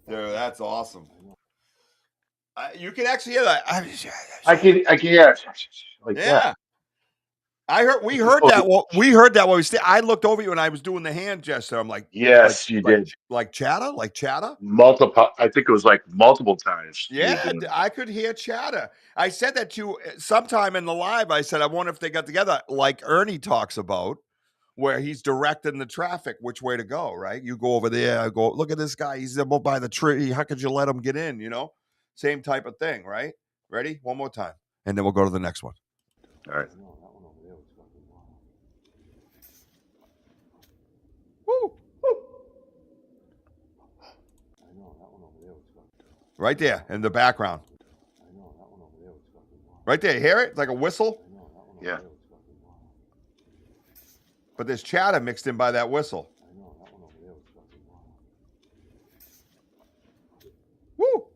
Speaker 5: Dude, that's awesome. You can actually hear that.
Speaker 6: I can hear it like that.
Speaker 5: We heard that. Well, we heard that when I looked over you and I was doing the hand gesture. I'm like,
Speaker 6: Yes, you did.
Speaker 5: like chatter, like chatter.
Speaker 6: Multiple. I think it was like multiple times. You were
Speaker 5: Yeah,
Speaker 6: doing it.
Speaker 5: I could hear chatter. I said that to you sometime in the live. I said, I wonder if they got together, like Ernie talks about, where he's directing the traffic, which way to go, right? You go over there, I go, look at this guy. He's up by the tree. How could you let him get in? Same type of thing, right? Ready? One more time. And then we'll go to the next one.
Speaker 6: All right.
Speaker 5: Woo. Right there in the background. Right there. You hear it? It's like a whistle.
Speaker 6: Yeah.
Speaker 5: But there's chatter mixed in by that whistle. Woo.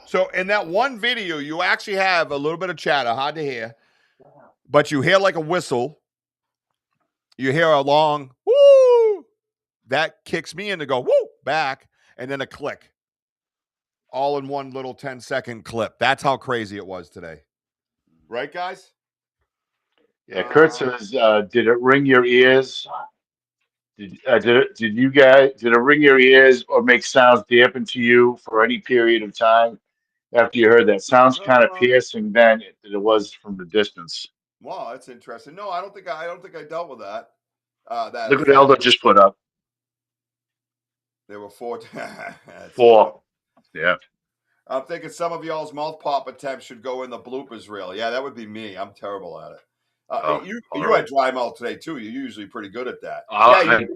Speaker 5: So in that one video, you actually have a little bit of chatter, hard to hear, but you hear like a whistle. You hear a long woo. That kicks me in to go woo back, and then a click. All in one little 10-second clip. That's how crazy it was today. Right, guys?
Speaker 6: Yeah. Kurt says, "Did it ring your ears? Did it ring your ears or make sounds dampen to you for any period of time after you heard that? Sounds kind of piercing then than it was from the distance."
Speaker 5: Wow, that's interesting. No, I don't think I dealt with that. That
Speaker 6: Look what
Speaker 5: effect.
Speaker 6: Elder just put up.
Speaker 5: There were 4. That's
Speaker 6: 4. Yeah.
Speaker 5: I'm thinking some of y'all's mouth pop attempts should go in the bloopers reel. Yeah, that would be me. I'm terrible at it. You had dry mouth today too. You're usually pretty good at that.
Speaker 6: I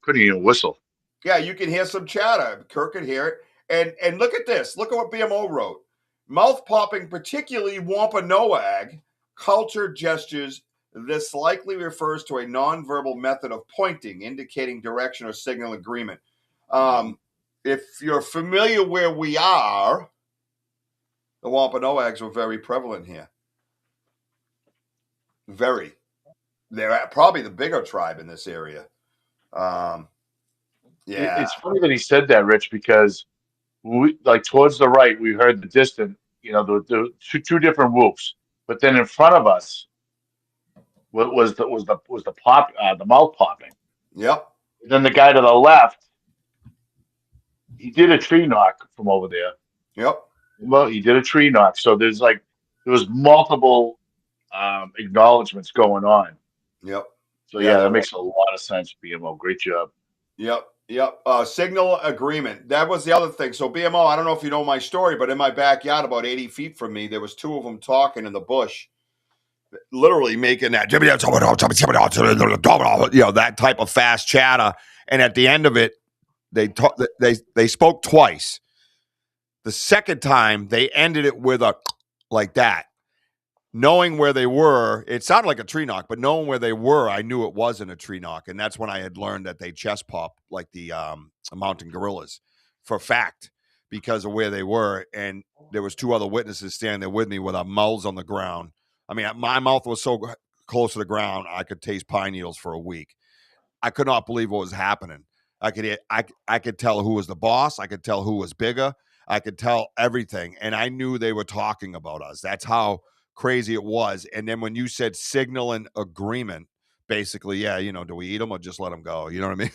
Speaker 6: couldn't even whistle.
Speaker 5: Yeah, you can hear some chatter. Kirk can hear it. And look at this. Look at what BMO wrote. Mouth popping, particularly Wampanoag, culture gestures. This likely refers to a nonverbal method of pointing, indicating direction or signal agreement. If you're familiar where we are, the Wampanoags were very prevalent here. Very. They're probably the bigger tribe in this area. Yeah.
Speaker 6: It's funny that he said that, Rich, because we like towards the right, we heard the distant, the two different whoops, but then in front of us was the pop, the mouth popping.
Speaker 5: Yep.
Speaker 6: And then the guy to the left, he did a tree knock from over there.
Speaker 5: Yep.
Speaker 6: Well, he did a tree knock, so there was multiple acknowledgments going on.
Speaker 5: Yep.
Speaker 6: So yeah, that makes a lot of sense, BMO. Great job.
Speaker 5: Yep. Signal agreement. That was the other thing. So BMO, I don't know if you know my story, but in my backyard, about 80 feet from me, there was 2 of them talking in the bush, literally making that, that type of fast chatter. And at the end of it, they spoke twice. The second time, they ended it with a like that. Knowing where they were, it sounded like a tree knock, but knowing where they were, I knew it wasn't a tree knock. And that's when I had learned that they chest popped like the mountain gorillas for fact because of where they were. And there was 2 other witnesses standing there with me with our mouths on the ground. I mean, my mouth was so close to the ground, I could taste pine needles for a week. I could not believe what was happening. I could tell who was the boss. I could tell who was bigger. I could tell everything. And I knew they were talking about us. That's how crazy it was. And then when you said signal and agreement, basically, yeah, do we eat them or just let them go? You know what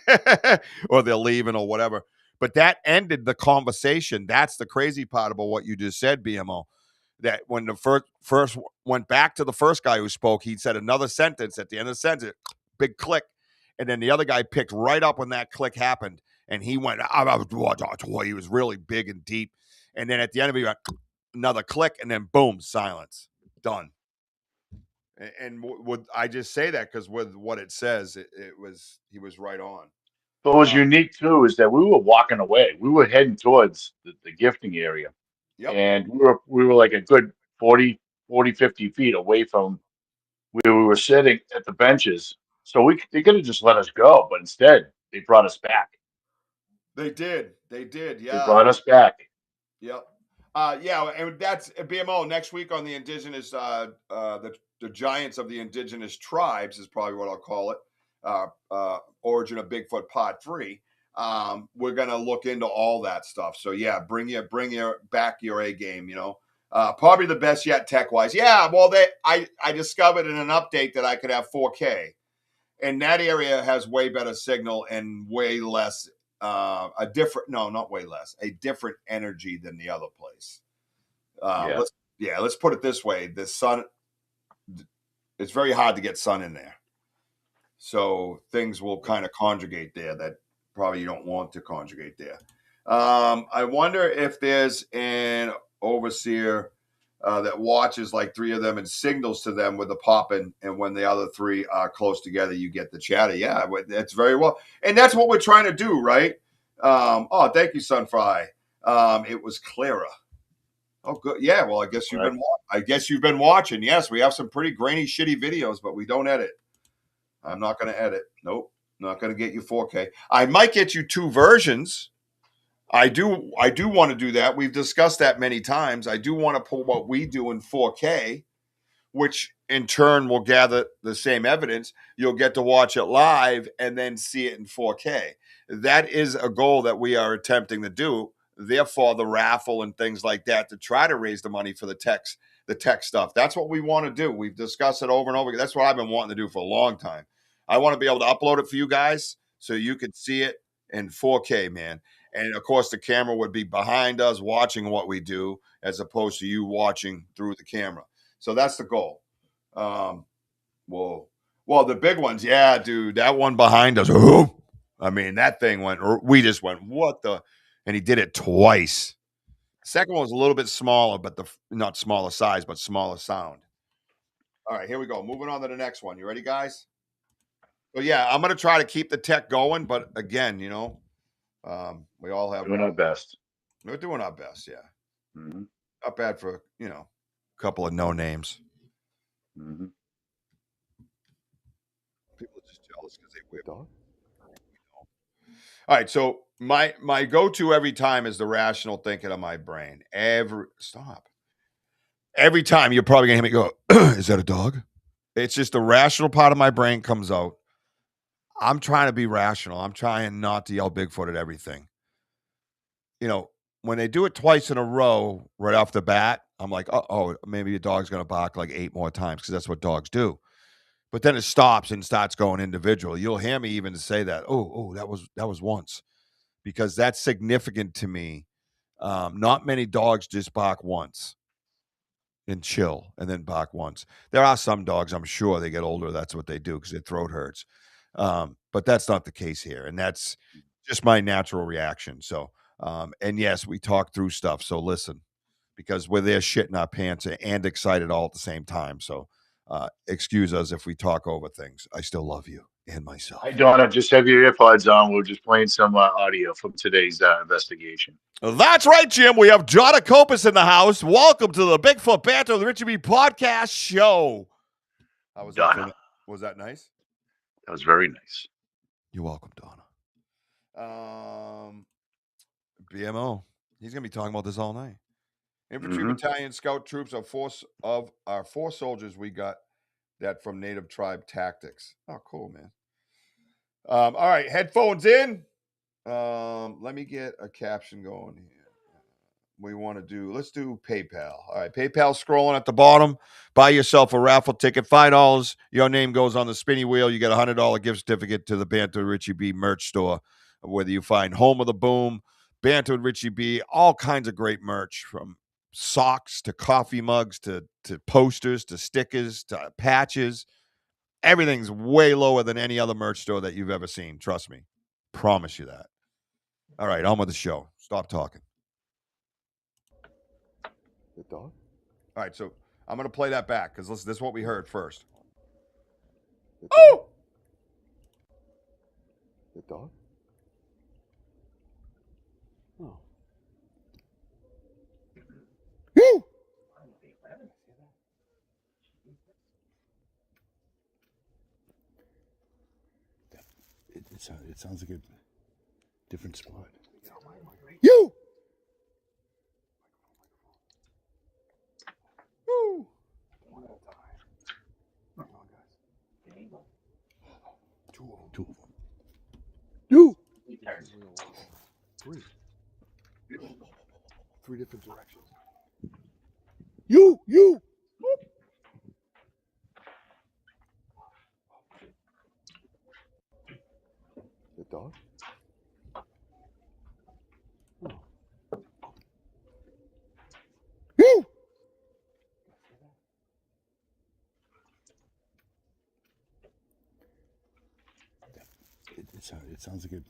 Speaker 5: I mean? Or they're leaving or whatever. But that ended the conversation. That's the crazy part about what you just said, BMO. That when the first went back to the first guy who spoke, he said another sentence at the end of the sentence, big click. And then the other guy picked right up when that click happened. And he went, he was really big and deep. And then at the end of it, he went, another click, and then boom, silence. Done. And would I just say that because with what it says, he was right on.
Speaker 6: But what was unique too is that we were walking away. We were heading towards the gifting area.
Speaker 5: Yep.
Speaker 6: And we were like a good 40, 50 feet away from where we were sitting at the benches. So they could have just let us go, but instead they brought us back.
Speaker 5: They did. Yeah.
Speaker 6: They brought us back.
Speaker 5: Yep. Yeah, and that's BMO next week on the indigenous, the giants of the indigenous tribes is probably what I'll call it. Origin of Bigfoot Part 3. We're gonna look into all that stuff. So yeah, bring your back your A game. Probably the best yet tech-wise. Yeah, well, I discovered in an update that I could have 4K. And that area has way better signal and way less, a different energy than the other place. Let's put it this way. The sun, it's very hard to get sun in there. So things will kind of conjugate there that probably you don't want to conjugate there. I wonder if there's an overseer that watches like three of them and signals to them with the popping, and when the other three are close together, you get the chatter. Yeah, that's very well, and that's what we're trying to do, right? Oh, thank you, Sunfry. It was clearer. Oh, good. Yeah. Well, I guess you've been watching. Yes, we have some pretty grainy, shitty videos, but we don't edit. I'm not going to edit. Nope. Not going to get you 4K. I might get you two versions. I do want to do that. We've discussed that many times. I do want to pull what we do in 4K, which in turn will gather the same evidence. You'll get to watch it live and then see it in 4K. That is a goal that we are attempting to do. Therefore, the raffle and things like that to try to raise the money for the tech stuff. That's what we want to do. We've discussed it over and over again. That's what I've been wanting to do for a long time. I want to be able to upload it for you guys so you could see it in 4K, man. And of course, the camera would be behind us watching what we do as opposed to you watching through the camera. So that's the goal. Well, the big ones, yeah, dude, that one behind us. I mean, that thing we just went, what the? And he did it twice. The second one was a little bit smaller, but not smaller size, but smaller sound. All right, here we go. Moving on to the next one. You ready, guys? So yeah, I'm gonna try to keep the tech going, but again, we all have
Speaker 6: Doing our best.
Speaker 5: We're doing our best, yeah.
Speaker 6: Mm-hmm.
Speaker 5: Not bad for a couple of no names.
Speaker 6: Mm-hmm.
Speaker 5: People are just jealous because they wear dog. All right, so my go-to every time is the rational thinking of my brain. Every time you're probably gonna hear me go, is that a dog? It's just the rational part of my brain comes out. I'm trying to be rational. I'm trying not to yell Bigfoot at everything. When they do it twice in a row right off the bat, I'm like, maybe a dog's gonna bark like 8 more times because that's what dogs do. But then it stops and starts going individual. You'll hear me even say that. Oh, that was once, because that's significant to me. Not many dogs just bark once and chill and then bark once. There are some dogs, I'm sure they get older, that's what they do because their throat hurts. But that's not the case here, and that's just my natural reaction. So, and yes, we talk through stuff. So listen, because we're there shitting our pants and excited all at the same time. So. Excuse us if we talk over things. I still love you and myself.
Speaker 6: Hi, Donna. Just have your earpods on. We're just playing some audio from today's investigation.
Speaker 5: That's right, Jim. We have Jonna Copus in the house. Welcome to the Bigfoot Banter with Richie B podcast show. How was
Speaker 6: Donna.
Speaker 5: that? Was that nice?
Speaker 6: That was very nice.
Speaker 5: You're welcome, Donna. BMO. He's going to be talking about this all night. Infantry Battalion Scout Troops are of our 4 soldiers we got that from Native Tribe Tactics. Oh, cool, man. All right, headphones in. Let me get a caption going here. Let's do PayPal. All right, PayPal scrolling at the bottom. Buy yourself a raffle ticket, $5. Your name goes on the spinny wheel. You get a $100 gift certificate to the Banter Richie B merch store, whether you find Home of the Boom, Banter with Richie B, all kinds of great merch, from socks to coffee mugs to posters to stickers to patches. Everything's way lower than any other merch store that you've ever seen. Trust me. Promise you that. All right, on with the show. Stop talking. The dog? All right, so I'm going to play that back because this is what we heard first. Oh! The dog? Oh. Woo!
Speaker 3: It sounds like a different spot.
Speaker 5: You! Woo! One at a time. Come on, guys.
Speaker 3: Two of them.
Speaker 5: You!
Speaker 3: 3. 3 different directions.
Speaker 1: You. The dog? You.
Speaker 3: It sounds like a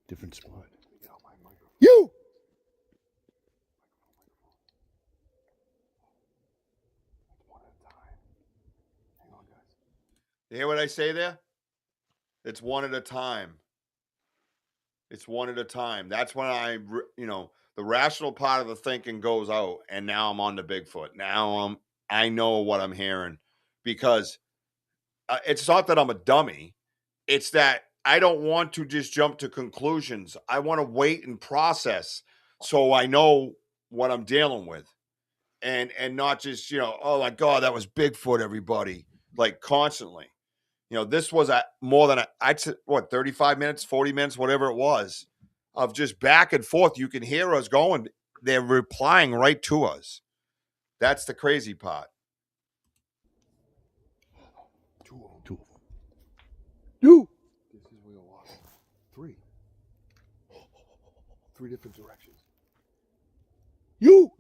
Speaker 3: different spot.
Speaker 1: You.
Speaker 5: You hear what I say there? It's one at a time. It's one at a time. That's when the rational part of the thinking goes out, and now I'm on to Bigfoot. Now I know what I'm hearing, because it's not that I'm a dummy. It's that I don't want to just jump to conclusions. I want to wait and process so I know what I'm dealing with, and not just, oh my God, that was Bigfoot, everybody, like constantly. This was more than I'd say, 35 minutes, 40 minutes, whatever it was, of just back and forth. You can hear us going. They're replying right to us. That's the crazy part.
Speaker 3: Two of them.
Speaker 1: You.
Speaker 3: This is where you're walking. Three different directions.
Speaker 1: You.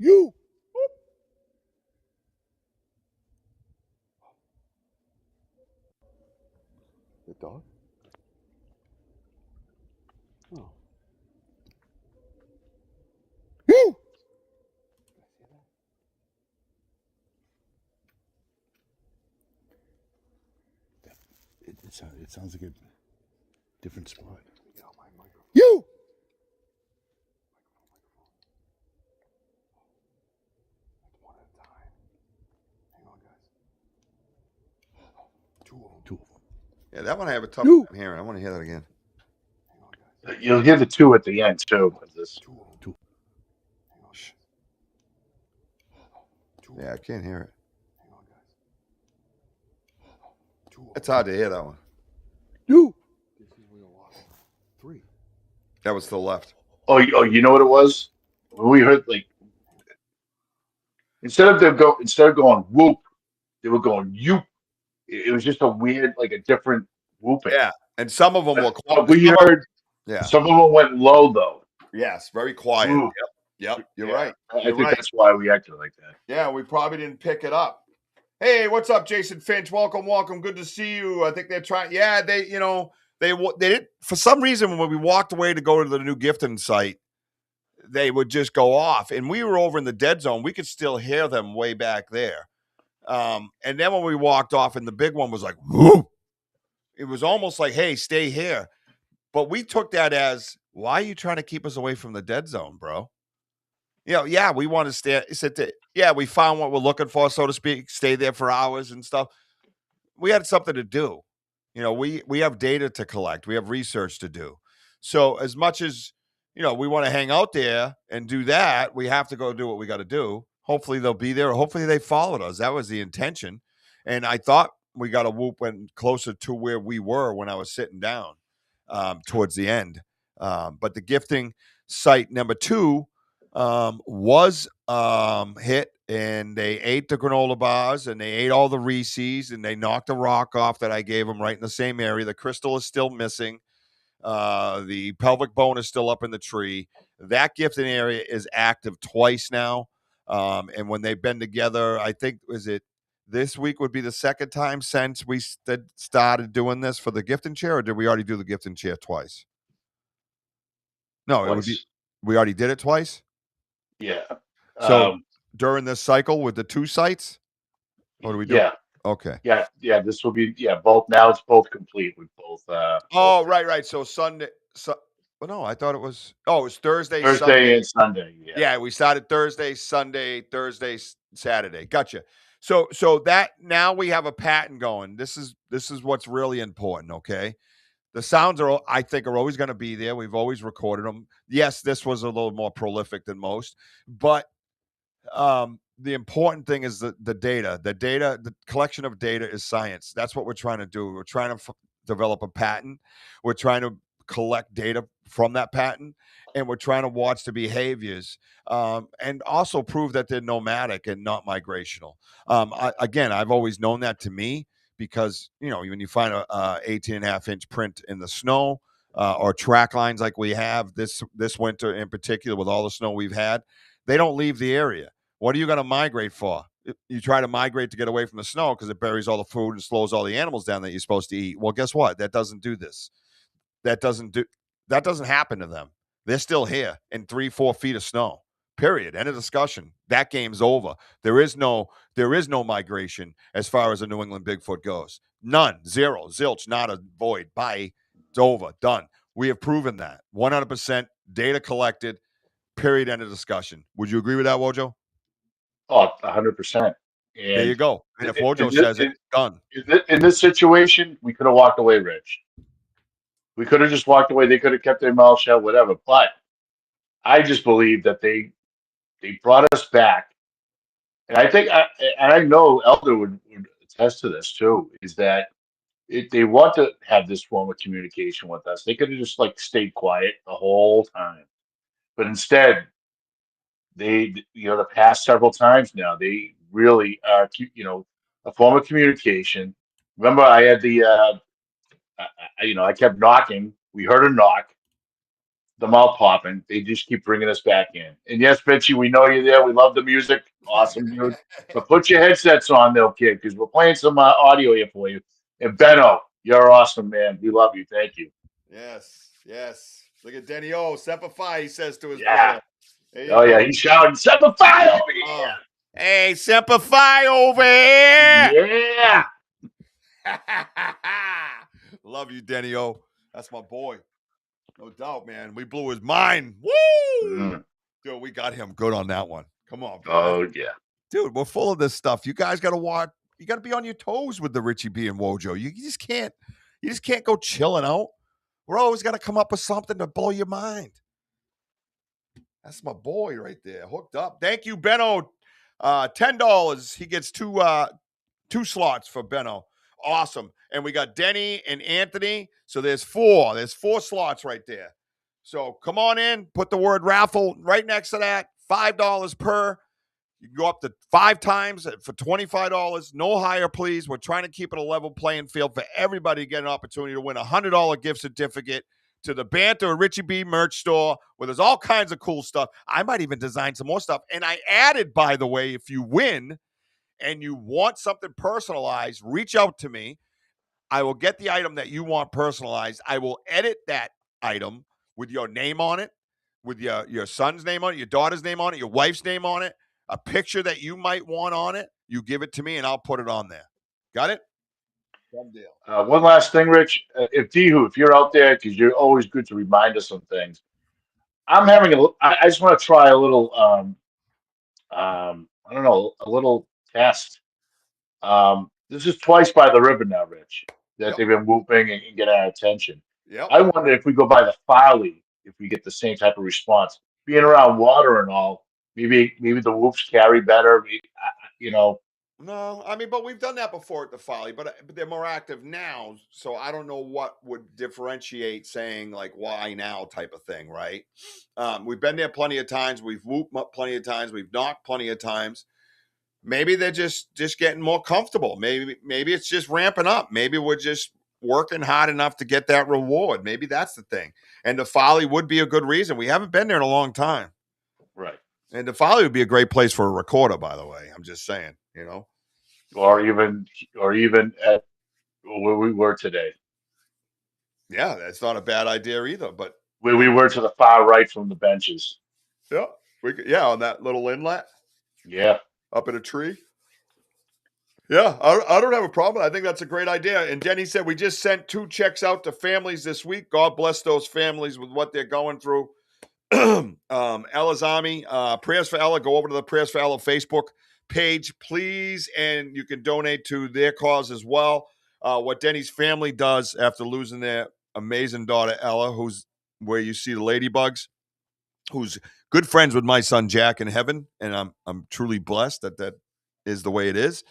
Speaker 1: The dog? Oh. You.
Speaker 3: It sounds like a different spot.
Speaker 1: You.
Speaker 3: Two of them.
Speaker 5: Yeah, that one I have a tough time hearing. I want to hear that again.
Speaker 6: You'll hear the two at the end too. Of this.
Speaker 3: Two.
Speaker 5: Yeah, I can't hear it. It's hard to hear that one.
Speaker 1: You.
Speaker 3: This is where you're walking. Three.
Speaker 5: That was to the left.
Speaker 6: Oh, you know what it was? When we heard like instead of going whoop, they were going you. It was just a weird, like a different whooping.
Speaker 5: Yeah, and some of them were
Speaker 6: But
Speaker 5: quiet.
Speaker 6: we heard
Speaker 5: Yeah.
Speaker 6: some of them went low though.
Speaker 5: Yes, very quiet.
Speaker 6: Ooh.
Speaker 5: Yep. You're
Speaker 6: Yeah,
Speaker 5: right.
Speaker 6: I
Speaker 5: You're
Speaker 6: think
Speaker 5: right.
Speaker 6: that's why we acted like that.
Speaker 5: Yeah, we probably didn't pick it up. Hey, what's up, Jason Finch? Welcome. Good to see you. I think they're trying. Yeah, they did, for some reason, when we walked away to go to the new gifting site, they would just go off, and we were over in the dead zone. We could still hear them way back there. And then when we walked off, and the big one was like, whoop, it was almost like, hey, stay here. But we took that as, why are you trying to keep us away from the dead zone, bro? Yeah, we want to sit there. Yeah, we found what we're looking for, so to speak, stay there for hours and stuff. We had something to do. We have data to collect. We have research to do. So as much as, we want to hang out there and do that, we have to go do what we got to do. Hopefully they'll be there. Hopefully they followed us. That was the intention. And I thought we got a whoop went closer to where we were when I was sitting down towards the end. But the gifting site number 2 was hit, and they ate the granola bars, and they ate all the Reese's, and they knocked a rock off that I gave them right in the same area. The crystal is still missing. The pelvic bone is still up in the tree. That gifting area is active twice now. And when they've been together, I think, this week would be the second time since we started doing this for the gifting chair, or did we already do the gifting chair twice? No, it would be, we already did it twice.
Speaker 6: Yeah.
Speaker 5: So during this cycle with the 2 sites, what do we do?
Speaker 6: Yeah.
Speaker 5: Okay.
Speaker 6: Yeah. This will be both. Now it's both complete with both.
Speaker 5: Oh, right. So Sunday. Well, no, I thought it was. Oh, it was Thursday,
Speaker 6: Thursday and Sunday.
Speaker 5: Yeah, we started Thursday, Sunday, Thursday, Saturday. Gotcha. So that now we have a pattern going. This is what's really important. Okay. The sounds I think are always going to be there. We've always recorded them. Yes, this was a little more prolific than most, but the important thing is the data. The collection of data is science. That's what we're trying to do. We're trying to develop a pattern. We're trying to collect data from that pattern, and we're trying to watch the behaviors, and also prove that they're nomadic and not migrational. I've always known that to me because, when you find a 18 and a half inch print in the snow, or track lines like we have this winter in particular with all the snow we've had, they don't leave the area. What are you going to migrate for? You try to migrate to get away from the snow because it buries all the food and slows all the animals down that you're supposed to eat. Well, guess what? That doesn't do this. That doesn't happen to them. They're still here in 3-4 feet of snow. Period. End of discussion. That game's over. There is no migration as far as the New England Bigfoot goes. None. Zero. Zilch. Not a void. Bye. It's over. Done. We have proven that. 100% data collected. Period. End of discussion. Would you agree with that, Wojo?
Speaker 6: Oh, 100%.
Speaker 5: There you
Speaker 6: And
Speaker 5: go. And if Wojo
Speaker 6: in,
Speaker 5: says it, done.
Speaker 6: in this situation, we could have walked away, Rich. We could have just walked away. They could have kept their mouth shut, whatever. But I just believe that they brought us back. And I know Elder would attest to this too, is that they want to have this form of communication with us. They could have just stayed quiet the whole time. But instead, the past several times now, they really are, a form of communication. Remember, I had I kept knocking. We heard a knock, the mouth popping. They just keep bringing us back in. And yes, Bitchy, we know you're there. We love the music. Awesome, dude. But put your headsets on, though, kid, because we're playing some audio here for you. And Benno, you're awesome, man. We love you. Thank you.
Speaker 5: Yes. Look at Denny O. Semper Fi, he says to his
Speaker 6: Yeah.
Speaker 5: brother.
Speaker 6: Oh, yeah. He's shouting, Semper Fi over here.
Speaker 5: Hey, Semper Fi over here.
Speaker 6: Yeah.
Speaker 5: Love you, Denny O. That's my boy. No doubt, man. We blew his mind. Woo! Dude, we got him good on that one. Come on, bro.
Speaker 6: Oh, yeah.
Speaker 5: Dude, we're full of this stuff. You guys got to watch. You got to be on your toes with the Richie B and Wojo. You just can't go chilling out. We're always got to come up with something to blow your mind. That's my boy right there, hooked up. Thank you, Benno. $10. He gets two slots for Benno. Awesome. And we got Denny and Anthony. So there's 4. There's 4 slots right there. So come on in. Put the word raffle right next to that. $5 per. You can go up to 5 times for $25. No higher, please. We're trying to keep it a level playing field for everybody to get an opportunity to win a $100 gift certificate to the Banter Richie B merch store, where there's all kinds of cool stuff. I might even design some more stuff. And I added, by the way, if you win and you want something personalized, reach out to me. I will get the item that you want personalized. I will edit that item with your name on it, with your son's name on it, your daughter's name on it, your wife's name on it, a picture that you might want on it. You give it to me and I'll put it on there. Got it? Done deal.
Speaker 6: One last thing, Rich. If you're out there, because you're always good to remind us of things. I just want to try a little, I don't know, a little test. This is twice by the river now, Rich, that they've been whooping and getting our attention.
Speaker 5: Yep.
Speaker 6: I wonder if we go by the Folly, if we get the same type of response. Being around water and all, maybe the whoops carry better.
Speaker 5: No, I mean, but we've done that before at the Folly, but they're more active now. So I don't know what would differentiate saying like why now type of thing, right? We've been there plenty of times. We've whooped up plenty of times. We've knocked plenty of times. Maybe they're just getting more comfortable. Maybe it's just ramping up. Maybe we're just working hard enough to get that reward. Maybe that's the thing. And the Folly would be a good reason. We haven't been there in a long time.
Speaker 6: Right.
Speaker 5: And the Folly would be a great place for a recorder, by the way. I'm just saying,
Speaker 6: Or even at where we were today.
Speaker 5: Yeah, that's not a bad idea either. But
Speaker 6: Where we were to the far right from the benches.
Speaker 5: yeah, on that little inlet.
Speaker 6: Yeah.
Speaker 5: Up in a tree. Yeah, I don't have a problem. I think that's a great idea. And Denny said we just sent 2 checks out to families this week. God bless those families with what they're going through. Ella's Army, Prayers for Ella. Go over to the Prayers for Ella Facebook page, please, and you can donate to their cause as well. What Denny's family does after losing their amazing daughter Ella, who's where you see the ladybugs, who's good friends with my son Jack in heaven, and I'm truly blessed that is the way it is.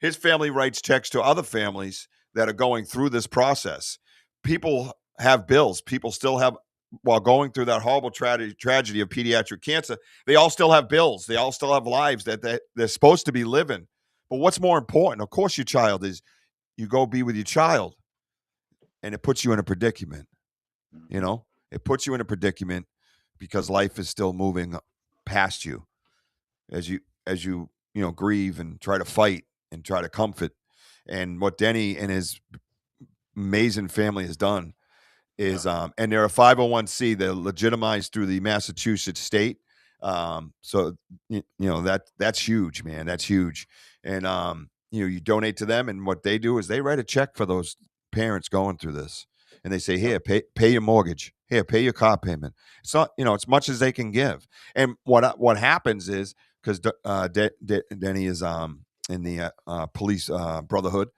Speaker 5: His family writes checks to other families that are going through this process. People have bills. People still have, while going through that horrible tragedy of pediatric cancer, they all still have bills. They all still have lives that they're supposed to be living. But what's more important? Of course, your child is, you go be with your child, and it puts you in a predicament. You know, it puts you in a predicament because life is still moving past you as you grieve and try to fight and try to comfort. And what Denny and his amazing family has done is, and they're a 501c. They're legitimized through the Massachusetts state. So that's huge, man. That's huge. And you donate to them, and what they do is they write a check for those parents going through this, and they say, here, pay your mortgage. Here, pay your car payment. It's not, it's much as they can give. And what happens is, because Denny is in the police brotherhood.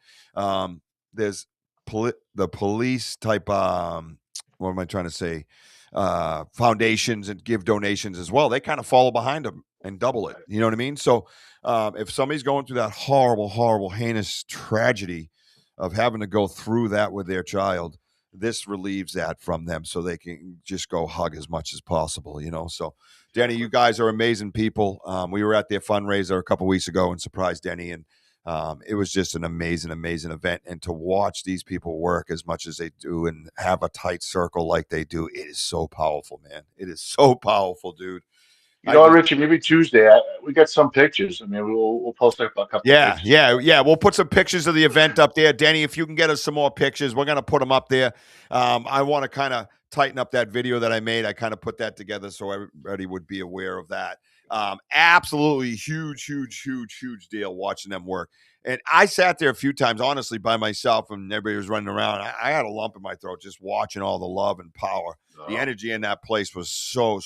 Speaker 5: There's the police type. What am I trying to say? Foundations and give donations as well. They kind of follow behind them and double it. You know what I mean? So if somebody's going through that horrible, horrible, heinous tragedy of having to go through that with their child, this relieves that from them, so they can just go hug as much as possible. So Denny, you guys are amazing people. We were at their fundraiser a couple weeks ago and surprised Denny, and it was just an amazing, amazing event. And to watch these people work as much as they do and have a tight circle like they do, it is so powerful, man. It is so powerful, dude.
Speaker 6: Richie, maybe Tuesday. We got some pictures. I mean, we'll post up a couple of pictures.
Speaker 5: Yeah. We'll put some pictures of the event up there. Denny, if you can get us some more pictures, we're going to put them up there. I want to kind of tighten up that video that I made. I kind of put that together so everybody would be aware of that. Absolutely huge deal watching them work. And I sat there a few times, honestly, by myself, and everybody was running around. I had a lump in my throat just watching all the love and power. The energy in that place was so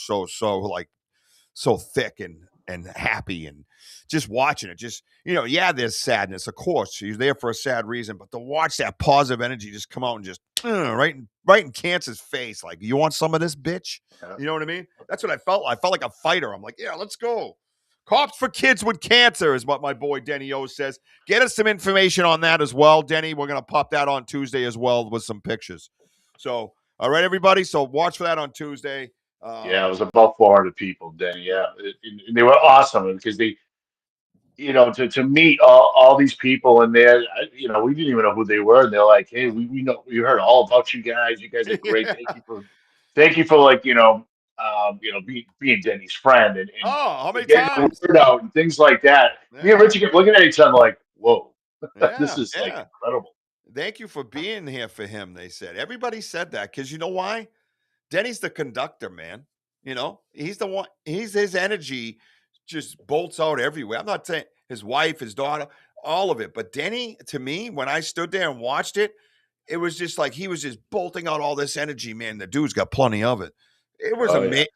Speaker 5: thick and happy, and just watching it, just, there's sadness, of course, you're there for a sad reason, but to watch that positive energy just come out and just right in cancer's face, like, you want some of this, bitch? You know what I mean? That's what I felt. I felt like a fighter. I'm like, yeah, let's go. Cops for Kids with Cancer is what my boy Denny O says. Get us some information on that as well, Denny. We're going to pop that on Tuesday as well with some pictures. So, all right, everybody. So watch for that on Tuesday.
Speaker 6: It was about 400 people, Denny. Yeah, and they were awesome because they, to meet all these people in there, we didn't even know who they were, and they're like, "Hey, we know, we heard all about you guys. You guys are great.
Speaker 5: Yeah.
Speaker 6: Thank you for being Denny's friend and
Speaker 5: How many
Speaker 6: getting
Speaker 5: times?
Speaker 6: the word out and things like that." Me and Richie kept looking at each other like, "Whoa, this is like incredible."
Speaker 5: Thank you for being here for him, they said. Everybody said that because you know why? Denny's the conductor, man. He's the one. His energy just bolts out everywhere. I'm not saying his wife, his daughter, all of it. But Denny, to me, when I stood there and watched it, it was just like he was just bolting out all this energy, man. The dude's got plenty of it. It was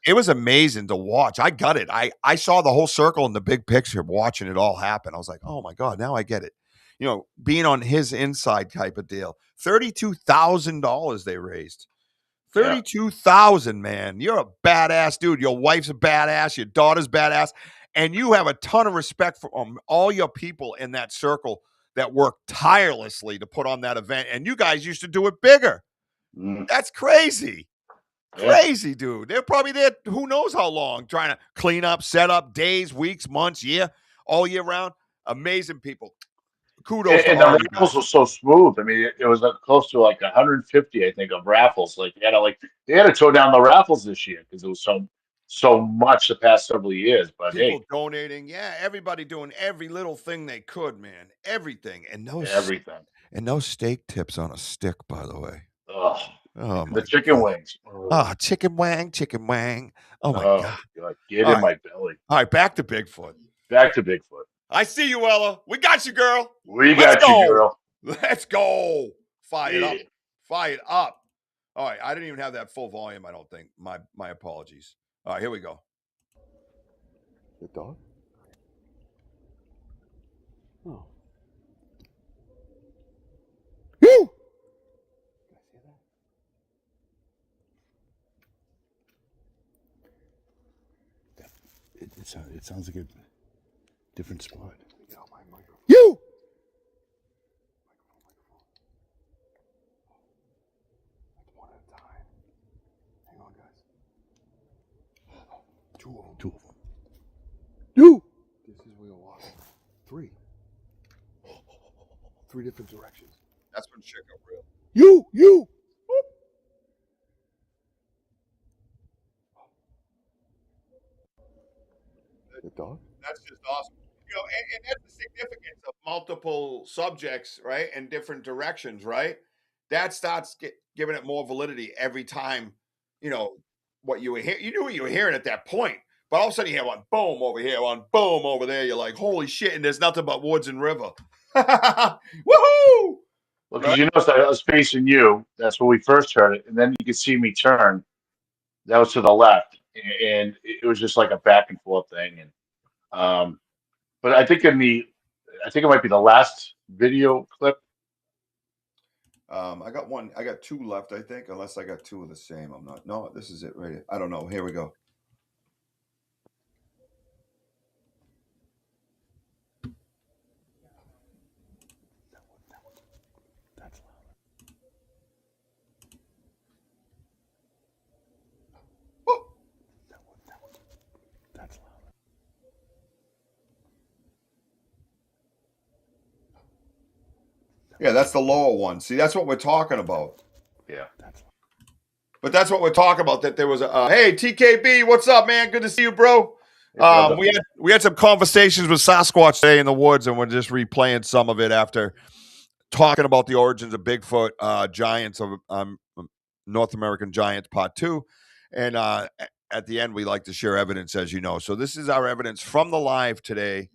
Speaker 5: It was amazing to watch. I got it. I saw the whole circle in the big picture, watching it all happen. I was like, oh my God, now I get it. Being on his inside type of deal. $32,000 they raised. 32,000, man. You're a badass dude. Your wife's a badass. Your daughter's badass. And you have a ton of respect for all your people in that circle that work tirelessly to put on that event. And you guys used to do it bigger. That's crazy. Crazy, dude. They're probably there who knows how long, trying to clean up, set up, days, weeks, months, year, all year round. Amazing people. Kudos to
Speaker 6: And
Speaker 5: all
Speaker 6: the
Speaker 5: you
Speaker 6: raffles
Speaker 5: guys.
Speaker 6: were so smooth. I mean, it was close to like 150, I think, of raffles. Like they had to tone down the raffles this year because it was so much the past several years. But
Speaker 5: People donating, everybody doing every little thing they could, man. Everything. And
Speaker 6: everything.
Speaker 5: And no steak tips on a stick, by the way.
Speaker 6: Oh,
Speaker 5: Oh my
Speaker 6: the chicken
Speaker 5: God.
Speaker 6: wings.
Speaker 5: Chicken wang. Oh my God.
Speaker 6: Get
Speaker 5: All
Speaker 6: in
Speaker 5: right.
Speaker 6: my belly.
Speaker 5: All right, back to Bigfoot.
Speaker 6: Back to Bigfoot.
Speaker 5: I see you, Ella. We got you, girl.
Speaker 6: We got you, girl.
Speaker 5: Let's go. Fire it
Speaker 6: Yeah.
Speaker 5: up. Fire it up. All right. I didn't even have that full volume, I don't think. My apologies. All right, here we go.
Speaker 9: The dog? Oh. Woo! It sounds like a different spot. You! One at a Two of them. Two of them. You. This is wheel one. Three. Three different directions.
Speaker 5: That's when shit got real.
Speaker 9: You. The dog?
Speaker 5: That's just awesome. You know, and that's the significance of multiple subjects, right? And different directions, right? That starts giving it more validity every time, you know, what you were hearing. You knew what you were hearing at that point. But all of a sudden you hear one boom over here, one boom over there. You're like, holy shit, and there's nothing but woods and river. Woohoo!
Speaker 6: Well, because you noticed I was facing you. That's when we first heard it, and then you could see me turn. That was to the left, and it was just like a back and forth thing. And but I think I think it might be the last video clip.
Speaker 5: I got one. I got two left, I think, unless I got two of the same. I'm not. No, this is it right here. I don't know. Here we go.
Speaker 9: That's
Speaker 5: Oh,
Speaker 9: That's loud.
Speaker 5: yeah, that's the lower one. See, that's what we're talking about.
Speaker 6: Yeah.
Speaker 9: That's
Speaker 5: But that's what we're talking about. That there was a hey TKB, what's up, man? Good to see you, bro.
Speaker 6: Hey, brother.
Speaker 5: We had some conversations with Sasquatch today in the woods, and we're just replaying some of it after talking about the origins of Bigfoot, giants of North American giants, part 2, and at the end we like to share evidence, as you know. So this is our evidence from the live today.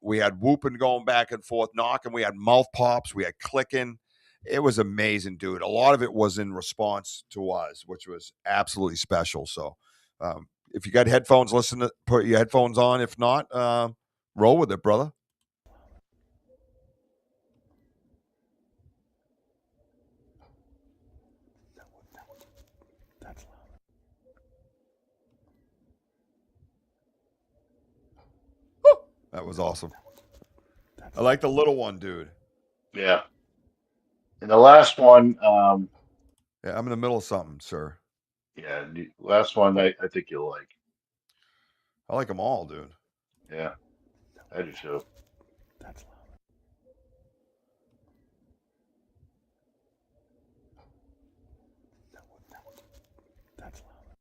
Speaker 5: We had whooping going back and forth, knocking. We had mouth pops. We had clicking. It was amazing, dude. A lot of it was in response to us, which was absolutely special. So, if you got headphones, put your headphones on. If not, roll with it, brother.
Speaker 9: That's loud.
Speaker 5: That was awesome.
Speaker 9: That's
Speaker 5: I like the little one, dude.
Speaker 6: Yeah. And the last one,
Speaker 5: Yeah, I'm in the middle of something, sir.
Speaker 6: yeah, the last one I think you'll like.
Speaker 5: I like them all, dude.
Speaker 6: Yeah, I do too.
Speaker 9: That's loud. That's loud.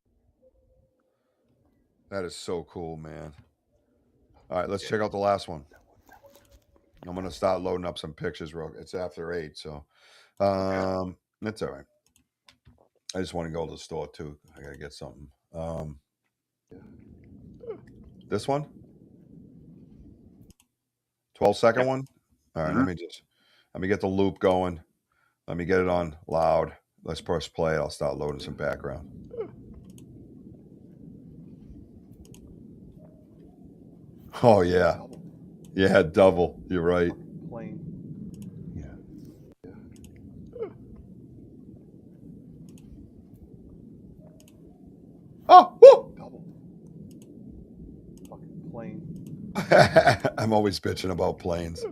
Speaker 5: That is so cool, man. All right, let's check out the last one. I'm gonna start loading up some pictures, bro. It's after 8, so that's all right. I just want to go to the store too. I gotta get something. This one, 12-second
Speaker 6: Yep.
Speaker 5: one. All right,
Speaker 6: Mhm.
Speaker 5: let me get the loop going. Let me get it on loud. Let's press play. I'll start loading some background. Oh yeah, yeah, double. You're right.
Speaker 9: Plane. Yeah.
Speaker 5: Oh, woo!
Speaker 9: Double. Fucking plane.
Speaker 5: I'm always bitching about planes.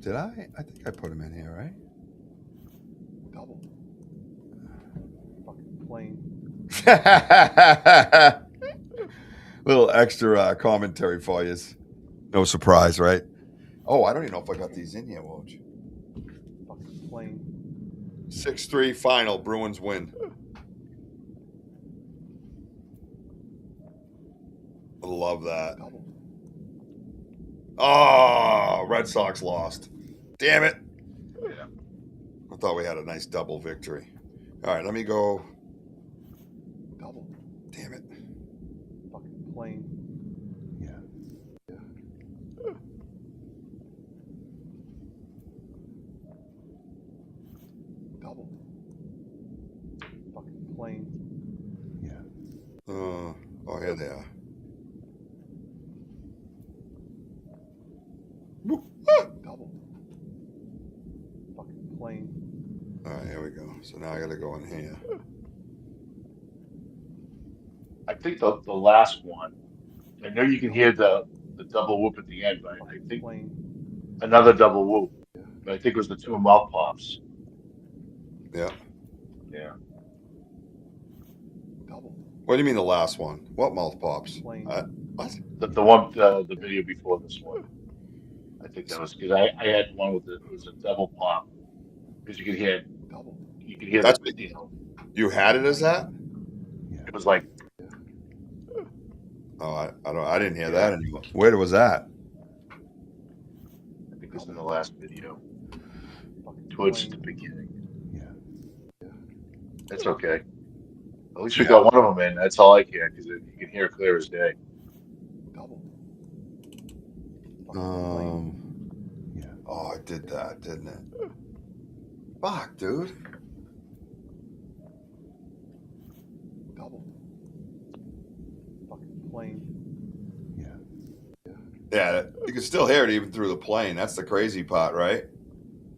Speaker 5: Did I? I think I put them in here, right?
Speaker 9: Double. Fucking plane.
Speaker 5: Little extra commentary for you. No surprise, right? Oh, I don't even know if I got these in here, Woj.
Speaker 9: Fucking plane.
Speaker 5: 6-3 final. Bruins win. I love that.
Speaker 9: Double.
Speaker 5: Oh, Red Sox lost. Damn it.
Speaker 6: Yeah.
Speaker 5: I thought we had a nice double victory. All right, let me go.
Speaker 9: Double.
Speaker 5: Damn it.
Speaker 9: Fucking plane. Yeah. Double. Fucking plane. Yeah.
Speaker 5: Oh, here they are.
Speaker 9: Double. Fucking plane.
Speaker 5: All right, here we go. So now I got to go in here.
Speaker 6: I think the last one. I know you can hear the double whoop at the end, but I
Speaker 9: Fucking
Speaker 6: think
Speaker 9: plane.
Speaker 6: another double whoop. But I think it was the 2 mouth pops.
Speaker 5: Yeah.
Speaker 6: Yeah.
Speaker 9: Double.
Speaker 5: What do you mean the last one? What mouth pops?
Speaker 9: Plane.
Speaker 5: What?
Speaker 6: The one the video before this one. I think that was because I had one with it was a double pop because
Speaker 9: Double.
Speaker 6: you could hear
Speaker 5: That's
Speaker 6: the you know
Speaker 5: you had it as that?
Speaker 6: it was like
Speaker 5: Oh, I didn't hear
Speaker 6: yeah
Speaker 5: that anymore. Where was that?
Speaker 6: I think it was in the last video
Speaker 9: Fucking
Speaker 6: towards
Speaker 9: plane.
Speaker 6: the beginning.
Speaker 9: Yeah.
Speaker 6: That's okay. At least we
Speaker 5: Yeah.
Speaker 6: got one of them in. That's all I care because you can hear it clear as day.
Speaker 9: Double. Fucking plane.
Speaker 5: Oh, it did that, didn't it? Fuck, dude.
Speaker 9: Double. Fucking plane.
Speaker 5: Yeah, you can still hear it even through the plane. That's the crazy part, right?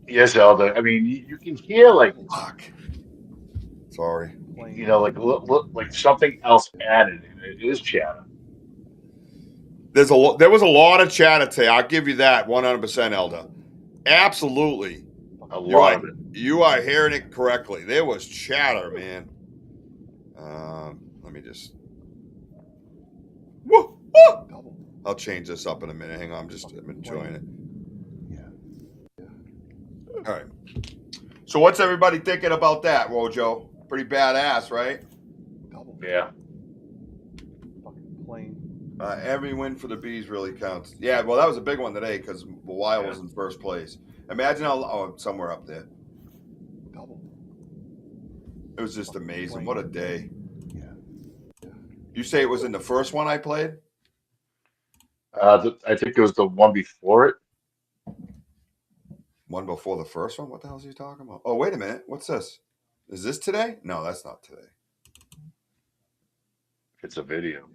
Speaker 6: Yes, Elder. I mean, you can hear like
Speaker 5: Fuck. Sorry.
Speaker 6: you know like something else added, and it is chatter.
Speaker 5: There was a lot of chatter today. I'll give you that 100%, Elder. Absolutely.
Speaker 6: A lot of it.
Speaker 5: You are hearing it correctly. There was chatter, man. Let me just. Woo, woo.
Speaker 9: Double.
Speaker 5: I'll change this up in a minute. Hang on, I'm enjoying it. All right. So what's everybody thinking about that, Wojo? Pretty badass, right?
Speaker 9: Double.
Speaker 6: Yeah.
Speaker 9: Fucking plane.
Speaker 5: Every win for the bees really counts. Yeah, well, that was a big one today because Wild was in first place. Imagine how somewhere up there.
Speaker 9: Double.
Speaker 5: It was just
Speaker 9: Fucking
Speaker 5: amazing.
Speaker 9: plane.
Speaker 5: What a day. You say it was in the first one I played?
Speaker 6: I think it was the one before it.
Speaker 5: One before the first one? What the hell is he talking about? Oh, wait a minute. What's this? Is this today? No, that's not today.
Speaker 6: It's a video.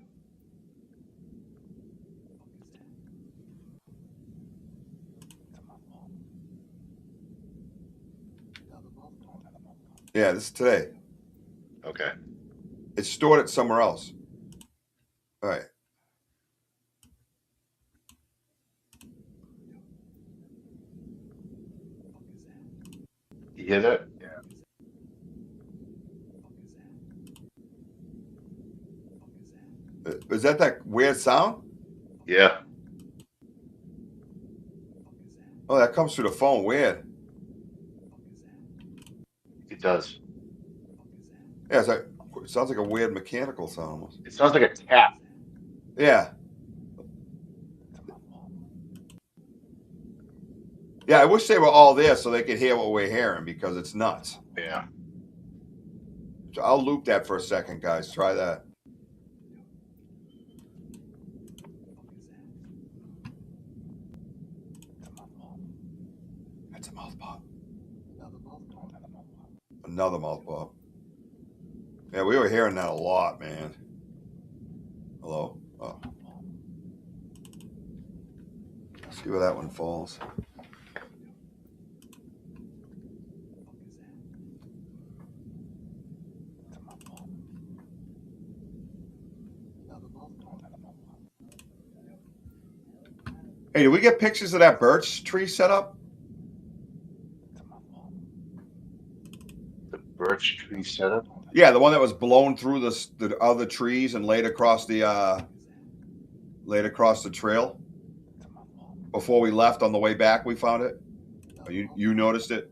Speaker 5: Yeah, this is today.
Speaker 6: Okay.
Speaker 5: It's stored it somewhere else. All right.
Speaker 6: You hear that?
Speaker 5: Is that weird sound?
Speaker 6: Yeah.
Speaker 5: Oh, that comes through the phone. Weird.
Speaker 6: It does.
Speaker 5: Yeah, it sounds like a weird mechanical sound almost.
Speaker 6: It sounds like a tap.
Speaker 5: Yeah. Yeah, I wish they were all there so they could hear what we're hearing because it's nuts.
Speaker 6: Yeah.
Speaker 5: So I'll loop that for a second, guys. Try that. That's a mouth pop. Another mouth pop. Yeah, we were hearing that a lot, man. Hello? Oh. See where that one falls. Hey, did we get pictures of that birch tree set up?
Speaker 6: The birch tree setup.
Speaker 5: Yeah, the one that was blown through the other trees and laid across the trail. Before we left on the way back, we found it. Oh, you noticed it?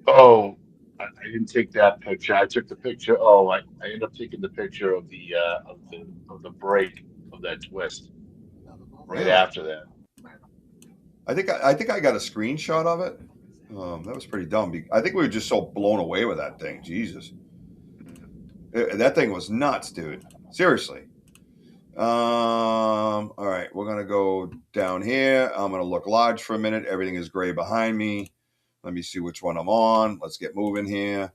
Speaker 6: Oh, I didn't take that picture. I took the picture. Oh, I ended up taking the picture of the break of that twist right
Speaker 5: Really?
Speaker 6: after that.
Speaker 5: I think I got a screenshot of it. That was pretty dumb. I think we were just so blown away with that thing. Jesus, that thing was nuts, dude. Seriously. All right, we're gonna go down here. I'm gonna look large for a minute. Everything is gray behind me. Let me see which one I'm on. Let's get moving here.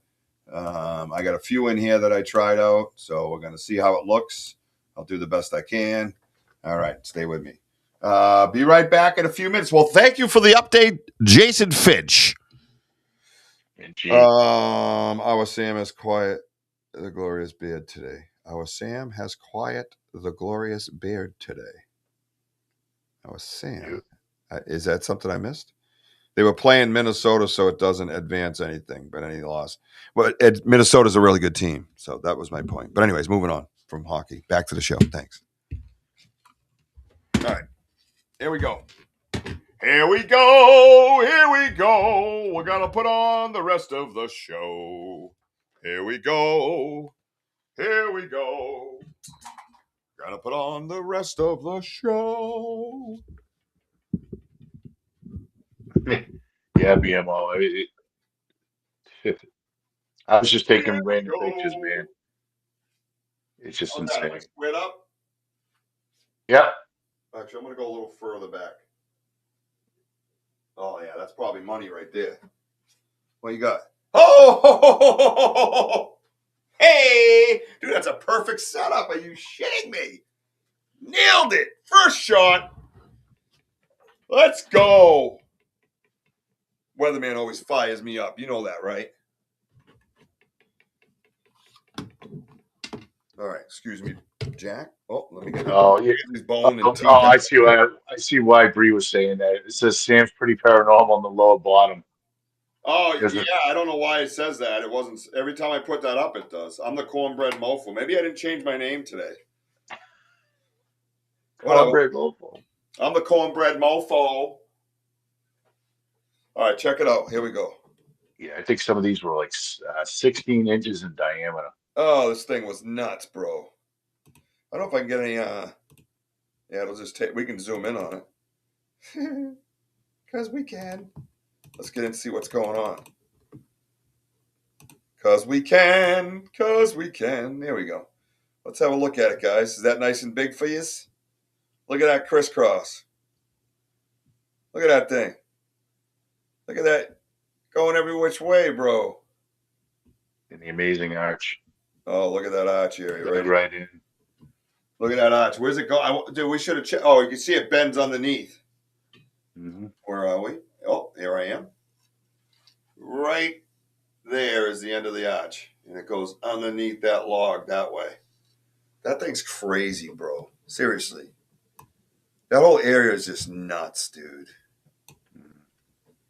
Speaker 5: I got a few in here that I tried out, so we're gonna see how it looks. I'll do the best I can. All right, stay with me. Be right back in a few minutes. Well, thank you for the update, Jason Finch. Our Sam has quiet the glorious beard today. Our Sam has quiet the glorious beard today. Our Sam. Is that something I missed? They were playing Minnesota, so it doesn't advance anything, but any loss. But Minnesota's a really good team, so that was my point. But anyways, moving on from hockey. Back to the show. Thanks. All right. Here we go. Here we go. Here we go. We're going to put on the rest of the show. Here we go. Here we go. Gonna put on the rest of the show.
Speaker 6: Yeah, BMO. I was just taking random pictures, man. It's just insane.
Speaker 5: Like squared up?
Speaker 6: Yeah.
Speaker 5: Actually, I'm gonna go a little further back. Oh yeah, that's probably money right there. What you got? Oh, hey, dude, that's a perfect setup. Are you shitting me? Nailed it. First shot. Let's go. Weatherman always fires me up. You know that, right? All right, excuse me, Jack. Oh, let me get his bone and teeth.
Speaker 6: I see why Bree was saying that. It says Sam's pretty paranormal on the lower bottom.
Speaker 5: Oh yeah, I don't know why it says that. It wasn't every time I put that up. It does. I'm the cornbread mofo. Maybe I didn't change my name today.
Speaker 6: Cornbread mofo.
Speaker 5: I'm the cornbread mofo. All right, check it out. Here we go.
Speaker 6: Yeah, I think some of these were like 16 inches in diameter.
Speaker 5: Oh, this thing was nuts, bro. I don't know if I can get any. Yeah, it'll just take. We can zoom in on it because we can. Let's get in and see what's going on. Cause we can. There we go. Let's have a look at it, guys. Is that nice and big for you? Look at that crisscross. Look at that thing. Look at that going every which way, bro.
Speaker 6: And the amazing arch.
Speaker 5: Oh, look at that arch area, right?
Speaker 6: Right in.
Speaker 5: Look at that arch. Where's it go? Dude, we should have checked. Oh, you can see it bends underneath.
Speaker 6: Mm-hmm.
Speaker 5: Where are we? Oh, here I am. Right there is the end of the arch. And it goes underneath that log that way. That thing's crazy, bro. Seriously. That whole area is just nuts, dude.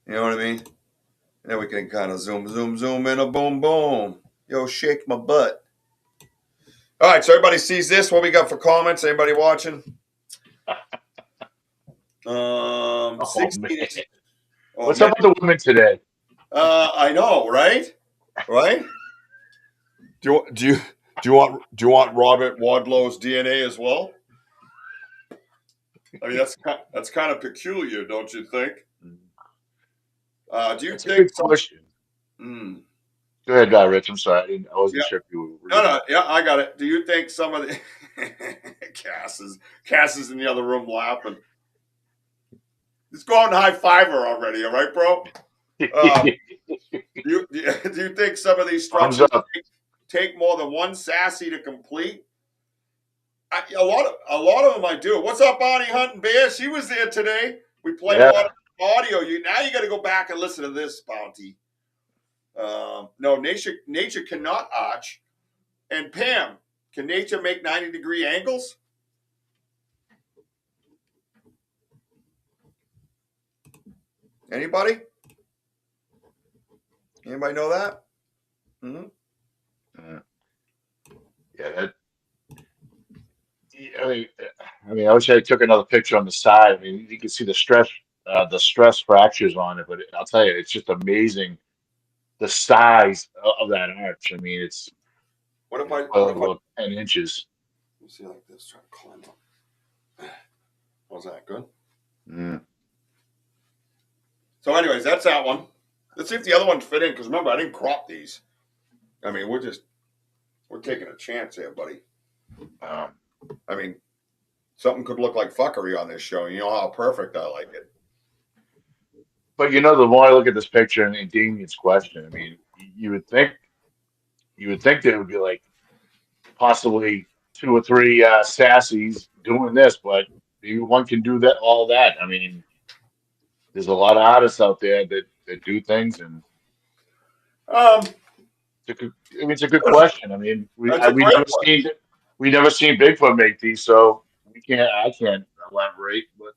Speaker 5: You know what I mean? And then we can kind of zoom in a boom, boom. Yo, shake my butt. All right, so everybody sees this. What we got for comments? Anybody watching? 16 inches. Oh,
Speaker 6: what's up with the women today?
Speaker 5: I know, right? Right? Do you want Robert Wadlow's DNA as well? I mean, that's kind of peculiar, don't you think? Do you
Speaker 6: That's
Speaker 5: think?
Speaker 6: A good question. Go ahead, Rich. I'm sorry. I wasn't sure if you were.
Speaker 5: No, yeah, I got it. Do you think some of the Cass is in the other room laughing? Let's go out and high five her already, all right, bro? Do you think some of these structures take more than one sassy to complete? A lot of them I do. What's up, Bonnie Hunting Bear? She was there today. We played a lot of audio. Now you got to go back and listen to this, Bounty. No, nature cannot arch. And Pam, can nature make 90-degree angles? Anybody? Anybody know that?
Speaker 6: Yeah. I mean, I wish I took another picture on the side. I mean, you can see the stress fractures on it, but I'll tell you, it's just amazing the size of that arch. I mean, it's about 10 inches.
Speaker 5: Let me see like this. Try to climb up. Was that good? So, anyways, that's that one. Let's see if the other ones fit in. Because remember, I didn't crop these. I mean, we're taking a chance here, buddy. I mean, something could look like fuckery on this show. You know how perfect I like it.
Speaker 6: But the more I look at this picture and Damien's question, I mean, you would think there would be like possibly 2 or 3 sassies doing this, but maybe one can do all that. I mean, there's a lot of artists out there that do things, and it's a good question. I mean, we never seen Bigfoot make these, so I can't elaborate. But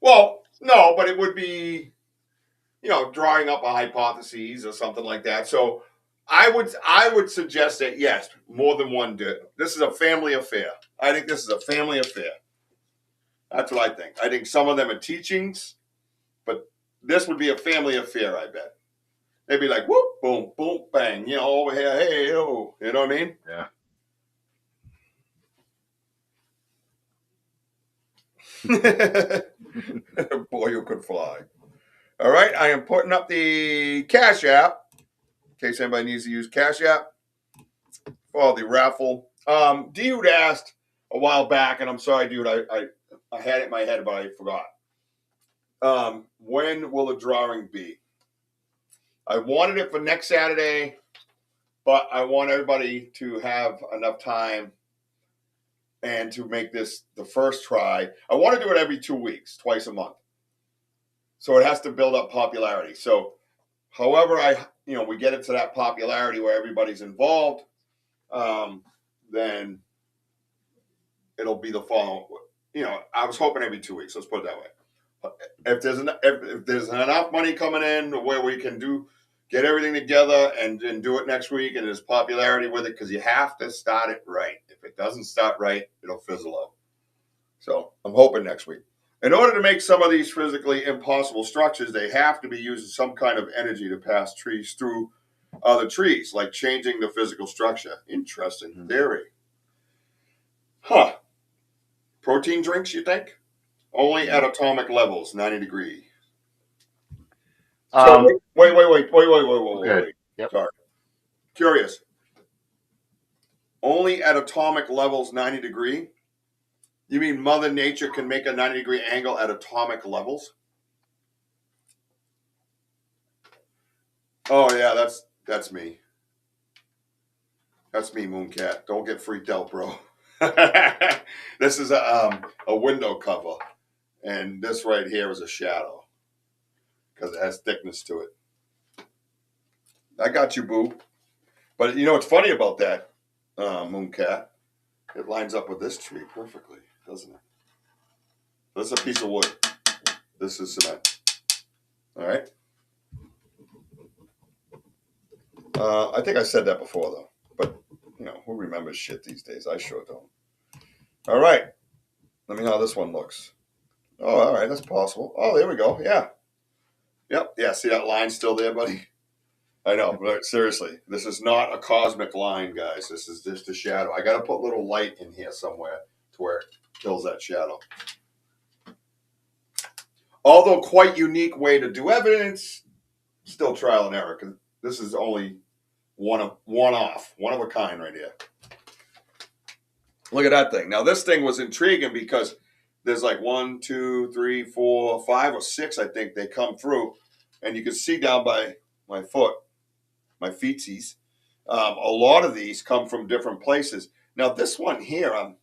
Speaker 5: well, no, but it would be drawing up a hypothesis or something like that. So I would suggest that yes, more than one do. This is a family affair. I think this is a family affair. That's what I think. I think some of them are teachings, but this would be a family affair, I bet. They'd be like, whoop, boom, boom, bang, over here, hey, oh, you know what I mean?
Speaker 6: Yeah.
Speaker 5: Boy, you could fly. All right, I am putting up the Cash App in case anybody needs to use Cash App for the raffle. Dude asked a while back, and I'm sorry, dude, I had it in my head, but I forgot. When will the drawing be? I wanted it for next Saturday, but I want everybody to have enough time and to make this the first try. I want to do it every 2 weeks, twice a month. So it has to build up popularity. So however we get it to that popularity where everybody's involved, then it'll be the following. I was hoping every 2 weeks. Let's put it that way. If there's enough money coming in where we can get everything together and do it next week, and there's popularity with it, because you have to start it right. If it doesn't start right, it'll fizzle out. So I'm hoping next week. In order to make some of these physically impossible structures, they have to be using some kind of energy to pass trees through other trees, like changing the physical structure. Interesting theory. Huh. Protein drinks, you think? Only at atomic levels, 90 degrees. So wait.
Speaker 6: Okay. Yep.
Speaker 5: Sorry. Curious. Only at atomic levels, 90 degree? You mean Mother Nature can make a 90-degree angle at atomic levels? Oh yeah, that's me. That's me, Mooncat. Don't get freaked out, bro. This is a window cover, and this right here is a shadow because it has thickness to it. I got you, boo. But you know what's funny about that, Mooncat? It lines up with this tree perfectly, doesn't it? This is a piece of wood. This is cement. All right. I think I said that before, though. But, who remembers shit these days? I sure don't. All right. Let me know how this one looks. Oh, all right. That's possible. Oh, there we go. Yeah. Yep. Yeah. See that line still there, buddy? I know. But seriously, this is not a cosmic line, guys. This is just a shadow. I got to put a little light in here somewhere to where it kills that shadow. Although quite unique way to do evidence, still trial and error, because this is only one of a kind right here. Look at that thing. Now this thing was intriguing because there's like 1, 2, 3, 4, 5, or 6, I think they come through, and you can see down by my foot, my feetsies. A lot of these come from different places. Now this one here,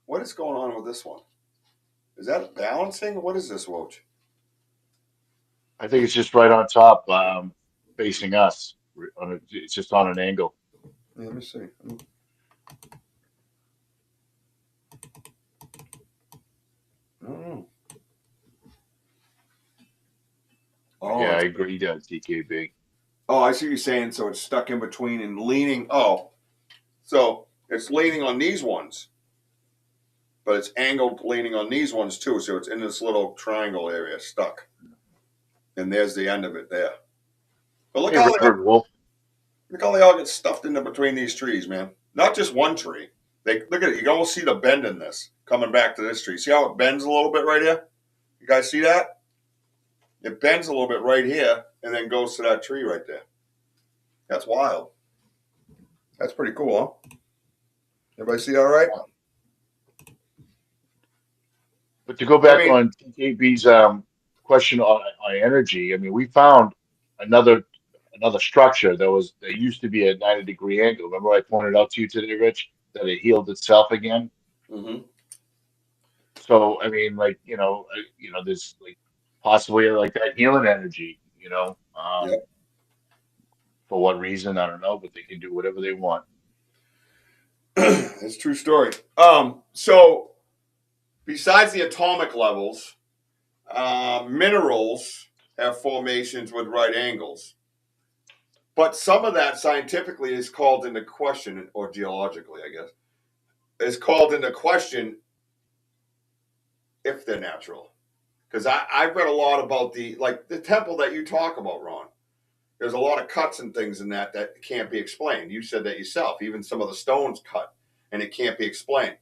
Speaker 5: what is going on with this one? Is that balancing? What is this, Woj?
Speaker 6: I think it's just right on top, facing us. It's just on an angle.
Speaker 5: Let me see. Oh.
Speaker 6: Yeah, I agree, TKB.
Speaker 5: Oh, I see what you're saying. So it's stuck in between and leaning. Oh, so it's leaning on these ones, but it's angled leaning on these ones too. So it's in this little triangle area stuck. And there's the end of it there. But look how they all get stuffed into between these trees, man. Not just one tree. Look at it. You can almost see the bend in this coming back to this tree. See how it bends a little bit right here? You guys see that? It bends a little bit right here and then goes to that tree right there. That's wild. That's pretty cool, huh? Everybody see all right?
Speaker 6: But to go back on TKB's question on energy, I mean, we found another structure that used to be a 90-degree angle. Remember I pointed out to you today, Rich, that it healed itself again.
Speaker 5: Mm-hmm.
Speaker 6: So I mean, there's like possibly like that healing energy,
Speaker 5: Yep.
Speaker 6: For what reason I don't know, but they can do whatever they want.
Speaker 5: It's a true story. So besides the atomic levels, minerals have formations with right angles. But some of that scientifically is called into question, or geologically, I guess, is called into question if they're natural. Because I've read a lot about the temple that you talk about, Ron. There's a lot of cuts and things in that can't be explained. You said that yourself. Even some of the stones cut, and it can't be explained.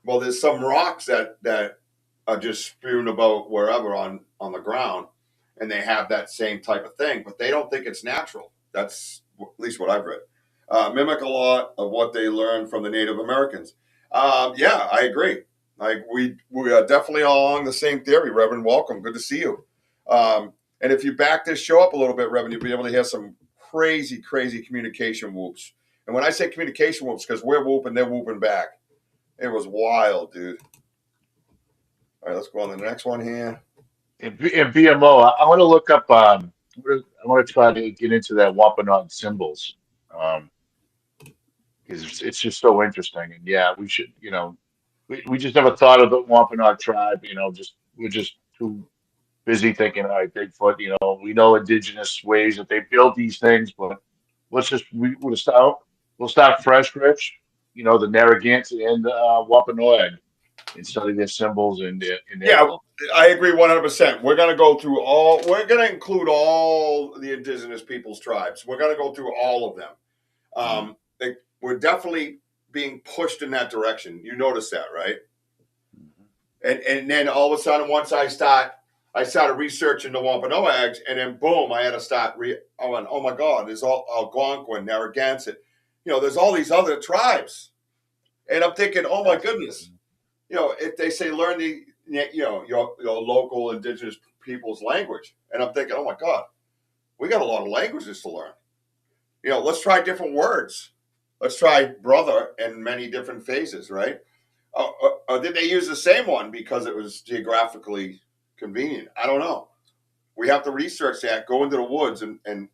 Speaker 5: Well, there's some rocks that are just strewn about wherever on the ground, and they have that same type of thing, but they don't think it's natural. That's at least what I've read. Mimic a lot of what they learned from the Native Americans. Yeah, I agree. Like we are definitely all along the same theory, Reverend. Welcome, good to see you. And if you back this show up a little bit, Reverend, you'll be able to hear some crazy, crazy communication whoops. And when I say communication whoops, because we're whooping, they're whooping back. It was wild, dude. All right, let's go on to the next one here.
Speaker 6: In BMO, I want to look up. I want to try to get into that Wampanoag symbols, because it's just so interesting. And yeah, we should, we just never thought of the Wampanoag tribe. We're just too busy thinking, all right, Bigfoot. We know indigenous ways that they built these things, but we'll start fresh, Rich. The Narragansett and Wampanoag, and study their symbols and their
Speaker 5: Yeah,
Speaker 6: culture.
Speaker 5: I agree 100%. We're going to go through we're going to include all the indigenous peoples' tribes. We're going to go through all of them. We're definitely being pushed in that direction. You notice that, right? And then all of a sudden, once I started researching the Wampanoags, and then boom, I had to start. Oh my God, there's all Algonquin, Narragansett. There's all these other tribes, and I'm thinking, oh my goodness. If they say learn your local indigenous people's language, and I'm thinking, oh my God, we got a lot of languages to learn. Let's try different words. Let's try brother in many different phases, right? Or did they use the same one because it was geographically convenient? I don't know. We have to research that, go into the woods and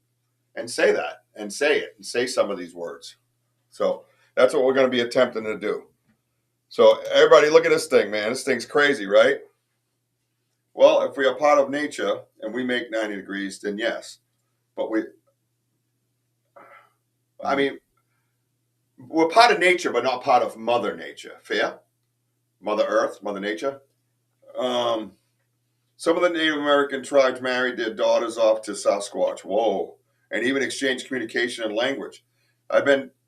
Speaker 5: say that, and say it, and say some of these words. So that's what we're going to be attempting to do. So everybody, look at this thing, man. This thing's crazy, right? Well, if we are part of nature and we make 90 degrees, then yes. But we're part of nature, but not part of Mother Nature. Fair? Mother Earth, Mother Nature. Some of the Native American tribes married their daughters off to Sasquatch. Whoa. And even exchanged communication and language.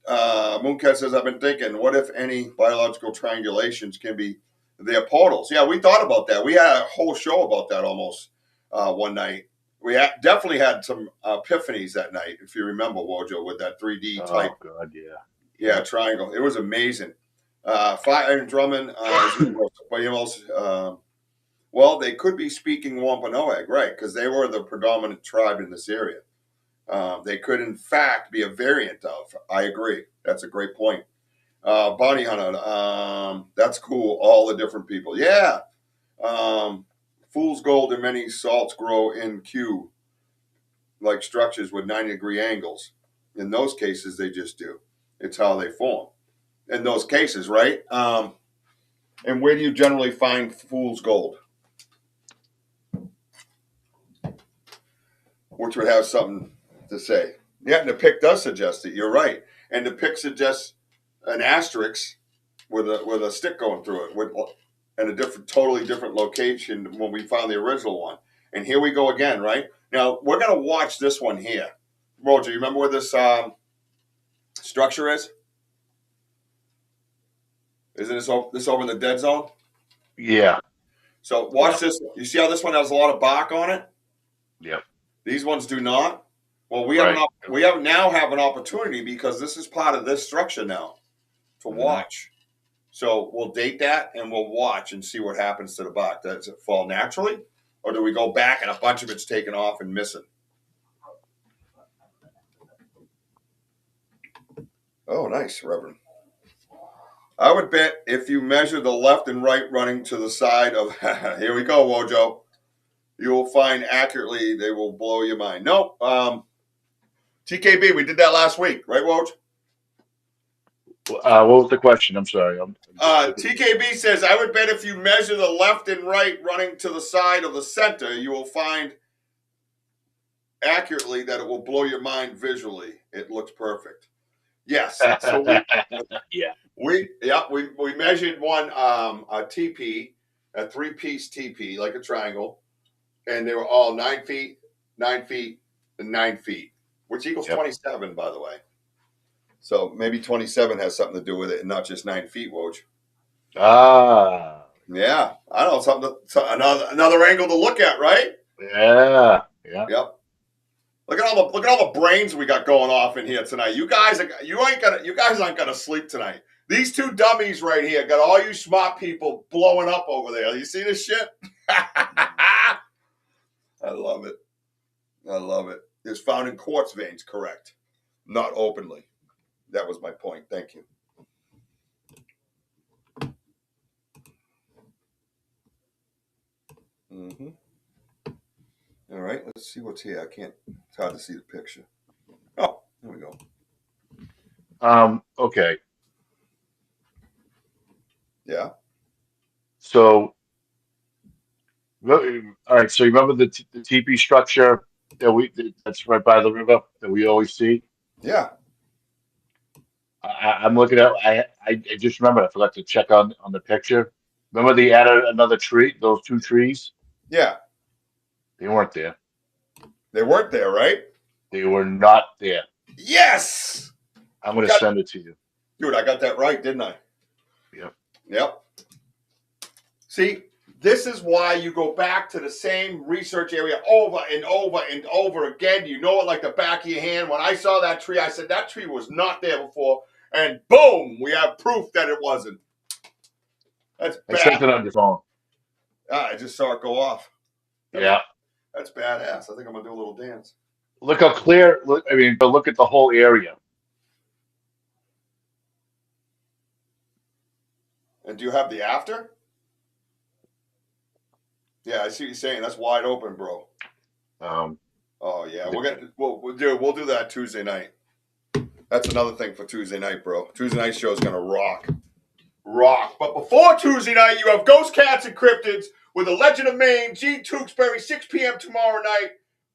Speaker 5: Mooncat says, I've been thinking, what if any biological triangulations can be their portals? Yeah, we thought about that. We had a whole show about that almost one night. We definitely had some epiphanies that night, if you remember, Wojo, with that 3D type.
Speaker 6: Oh, God, yeah.
Speaker 5: Yeah, triangle. It was amazing. Fire and Drummond, well, they could be speaking Wampanoag, right, because they were the predominant tribe in this area. They could, in fact, be a variant of. I agree. That's a great point. Bounty Hunter, that's cool. All the different people. Yeah. Fool's gold and many salts grow in like structures with 90-degree angles. In those cases, they just do. It's how they form. In those cases, right? And where do you generally find fool's gold? Which would have something to say. Yeah, and the pic does suggest it. You're right. And the pic suggests an asterisk with a stick going through it, and a totally different location when we found the original one. And here we go again, right? Now we're gonna watch this one here. Roger, you remember where this structure is? Isn't this over in the dead zone?
Speaker 6: Yeah.
Speaker 5: So watch this. You see how this one has a lot of bark on it?
Speaker 6: Yep.
Speaker 5: These ones do not. Well, we
Speaker 6: Right.
Speaker 5: now have an opportunity because this is part of this structure now to watch. So we'll date that and we'll watch and see what happens to the bark. Does it fall naturally, or do we go back and a bunch of it's taken off and missing? Oh, nice, Reverend. I would bet if you measure the left and right running to the side of here we go, Wojo, you will find accurately they will blow your mind. Nope. TKB, we did that last week, right, Woj?
Speaker 6: What was the question? I'm sorry.
Speaker 5: TKB says, I would bet if you measure the left and right running to the side of the center, you will find accurately that it will blow your mind visually. It looks perfect. Yes. So we
Speaker 6: Yeah.
Speaker 5: we measured one a TP, a 3-piece TP, like a triangle, and they were all 9 feet, 9 feet, and 9 feet, which equals
Speaker 6: Yep.
Speaker 5: 27, by the way. So maybe 27 has something to do with it, and not just 9 feet, Woj.
Speaker 6: Ah.
Speaker 5: Yeah, I don't know another angle to look at, right?
Speaker 6: Yeah. Yeah.
Speaker 5: Yep. Look at all the brains we got going off in here tonight. You guys aren't gonna sleep tonight. These two dummies right here got all you smart people blowing up over there. You see this shit? I love it. I love it. It's found in quartz veins, correct? Not openly. That was my point. Thank you. Mm-hmm. All right, let's see what's here. It's hard to see the picture. Oh, there we go.
Speaker 6: Okay.
Speaker 5: Yeah.
Speaker 6: So, all right. So you remember the teepee structure that's right by the river that we always see?
Speaker 5: Yeah.
Speaker 6: I'm looking at. I just remembered. I forgot to check on the picture. Remember they added another tree. Those two trees.
Speaker 5: Yeah.
Speaker 6: They weren't there.
Speaker 5: They weren't there, right?
Speaker 6: They were not there.
Speaker 5: Yes.
Speaker 6: I'm going to send it to you.
Speaker 5: Dude, I got that right, didn't I?
Speaker 6: Yep.
Speaker 5: Yep. See, this is why you go back to the same research area over and over and over again. You know it like the back of your hand. When I saw that tree, I said, that tree was not there before. And boom, we have proof that it wasn't. That's
Speaker 6: I sent
Speaker 5: bad.
Speaker 6: it on your phone.
Speaker 5: I just saw it go off.
Speaker 6: Yeah.
Speaker 5: That's badass. I think I'm going to do a little dance.
Speaker 6: Look how clear. But look at the whole area.
Speaker 5: And do you have the after? Yeah, I see what you're saying. That's wide open, bro. Oh yeah, we'll do that Tuesday night. That's another thing for Tuesday night, bro. Tuesday night show is gonna rock. But before Tuesday night, you have Ghost Cats and Cryptids with the Legend of Maine, Gene Tewksbury, 6 p.m. tomorrow night.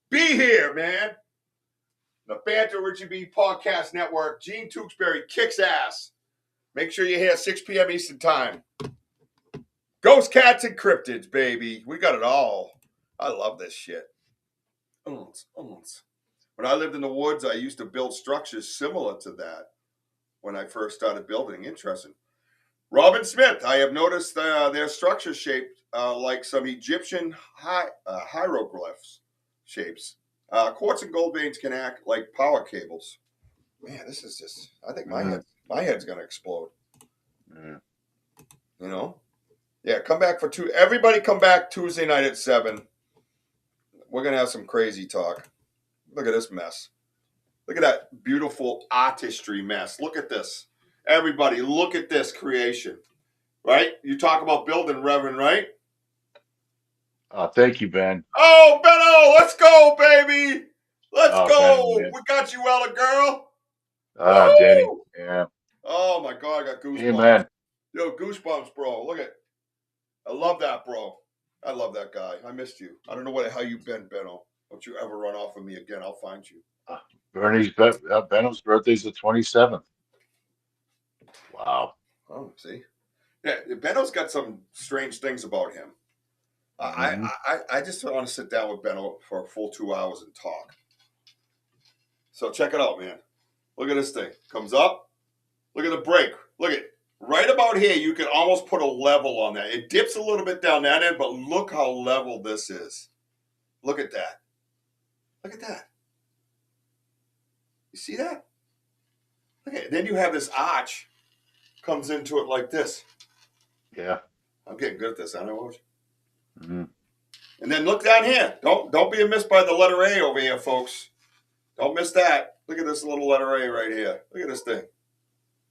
Speaker 5: Be here, man. The Banter Richie B Podcast Network. Gene Tewksbury kicks ass. Make sure you're here 6 p.m. Eastern Time. Ghost Cats and Cryptids, baby. We got it all. I love this shit. When I lived in the woods, I used to build structures similar to that when I first started building. Interesting. Robin Smith, I have noticed their structure shaped like some Egyptian hieroglyphs shapes. Quartz and gold veins can act like power cables. Man, this is just, I think my head's going to explode.
Speaker 6: Mm.
Speaker 5: You know? Yeah, come back for everybody come back Tuesday night at 7. We're going to have some crazy talk. Look at this mess. Look at that beautiful artistry mess. Look at this. Everybody, look at this creation. Right? You talk about building, Reverend, right?
Speaker 6: Thank you, Ben.
Speaker 5: Oh, Benno, let's go, baby. Let's go.
Speaker 6: Ben,
Speaker 5: We got you, Ella girl.
Speaker 6: Danny.
Speaker 5: Woo!
Speaker 6: Yeah.
Speaker 5: Oh, my God, I got goosebumps.
Speaker 6: Amen.
Speaker 5: Yo, goosebumps, bro. Look at I love that, bro. I love that guy. I missed you. I don't know how you've been, Benno. Don't you ever run off of me again. I'll find you.
Speaker 6: Benno's birthday's the 27th. Wow.
Speaker 5: Oh, see? Yeah, Benno's got some strange things about him. I just want to sit down with Benno for a full 2 hours and talk. So check it out, man. Look at this thing. Comes up. Look at the break. Look at right about here. You can almost put a level on that. It dips a little bit down that end, but look how level this is. Look at that. Look at that. You see that? Look at it. Then you have this arch comes into it like this.
Speaker 6: Yeah.
Speaker 5: I'm getting good at this. I know.
Speaker 6: Mm-hmm.
Speaker 5: And then look down here. Don't be missed by the letter A over here, folks. Don't miss that. Look at this little letter A right here. Look at this thing.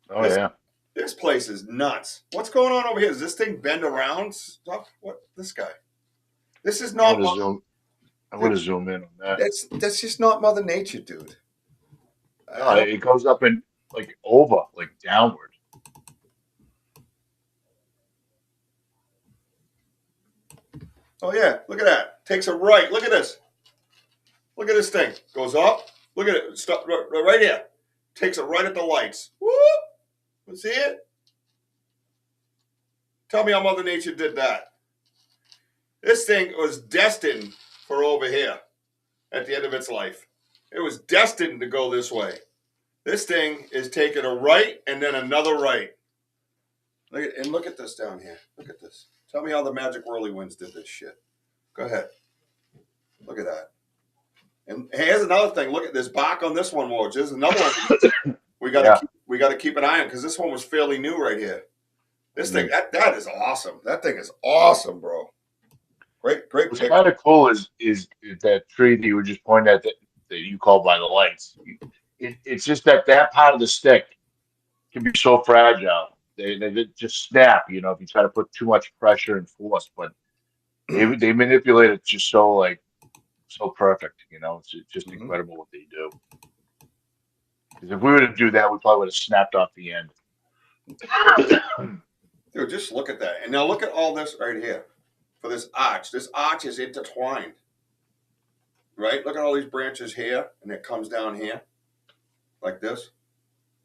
Speaker 6: Yeah.
Speaker 5: This place is nuts. What's going on over here? Does this thing bend around stuff? What? This guy. This is not.
Speaker 6: I'm going to zoom in on that.
Speaker 5: That's just not Mother Nature, dude.
Speaker 6: No, it goes up and downward.
Speaker 5: Oh yeah, look at that. Takes a right. Look at this. Look at this thing. Goes up. Look at it. Stop right here. Takes it right at the lights. Whoop. See it? Tell me how Mother Nature did that. This thing was destined for over here at the end of its life. It was destined to go this way. This thing is taking a right and then another right. Look at this down here. Look at this. Tell me how the magic whirlywinds did this shit. Go ahead. Look at that. And here's another thing. Look at this bark on this one, Woj. There's another one. We gotta keep an eye on because this one was fairly new right here. This thing that is awesome. That thing is awesome, bro. Great
Speaker 6: What's
Speaker 5: pick.
Speaker 6: kind of cool is that tree that you were just pointing at that you call by the lights. It's just that part of the stick can be so fragile. They just snap, you know, if you try to put too much pressure and force. But they manipulate it just so perfect, you know. It's just incredible what they do. Because if we were to do that, we probably would have snapped off the end.
Speaker 5: Dude, just look at that. And now look at all this right here. For this arch. This arch is intertwined. Right? Look at all these branches here, and it comes down here. Like this.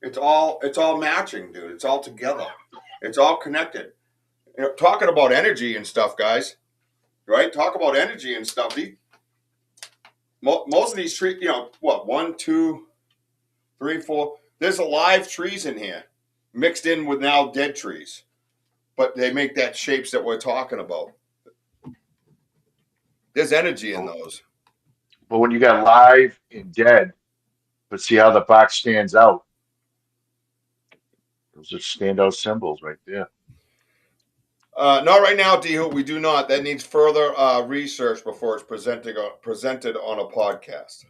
Speaker 5: It's all matching, dude. It's all together. It's all connected. You know, talking about energy and stuff, guys. Right? Talk about energy and stuff. Most of these trees, you know, what, 1, 2, 3, 4. There's alive trees in here, mixed in with now dead trees. But they make that shapes that we're talking about. There's energy in those.
Speaker 6: But when you got live and dead, but see how the box stands out. Those are standout symbols right there.
Speaker 5: Not right now, D. We do not. That needs further research before it's presented on a podcast.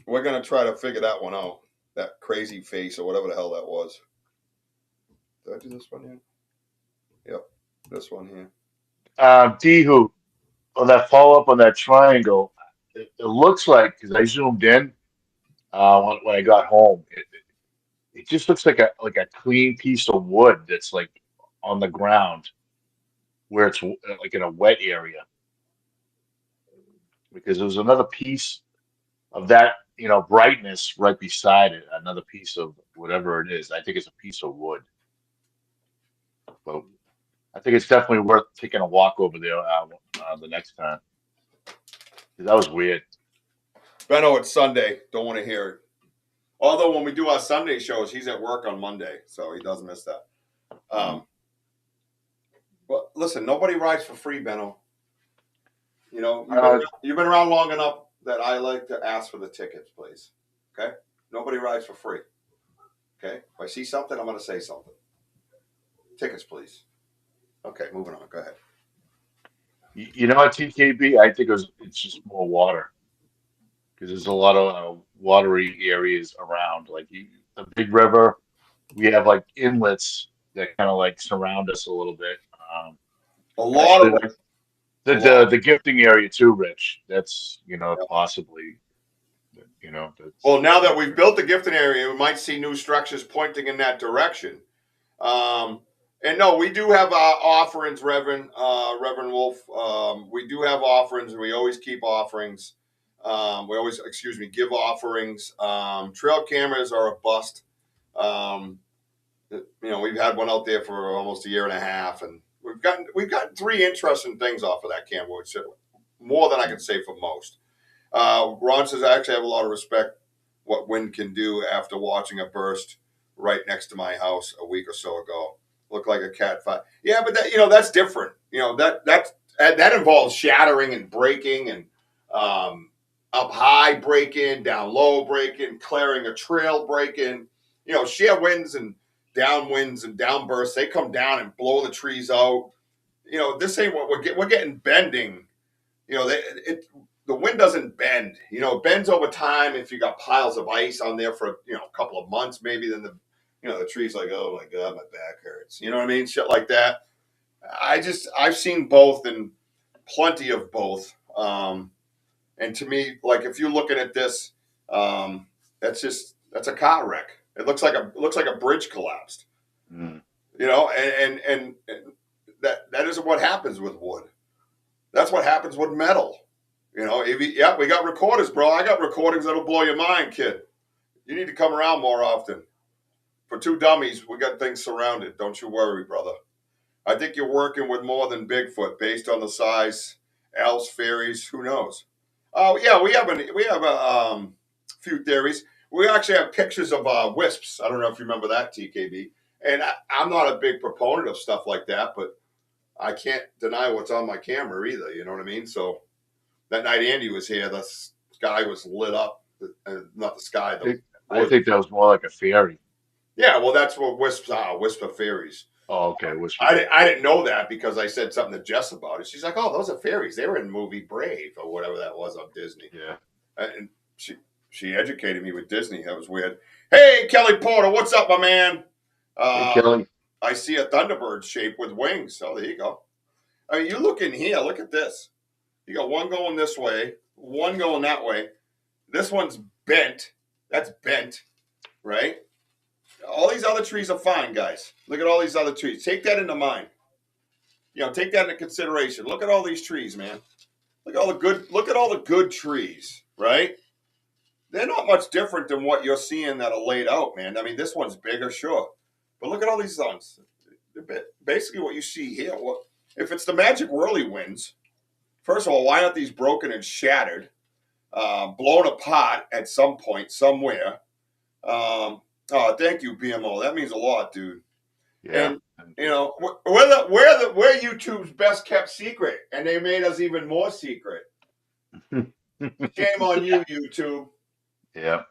Speaker 5: We're gonna try to figure that one out. That crazy face or whatever the hell that was. Did I do this one here? Yep, this one here.
Speaker 6: D. On that follow up on that triangle, it looks like because I zoomed in when I got home, it just looks like a clean piece of wood that's like on the ground where it's like in a wet area because there was another piece of that, you know, brightness right beside it, another piece of whatever it is. I think it's a piece of wood. But I think it's definitely worth taking a walk over there the next time. 'Cause that was weird.
Speaker 5: Benno, it's Sunday. Don't want to hear it. Although when we do our Sunday shows, he's at work on Monday, so he doesn't miss that. Well, listen, nobody rides for free, Benno. You know, you've been around long enough that I like to ask for the tickets, please. Okay? Nobody rides for free. Okay? If I see something, I'm going to say something. Tickets, please. Okay, moving on. Go ahead.
Speaker 6: You know, at TKB, I think it's just more water because there's a lot of watery areas around. Like the big river, we have like inlets that kind of like surround us a little bit.
Speaker 5: A lot of
Speaker 6: like, the gifting area too, Rich. That's, you know, possibly, you know.
Speaker 5: Well, now that we've built the gifting area, we might see new structures pointing in that direction. And no, we do have offerings, Reverend Wolf. We do have offerings, and we always keep offerings. We always, give offerings. Trail cameras are a bust. You know, we've had one out there for almost a year and a half, and we've gotten 3 interesting things off of that camera, which is more than I can say for most. Ron says, I actually have a lot of respect what wind can do after watching a burst right next to my house a week or so ago. Looked like a cat fight. Yeah, but that, you know, that's different. You know, that involves shattering and breaking and up high breaking, down low breaking, clearing a trail breaking. You know, shear winds and downbursts, they come down and blow the trees out. You know, this ain't what we're getting bending. You know, the wind doesn't bend. You know, it bends over time. If you got piles of ice on there for, you know, a couple of months, maybe then the tree's like, oh my God, my back hurts. You know what I mean? Shit like that. I've seen both and plenty of both. And to me, like if you're looking at this, that's a car wreck. It looks like a bridge collapsed. You know, and that is what happens with wood. That's what happens with metal. You know, yeah, we got recorders, bro. I got recordings that'll blow your mind, kid. You need to come around more often. For two dummies, we got things surrounded. Don't you worry, brother. I think you're working with more than Bigfoot based on the size, elves, fairies, who knows? Oh yeah, we have a few theories. We actually have pictures of wisps. I don't know if you remember that, TKB. And I'm not a big proponent of stuff like that, but I can't deny what's on my camera either. You know what I mean? So that night Andy was here, the sky was lit up. Not the sky, the
Speaker 6: I
Speaker 5: woods.
Speaker 6: think that was more like a fairy.
Speaker 5: Yeah, well, that's what wisps are. Wisp of fairies.
Speaker 6: Oh, okay.
Speaker 5: I didn't know that because I said something to Jess about it. She's like, "Oh, those are fairies. They were in the movie Brave or whatever that was on Disney."
Speaker 6: Yeah.
Speaker 5: And she educated me with Disney. That was weird. Hey, Kelly Porter, what's up, my man?
Speaker 6: Hey, Kelly.
Speaker 5: I see a Thunderbird shape with wings. So there you go. I mean, you look in here. Look at this. You got one going this way, one going that way. This one's bent. That's bent, right? All these other trees are fine, guys. Look at all these other trees. Take that into mind. You know, take that into consideration. Look at all these trees, man. Look at all the good trees, right? They're not much different than what you're seeing that are laid out, man. I mean, this one's bigger, sure. But look at all these ones. Basically what you see here, if it's the magic whirlywinds, first of all, why aren't these broken and shattered, blown apart at some point, somewhere? Oh, thank you, BMO. That means a lot, dude.
Speaker 6: Yeah.
Speaker 5: And you know, we're YouTube's best kept secret, and they made us even more secret. Shame on you, YouTube.
Speaker 6: Yeah.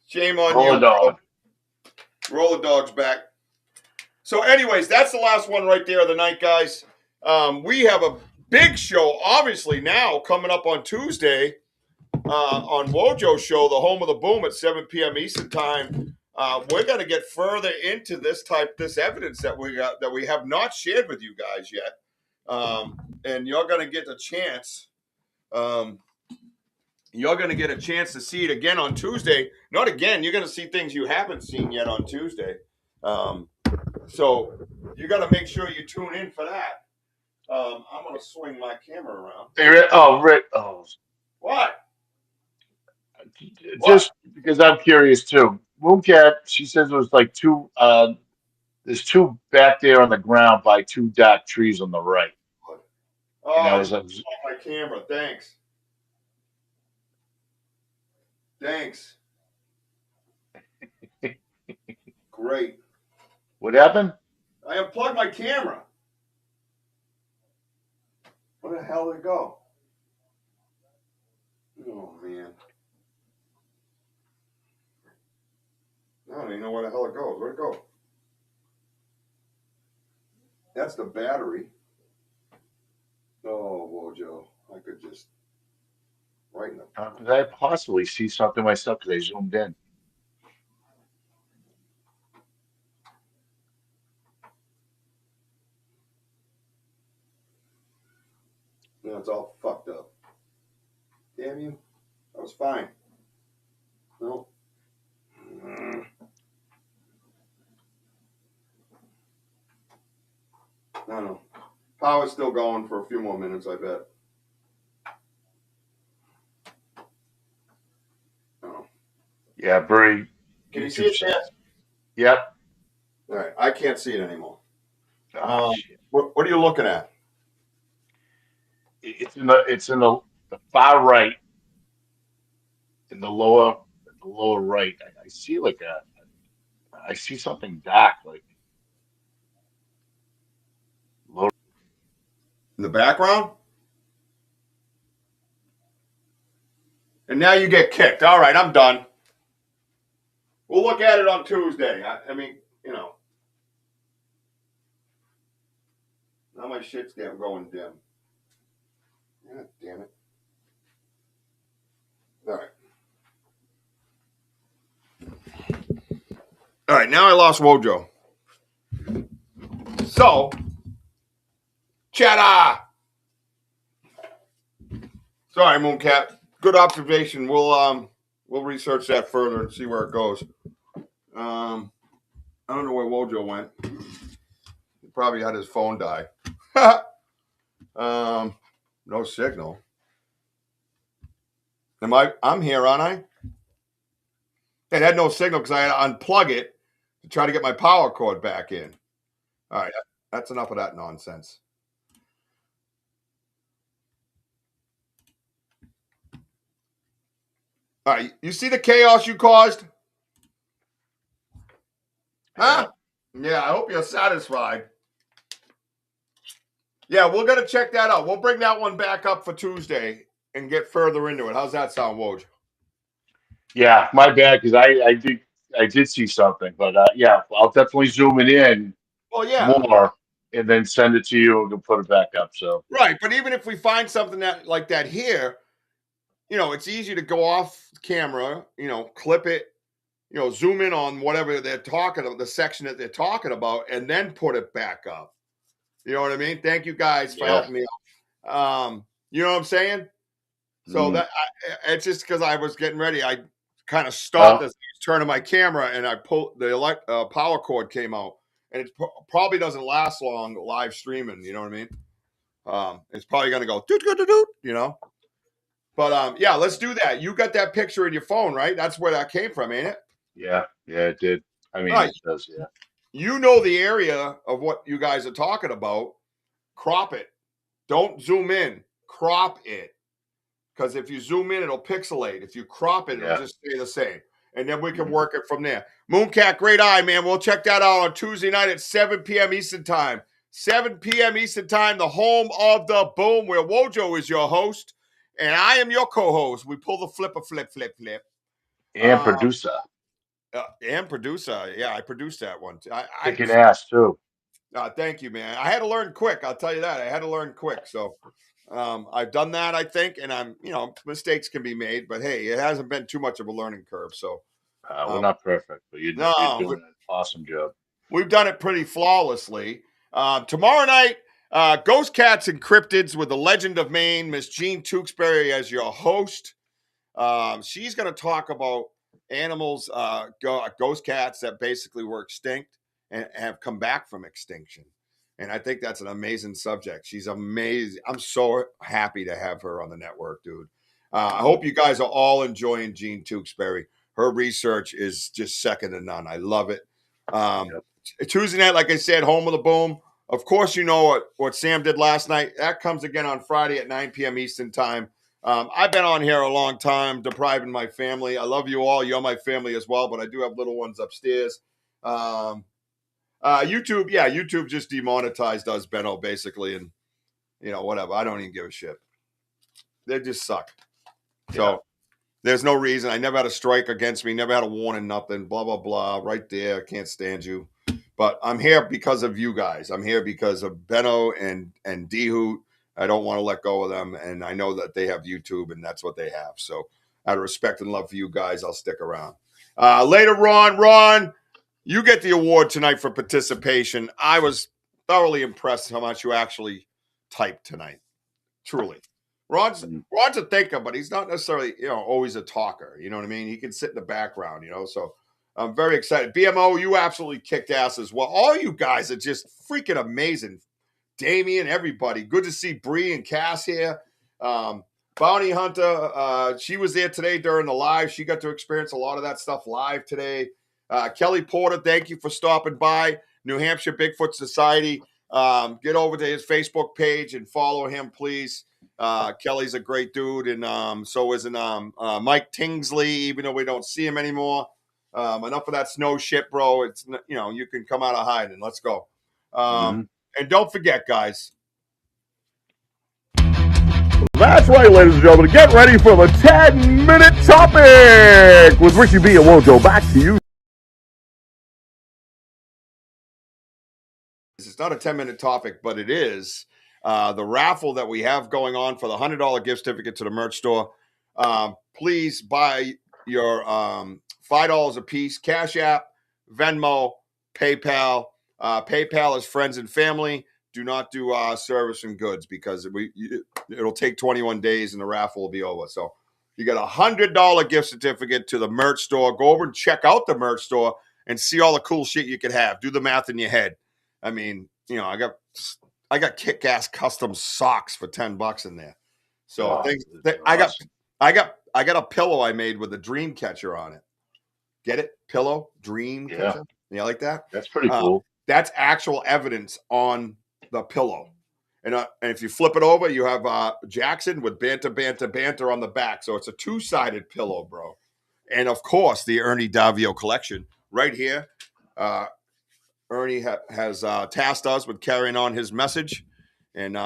Speaker 5: Shame on
Speaker 6: Roll
Speaker 5: you.
Speaker 6: a dog.
Speaker 5: Roll the dog's back. So, anyways, that's the last one right there of the night, guys. We have a big show, obviously, now coming up on Tuesday on Wojo's show, the Home of the Boom, at 7 p.m. Eastern Time. We're going to get further into this evidence that we have not shared with you guys yet, and you're going to get a chance. You're going to get a chance to see it again on Tuesday. Not again. You're going to see things you haven't seen yet on Tuesday. So you got to make sure you tune in for that. I'm going to swing my camera around.
Speaker 6: Hey, Rick. Oh, Rick. Oh,
Speaker 5: What?
Speaker 6: just because I'm curious too. Mooncat, she says it was like two. There's two back there on the ground by two dark trees on the right.
Speaker 5: Oh,
Speaker 6: And I
Speaker 5: I
Speaker 6: was like,
Speaker 5: just off my camera. Thanks. Thanks. Great.
Speaker 6: what happened?
Speaker 5: I unplugged my camera. Where the hell did it go? Oh, man. I don't even know where the hell it goes. Where'd it go? That's the battery. Oh, Wojo. I could just... Right in the...
Speaker 6: Could I possibly see something myself because I zoomed in?
Speaker 5: No, it's all fucked up. Damn you. That was fine. No. No. Power's still going for a few more minutes, I bet. Oh.
Speaker 6: Yeah, Bree.
Speaker 5: Can you see it, Chance?
Speaker 6: Yep.
Speaker 5: All right. I can't see it anymore.
Speaker 6: Oh, shit.
Speaker 5: What are you looking at?
Speaker 6: It's in the far right, in the lower right. I see I see something dark like lower.
Speaker 5: In the background? And now you get kicked. All right, I'm done. We'll look at it on Tuesday. I mean, you know. Now my shit's going dim. God damn it. All right. All right, now I lost Wojo. So, chatter. Sorry, Mooncat. Good observation. We'll research that further and see where it goes. I don't know where Wojo went. He probably had his phone die. No signal. I'm here, aren't I? It had no signal because I had to unplug it to try to get my power cord back in. All right, that's enough of that nonsense. All right, you see the chaos you caused? Huh? Yeah, I hope you're satisfied. Yeah, we're going to check that out. We'll bring that one back up for Tuesday and get further into it. How's that sound, Woj?
Speaker 6: Yeah, my bad because I did see something, but yeah, I'll definitely zoom it in
Speaker 5: Well, yeah.
Speaker 6: more and then send it to you and we'll put it back up. So
Speaker 5: Right, but even if we find something that like that here, it's easy to go off camera, clip it, zoom in on whatever they're talking about, the section that they're talking about, and then put it back up. You know what I mean? Thank you guys for
Speaker 6: yeah,
Speaker 5: helping me out. You know what I'm saying? So that it's just because I was getting ready. I kind of stopped as I was turning my camera, and I pulled the power cord came out, and it probably doesn't last long live streaming. You know what I mean? It's probably going to go doot doot doot doot. But yeah, let's do that. You got that picture in your phone, right? That's where that came from, ain't it?
Speaker 6: yeah, it did. I mean,
Speaker 5: Right.
Speaker 6: it does. Yeah.
Speaker 5: You know the area of what you guys are talking about. Crop it. Don't zoom in. Crop it. Because if you zoom in, it'll pixelate. If you crop it, it'll just stay the same. And then we can work it from there. Mooncat, great eye, man. We'll check that out on Tuesday night at 7 p.m. Eastern Time. 7 p.m. Eastern Time, the home of the boom, where Wojo is your host. And I am your co-host. We pull the flip.
Speaker 6: And producer.
Speaker 5: And producer. Yeah, I produced that one.
Speaker 6: Kicking ass too.
Speaker 5: Thank you, man. I had to learn quick. I'll tell you that. I had to learn quick. So I've done that, I think. And mistakes can be made. But hey, it hasn't been too much of a learning curve. So
Speaker 6: We're not perfect, but you're doing an awesome job.
Speaker 5: We've done it pretty flawlessly. Tomorrow night, Ghost Cats and Cryptids with the Legend of Maine, Miss Jean Tewksbury as your host. She's going to talk about animals, ghost cats that basically were extinct and have come back from extinction. And I think that's an amazing subject. She's amazing. I'm so happy to have her on the network, dude. I hope you guys are all enjoying Jean Tewksbury. Her research is just second to none. I love it. Tuesday night, like I said, home of the boom. Of course, you know what Sam did last night. That comes again on Friday at 9 p.m. Eastern Time. I've been on here a long time, depriving my family. I love you all. You're my family as well, but I do have little ones upstairs. YouTube, yeah, YouTube just demonetized us, Benno, basically, and whatever. I don't even give a shit. They just suck. So there's no reason. I never had a strike against me, never had a warning, nothing, blah, blah, blah. Right there. Can't stand you. But I'm here because of you guys. I'm here because of Benno and D-Hoot. I don't want to let go of them. And I know that they have YouTube, and that's what they have. So out of respect and love for you guys, I'll stick around. Later, Ron, you get the award tonight for participation. I was thoroughly impressed how much you actually typed tonight. Truly. Ron's a thinker, but he's not necessarily, always a talker. You know what I mean? He can sit in the background, so I'm very excited. BMO, you absolutely kicked ass as well. All you guys are just freaking amazing. Damien, everybody. Good to see Bree and Cass here. Bounty Hunter, she was there today during the live. She got to experience a lot of that stuff live today. Kelly Porter, thank you for stopping by. New Hampshire Bigfoot Society. Get over to his Facebook page and follow him, please. Kelly's a great dude, and so is Mike Tingsley, even though we don't see him anymore. Enough of that snow shit, bro. It's you can come out of hiding. Let's go. And don't forget, guys.
Speaker 7: That's right, ladies and gentlemen. Get ready for the 10-minute topic with Ricky B and Wojo. Back to you.
Speaker 5: It's not a 10-minute topic, but it is the raffle that we have going on for the $100 gift certificate to the merch store. Please buy your $5 a piece. Cash App, Venmo, PayPal. PayPal is friends and family. Do not do service and goods because it'll take 21 days and the raffle will be over. So you got a $100 gift certificate to the merch store. Go over and check out the merch store and see all the cool shit you could have. Do the math in your head. I mean, I got kick-ass custom socks for $10 in there. So I I got a pillow I made with a dream catcher on it. Get it? Pillow, dream
Speaker 6: Yeah.
Speaker 5: catcher. You like that?
Speaker 6: That's pretty cool.
Speaker 5: That's actual evidence on the pillow. And if you flip it over, you have Jackson with banter, banter, banter on the back. So it's a two-sided pillow, bro. And of course, the Ernie Davio collection right here. Ernie has tasked us with carrying on his message, and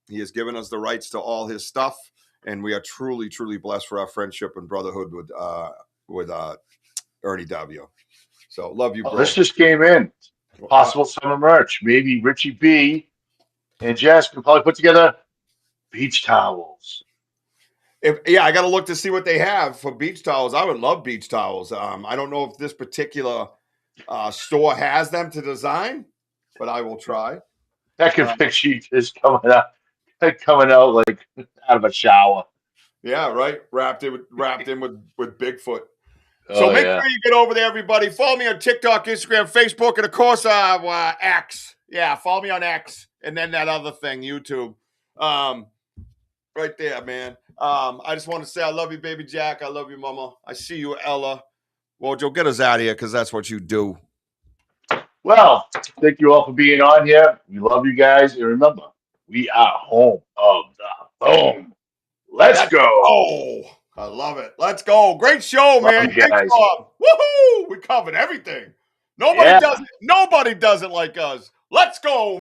Speaker 5: he has given us the rights to all his stuff. And we are truly, truly blessed for our friendship and brotherhood with Ernie Davio. So love you, bro.
Speaker 6: This just came in. Possible summer merch. Maybe Richie B and Jess can probably put together beach towels.
Speaker 5: I got to look to see what they have for beach towels. I would love beach towels. I don't know if this particular store has them to design, but I will try.
Speaker 6: I can picture you just coming out like out of a shower.
Speaker 5: Yeah, right. Wrapped in with Bigfoot.
Speaker 6: Oh,
Speaker 5: So make
Speaker 6: yeah.
Speaker 5: sure you get over there, everybody. Follow me on TikTok, Instagram, Facebook, and of course X. Yeah, follow me on X, and then that other thing, YouTube. Right there, man. I just want to say I love you, baby Jack. I love you, Mama. I see you, Ella. Well, Joe, get us out of here because that's what you do.
Speaker 6: Well, thank you all for being on here. We love you guys. And remember, we are home of the boom. Let's go.
Speaker 5: Oh, I love it. Let's go. Great show, man.
Speaker 6: Love you guys.
Speaker 5: Woohoo! We covered everything. Nobody does it like us. Let's go.